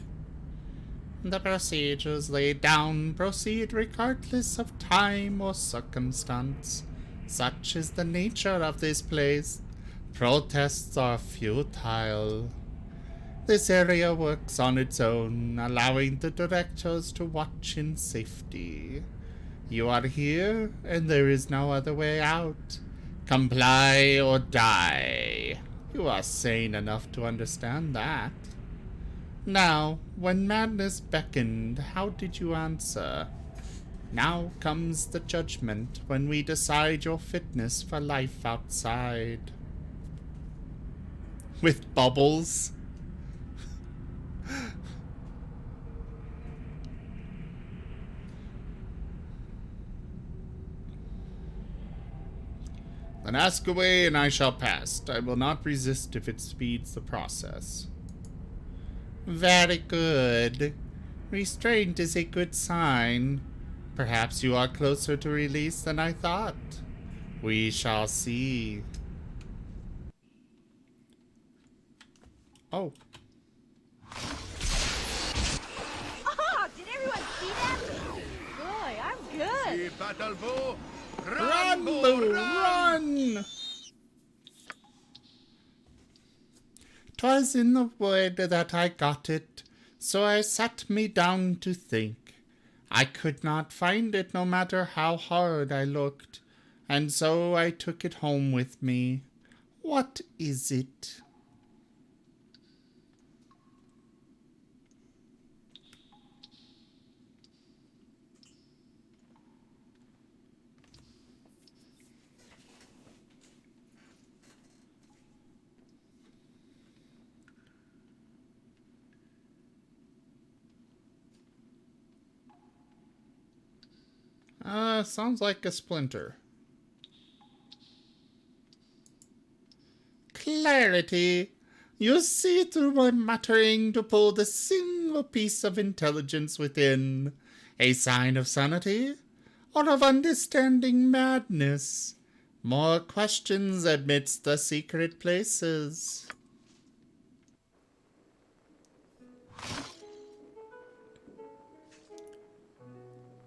The procedures laid down proceed regardless of time or circumstance. Such is the nature of this place. Protests are futile. This area works on its own, allowing the directors to watch in safety. You are here, and there is no other way out. Comply or die. You are sane enough to understand that. Now, when madness beckoned, how did you answer? Now comes the judgment, when we decide your fitness for life outside. With bubbles. Then ask away and I shall pass. I will not resist if it speeds the process. Very good. Restraint is a good sign. Perhaps you are closer to release than I thought. We shall see. Oh. Oh, did everyone see that? Boy, I'm good. See battle bow, Run, Boo, run! 'Twas in the wood that I got it, so I sat me down to think. I could not find it no matter how hard I looked, and so I took it home with me. What is it? Sounds like a splinter. Clarity. You see through my muttering to pull the single piece of intelligence within. A sign of sanity? Or of understanding madness? More questions amidst the secret places.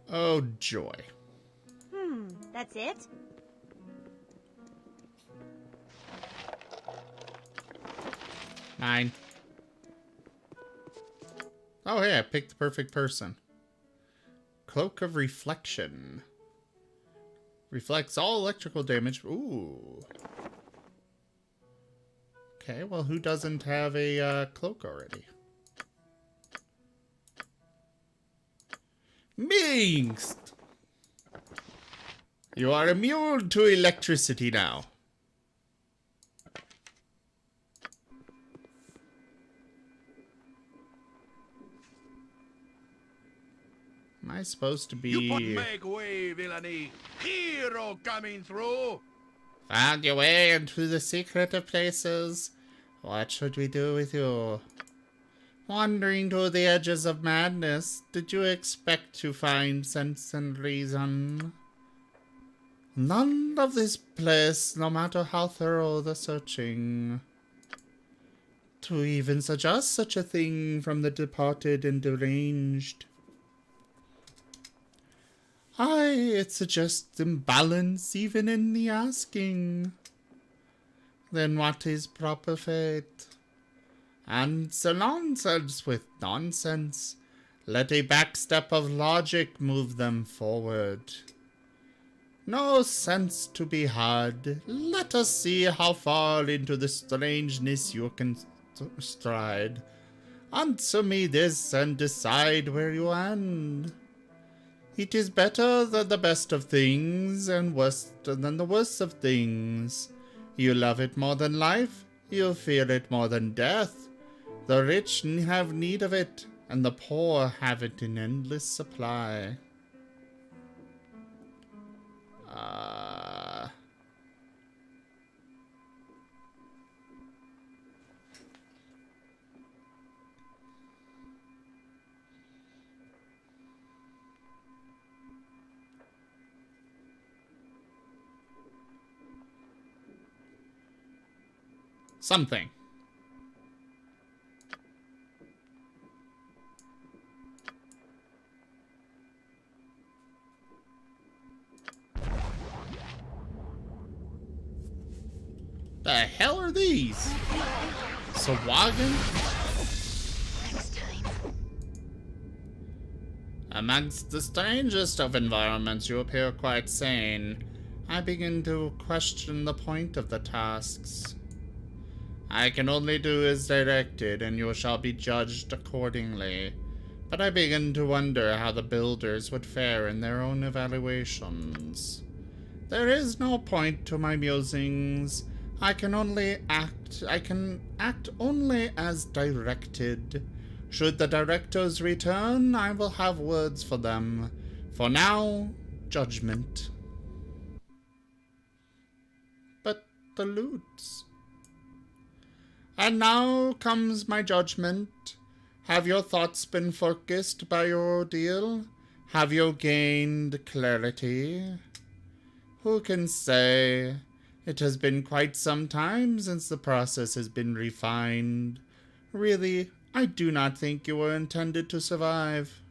Oh, joy. That's it? Nine. Oh, hey, I picked the perfect person. Cloak of Reflection. Reflects all electrical damage. Ooh. Okay, well, who doesn't have a cloak already? Minx! You are immune to electricity now. Am I supposed to be... You put make way, villainy. Hero coming through. Found your way into the secret of places. What should we do with you? Wandering to the edges of madness, did you expect to find sense and reason? None of this place, no matter how thorough the searching. To even suggest such a thing from the departed and deranged. It suggests imbalance even in the asking. Then what is proper fate? Answer nonsense with nonsense. Let a backstep of logic move them forward. No sense to be had. Let us see how far into the strangeness you can stride. Answer me this and decide where you end. It is better than the best of things and worse than the worst of things. You love it more than life. You fear it more than death. The rich have need of it, and the poor have it in endless supply. Something. The hell are these? Sawagan? Next time. Amongst the strangest of environments, you appear quite sane. I begin to question the point of the tasks. I can only do as directed, and you shall be judged accordingly. But I begin to wonder how the builders would fare in their own evaluations. There is no point to my musings. I can act only as directed. Should the directors return, I will have words for them. For now, judgment. But the loots. And now comes my judgment. Have your thoughts been focused by your ordeal? Have you gained clarity? Who can say? It has been quite some time since the process has been refined. Really, I do not think you were intended to survive.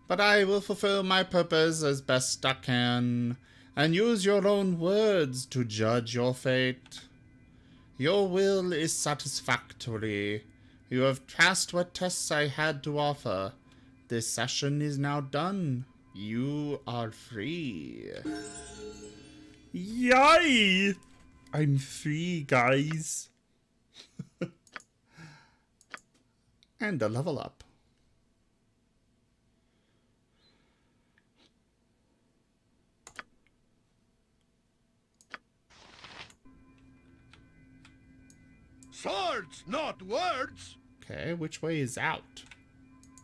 But I will fulfill my purpose as best I can, and use your own words to judge your fate. Your will is satisfactory. You have passed what tests I had to offer. This session is now done. You are free. Yay! I'm free, guys. And a level up. Swords, not words! Okay, which way is out?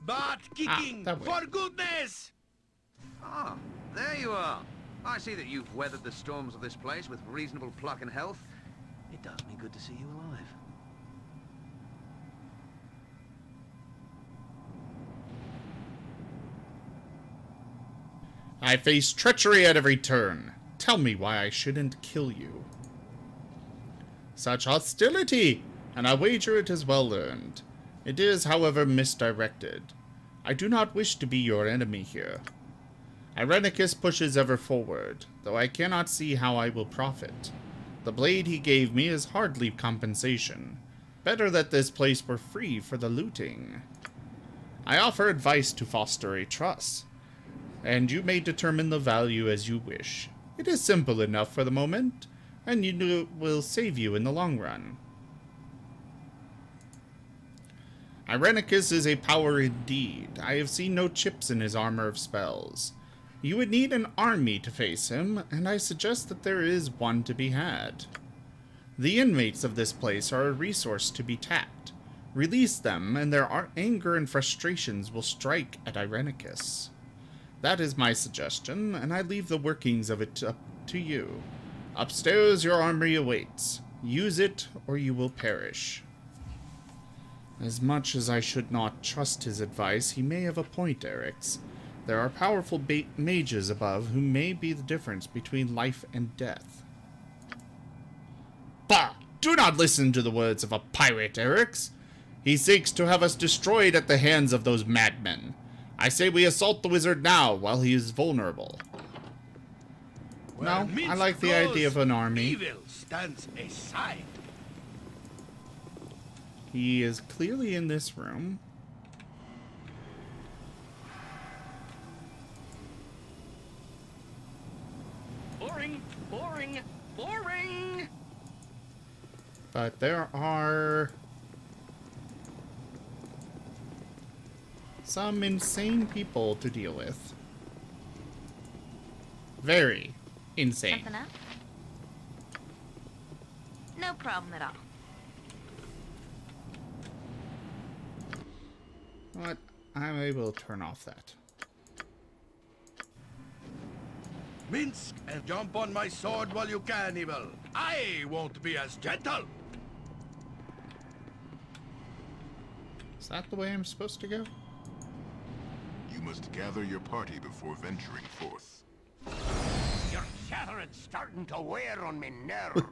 Butt kicking, that way. for goodness! Ah, there you are. I see that you've weathered the storms of this place with reasonable pluck and health. It does me good to see you alive. I face treachery at every turn. Tell me why I shouldn't kill you. Such hostility, and I wager it is well earned. It is, however, misdirected. I do not wish to be your enemy here. Irenicus pushes ever forward, though I cannot see how I will profit. The blade he gave me is hardly compensation. Better that this place were free for the looting. I offer advice to foster a trust, and you may determine the value as you wish. It is simple enough for the moment, and you know it will save you in the long run. Irenicus is a power indeed. I have seen no chips in his armor of spells. You would need an army to face him, and I suggest that there is one to be had. The inmates of this place are a resource to be tapped. Release them, and their anger and frustrations will strike at Irenicus. That is my suggestion, and I leave the workings of it up to you. Upstairs your armory awaits. Use it, or you will perish. As much as I should not trust his advice, he may have a point, Erix. There are powerful mages above who may be the difference between life and death. Bah! Do not listen to the words of a pirate, Erix. He seeks to have us destroyed at the hands of those madmen. I say we assault the wizard now, while he is vulnerable. No, I like the idea of an army. Evil stands aside. He is clearly in this room. Boring, boring, boring! But there are some insane people to deal with. Very insane. Something up? No problem at all. What? I will turn off that. Minsk and jump on my sword while you can, Evil. I won't be as gentle. Is that the way I'm supposed to go? You must gather your party before venturing forth. Your chatterin's starting to wear on me nerves.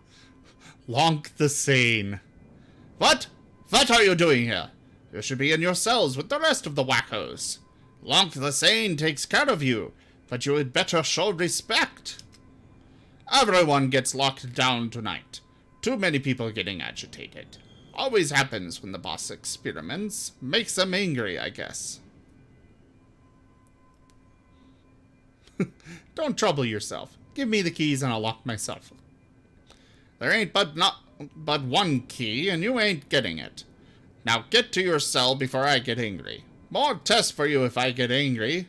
Lonk the Sane. What? What are you doing here? You should be in your cells with the rest of the wackos. Lonk the Sane takes care of you, but you had better show respect. Everyone gets locked down tonight. Too many people getting agitated. Always happens when the boss experiments. Makes them angry, I guess. Don't trouble yourself. Give me the keys and I'll lock myself. There ain't but one key, and you ain't getting it. Now get to your cell before I get angry. More tests for you if I get angry.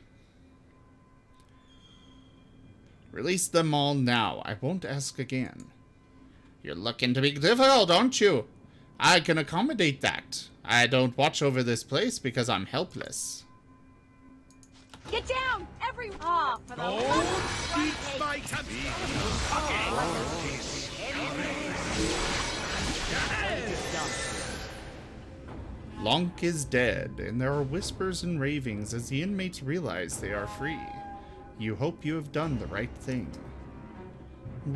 Release them all now. I won't ask again. You're looking to be difficult, aren't you? I can accommodate that. I don't watch over this place because I'm helpless. Get down, everyone! Oh, for the Teach my Lonk is dead, and there are whispers and ravings as the inmates realize they are free. You hope you have done the right thing.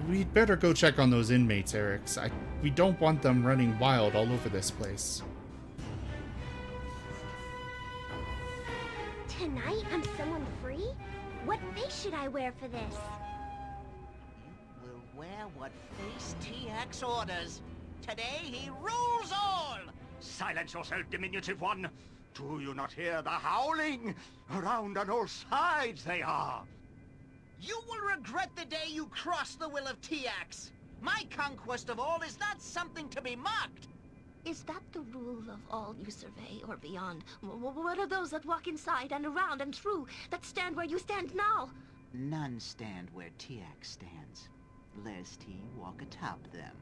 We'd better go check on those inmates, Erix. We don't want them running wild all over this place. Tonight I'm someone free? What face should I wear for this? You will wear what face TX orders. Today he rules all! Silence yourself, diminutive one! Do you not hear the howling? Around on all sides they are! You will regret the day you cross the will of TX. My conquest of all is not something to be mocked. Is that the rule of all you survey or beyond? What are those that walk inside and around and through, that stand where you stand now? None stand where TX stands, lest he walk atop them.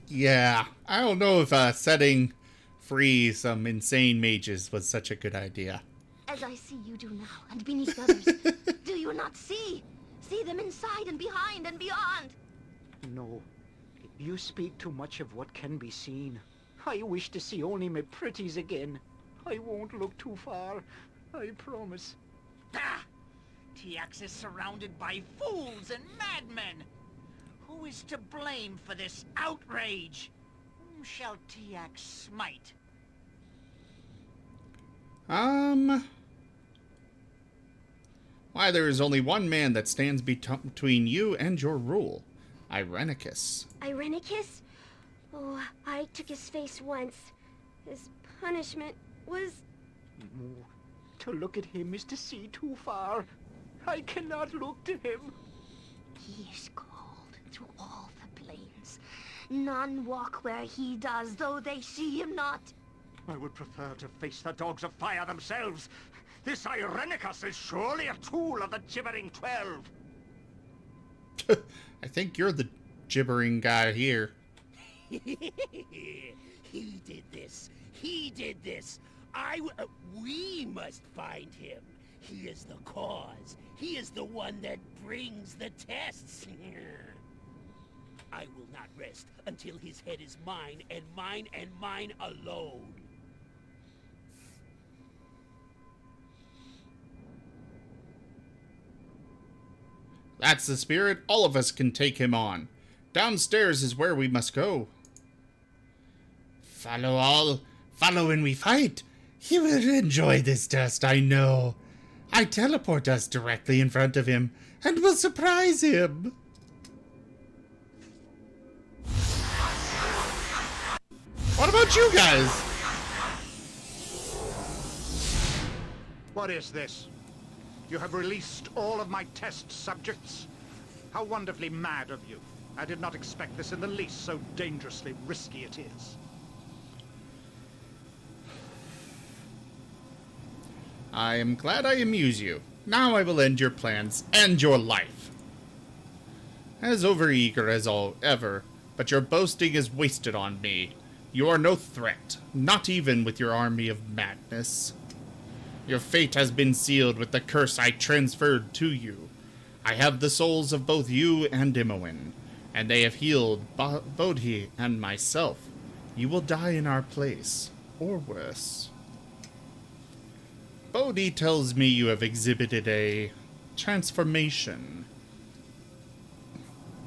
Yeah, I don't know if setting free some insane mages was such a good idea. As I see you do now, and beneath others, do you not see? See them inside and behind and beyond. No, you speak too much of what can be seen. I wish to see only my pretties again. I won't look too far, I promise. Ah! TX is surrounded by fools and madmen. Who is to blame for this outrage? Whom shall TX smite? Why, there is only one man that stands between you and your rule. Irenicus. Irenicus? Oh, I took his face once. His punishment was... No, to look at him is to see too far. I cannot look to him. He is called through all the plains. None walk where he does, though they see him not. I would prefer to face the dogs of fire themselves. This Irenicus is surely a tool of the Gibbering 12. I think you're the gibbering guy here. He did this. He did this. We must find him. He is the cause. He is the one that brings the tests. I will not rest until his head is mine and mine and mine alone. That's the spirit. All of us can take him on. Downstairs is where we must go. Follow all. Follow when we fight. He will enjoy this test, I know. I teleport us directly in front of him and will surprise him. What about you guys? What is this? You have released all of my test subjects? How wonderfully mad of you. I did not expect this in the least, so dangerously risky it is. I am glad I amuse you. Now I will end your plans and your life. As overeager as ever, but your boasting is wasted on me. You are no threat, not even with your army of madness. Your fate has been sealed with the curse I transferred to you. I have the souls of both you and Imoen, and they have healed Bodhi and myself. You will die in our place, or worse. Bodhi tells me you have exhibited a transformation.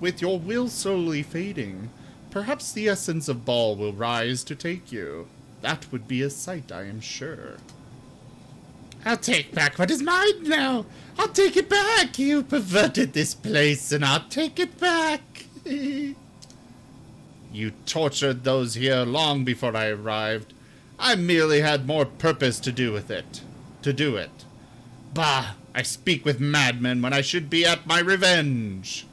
With your will slowly fading, perhaps the essence of Baal will rise to take you. That would be a sight, I am sure. I'll take back what is mine now. I'll take it back. You perverted this place, and I'll take it back. You tortured those here long before I arrived. I merely had more purpose to do with it. Bah! I speak with madmen when I should be at my revenge.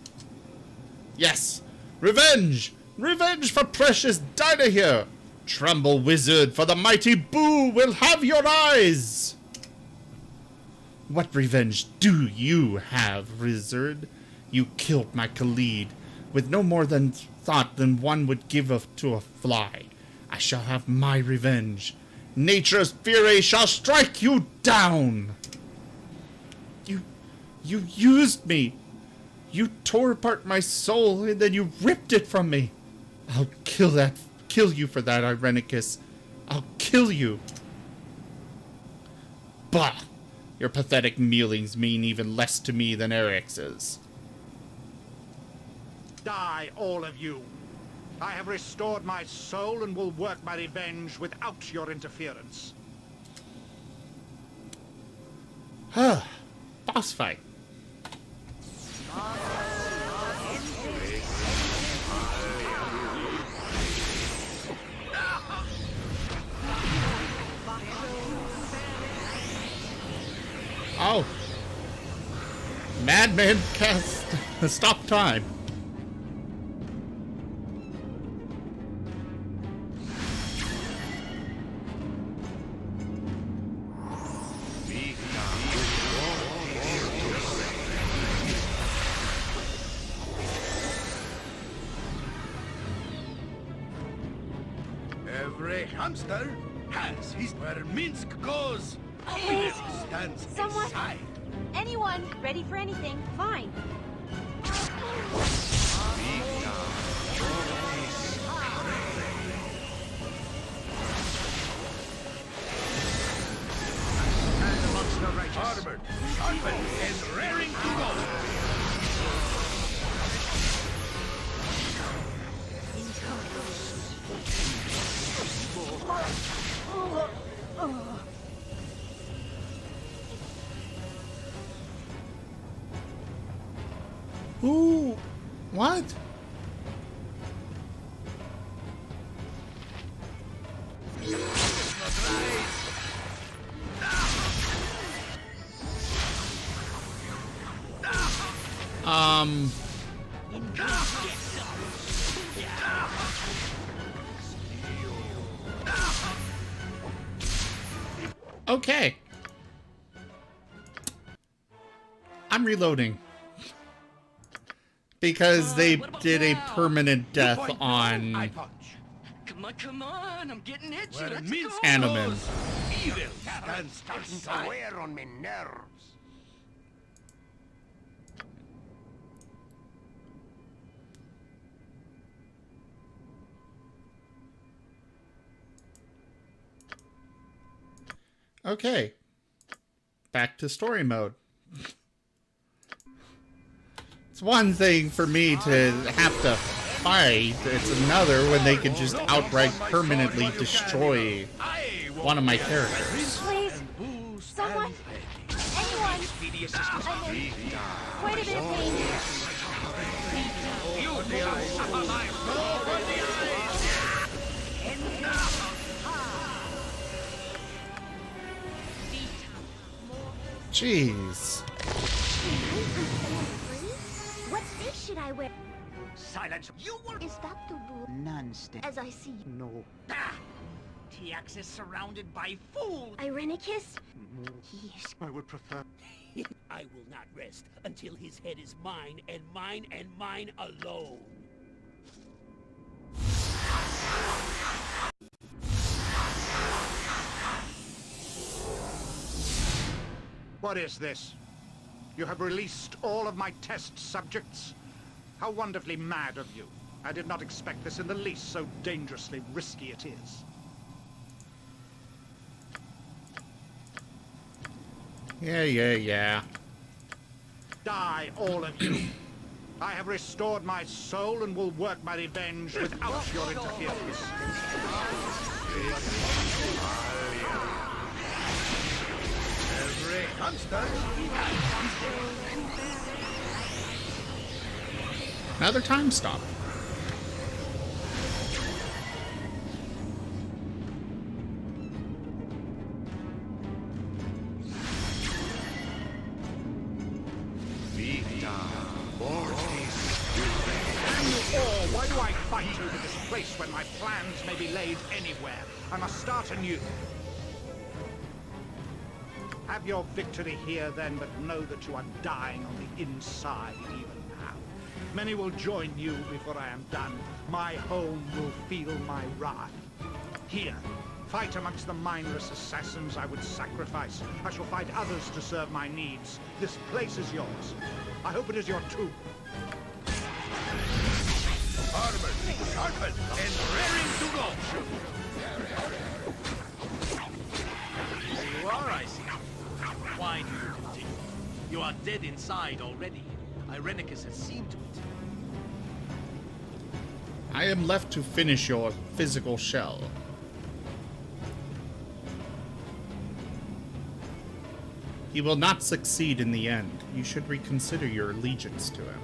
Yes, revenge! Revenge for precious Dinah here! Tremble, wizard, for the mighty Boo will have your eyes! What revenge do you have, wizard? You killed my Khalid, with no more than thought than one would give to a fly. I shall have my revenge. Nature's fury shall strike you down! You used me! You tore apart my soul, and then you ripped it from me! I'll kill you for that, Irenicus. I'll kill you! Bah! Your pathetic mealings mean even less to me than Eric's. Die, all of you! I have restored my soul and will work my revenge without your interference. Boss fight. Oh. Madman cast stop time. Every hamster has his... Where Minsk goes, Please, stands someone, inside. anyone, ready for anything, fine. Armored, sharpened, and raring to go. Ooh, what? Okay. I'm reloading. Because they did a permanent death on Come on, I'm getting itchy. Where Let's Minsk go. Animan. goes, evil stands inside. Wear on me nerves. Okay. Back to story mode. It's one thing for me to have to fight, it's another when they can just outright permanently destroy one of my characters. Please, someone, anyone. I'm in quite a bit of pain. Jeez. What face should I wear? Silence. You were... Is that the rule? Nonsense. As I see. No. Ah! TX is surrounded by fools. Irenicus? No. Yes. I would prefer... I will not rest until his head is mine and mine alone. What is this? You have released all of my test subjects? How wonderfully mad of you. I did not expect this in the least, so dangerously risky it is. Yeah. Die, all of you. I have restored my soul and will work my revenge without your interference. Every hamster. Another time stop. Why do I fight over this place when my plans may be laid anywhere? I must start anew. Have your victory here then, but know that you are dying on the inside even now. Many will join you before I am done. My home will feel my wrath. Here, fight amongst the mindless assassins I would sacrifice. I shall fight others to serve my needs. This place is yours. I hope it is your tomb. Armored, sharpened, and raring to go. There you are, I see. Why do you continue? You are dead inside already. Irenicus has seen to it. I am left to finish your physical shell. He will not succeed in the end. You should reconsider your allegiance to him.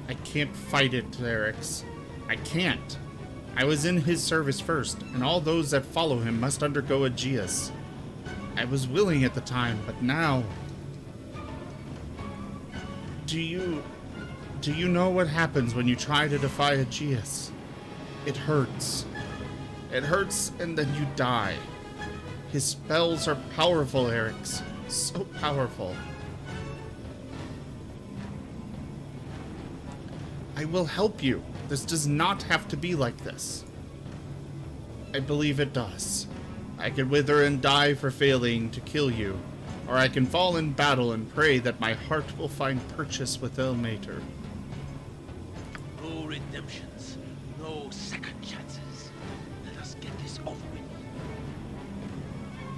I can't fight it, Erix. I can't. I was in his service first, and all those that follow him must undergo Aegeus. I was willing at the time, but now... Do you know what happens when you try to defy Aegeus? It hurts. It hurts, and then you die. His spells are powerful, Erix. So powerful. I will help you. This does not have to be like this. I believe it does. I can wither and die for failing to kill you, or I can fall in battle and pray that my heart will find purchase with Elmater. No redemptions. No second chances. Let us get this over with.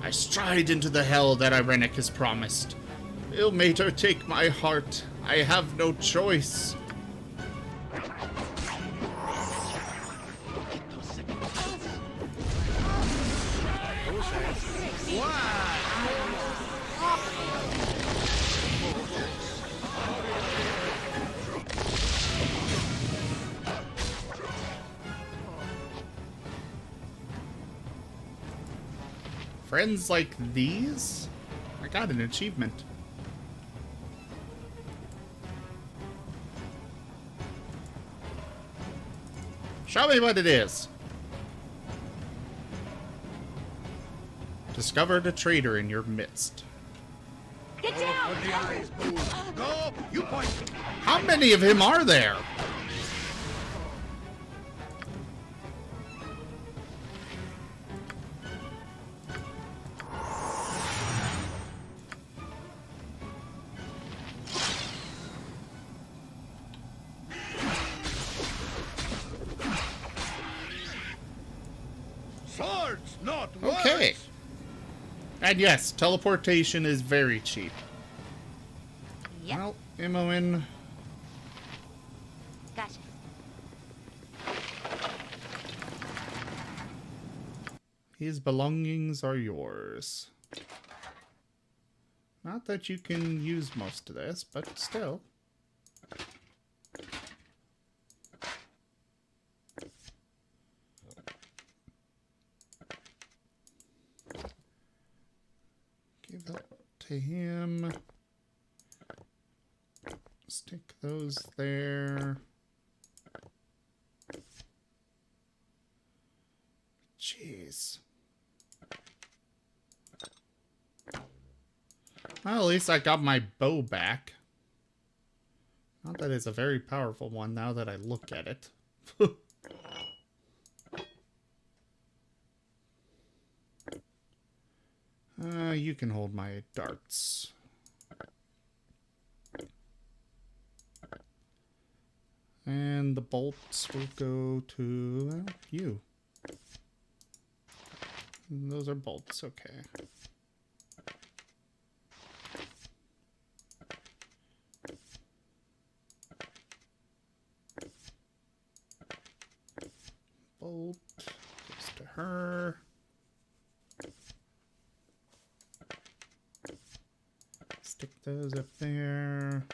I stride into the hell that Irenic has promised. Ilmater, take my heart. I have no choice. Friends like these? I got an achievement. Show me what it is. Discovered a traitor in your midst. Get down! Go! You point! How many of him are there? Swords, not Okay. words. And yes, teleportation is very cheap. Yep. Well, Imoen. Gotcha. His belongings are yours. Not that you can use most of this, but still. Give that to him. Stick those there. Jeez. Well, at least I got my bow back. Not that it's a very powerful one now that I look at it. You can hold my darts. And the bolts will go to you. And those are bolts, okay. Bolt goes to her. Stick those up there.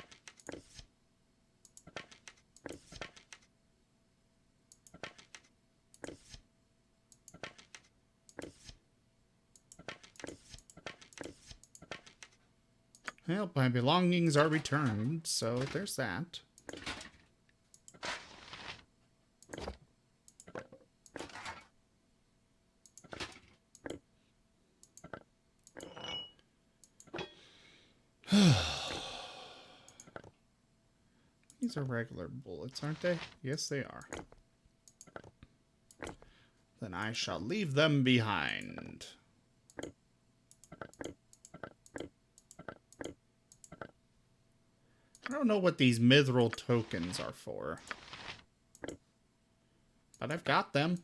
Well, my belongings are returned, so there's that. These are regular bullets, aren't they? Yes, they are. Then I shall leave them behind. I don't know what these mithril tokens are for, but I've got them.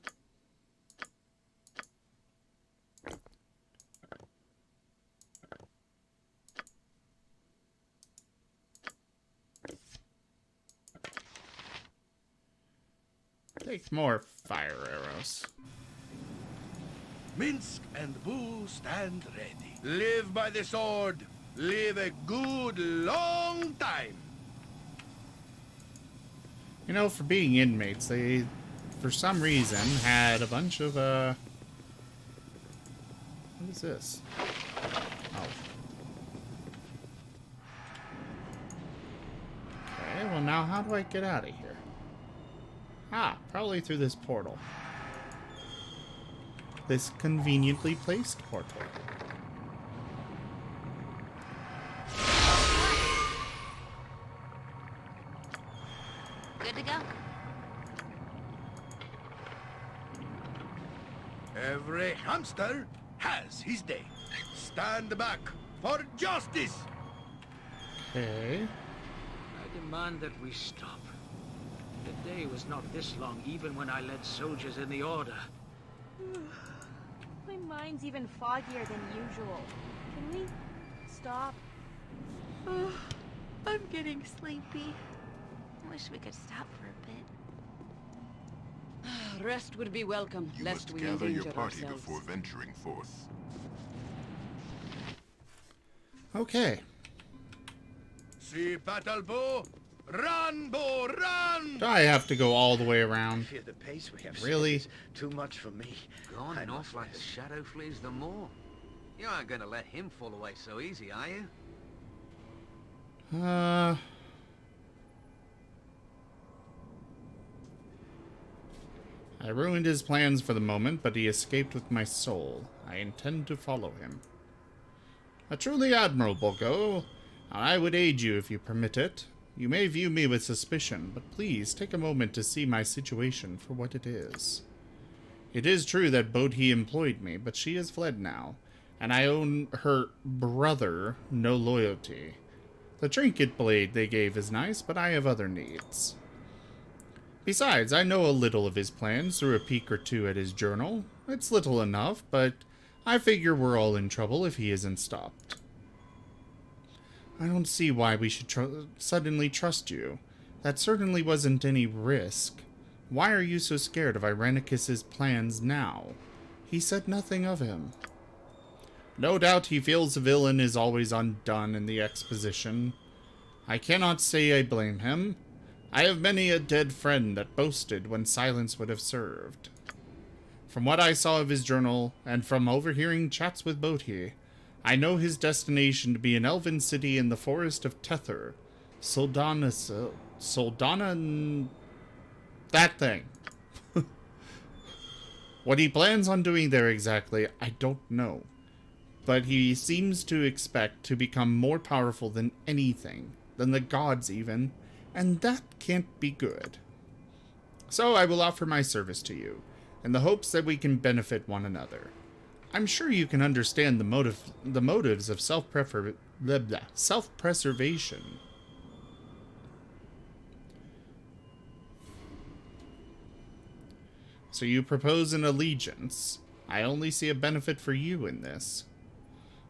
take more fire arrows. Minsk and Boo stand ready. Live by the sword. Live a good long time. You know, for being inmates, they, for some reason, had a bunch of, what is this? Oh. Okay, well now how do I get out of here? Ah, probably through this portal. This conveniently placed portal. Good to go? Every hamster has his day. Stand back for justice. Okay. I demand that we stop. The day was not this long, even when I led soldiers in the Order. My mind's even foggier than usual. Can we stop? I'm getting sleepy. I wish we could stop for a bit. Rest would be welcome, You lest must we gather your endanger party ourselves. before venturing forth. Okay. See battle, Boo. Run, Boo, run! Do I have to go all the way around? I fear the pace we have Really? set is too much for me. Gone I north must like the rest. shadow flees the moor. You aren't going to let him fall away so easy, are you? I ruined his plans for the moment, but he escaped with my soul. I intend to follow him. A truly admirable go. I would aid you if you permit it. You may view me with suspicion, but please take a moment to see my situation for what it is. It is true that Bodhi employed me, but she has fled now, and I owe her brother no loyalty. The trinket blade they gave is nice, but I have other needs. Besides, I know a little of his plans through a peek or two at his journal. It's little enough, but I figure we're all in trouble if he isn't stopped. I don't see why we should suddenly trust you. That certainly wasn't any risk. Why are you so scared of Irenicus's plans now? He said nothing of him. No doubt he feels the villain is always undone in the exposition. I cannot say I blame him. I have many a dead friend that boasted when silence would have served. From what I saw of his journal, and from overhearing chats with Bodhi, I know his destination to be an elven city in the forest of Tether. Soldana... that thing. What he plans on doing there exactly, I don't know. But he seems to expect to become more powerful than anything, than the gods even, and that can't be good. So I will offer my service to you, in the hopes that we can benefit one another. I'm sure you can understand the motives of self-preservation. So you propose an allegiance. I only see a benefit for you in this.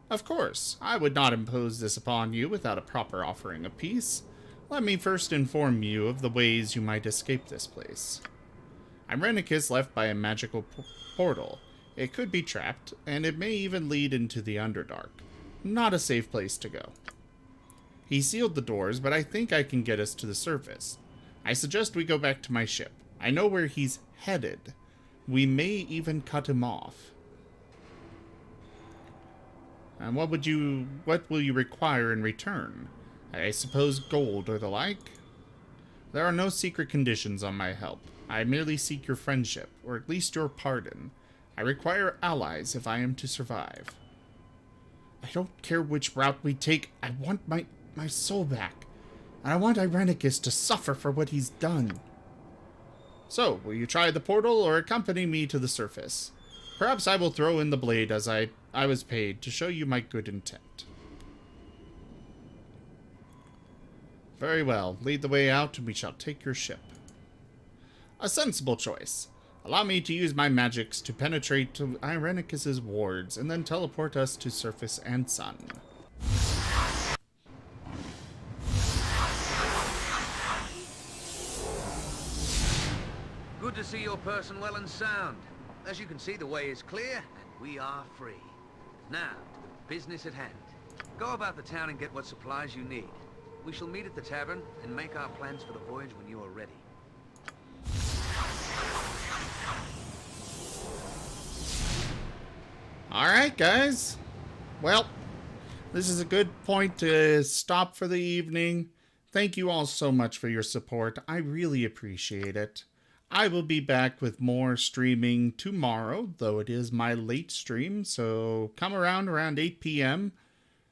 Of course, I would not impose this upon you without a proper offering of peace. Let me first inform you of the ways you might escape this place. Irenicus left by a magical portal. It could be trapped, and it may even lead into the Underdark. Not a safe place to go. He sealed the doors, but I think I can get us to the surface. I suggest we go back to my ship. I know where he's headed. We may even cut him off. And what will you require in return? I suppose gold or the like? There are no secret conditions on my help. I merely seek your friendship, or at least your pardon. I require allies if I am to survive. I don't care which route we take. I want my soul back. And I want Irenicus to suffer for what he's done. So, will you try the portal or accompany me to the surface? Perhaps I will throw in the blade as I was paid to show you my good intent. Very well. Lead the way out and we shall take your ship. A sensible choice. Allow me to use my magics to penetrate to Irenicus's wards and then teleport us to surface and sun. Good Good to see your person well and sound. As you can see, the way is clear, and we are free. Now, business at hand. Go about the town and get what supplies you need. We shall meet at the tavern and make our plans for the voyage when you are ready. Alright, guys. Well, this is a good point to stop for the evening. Thank you all so much for your support. I really appreciate it. I will be back with more streaming tomorrow, though it is my late stream, so come around 8 p.m.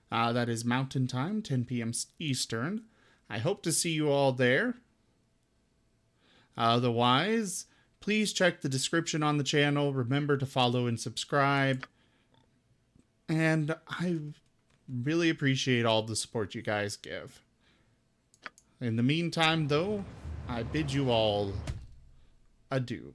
That is Mountain Time, 10 p.m. Eastern. I hope to see you all there. Otherwise, please check the description on the channel. Remember to follow and subscribe. And I really appreciate all the support you guys give. In the meantime, though, I bid you all adieu.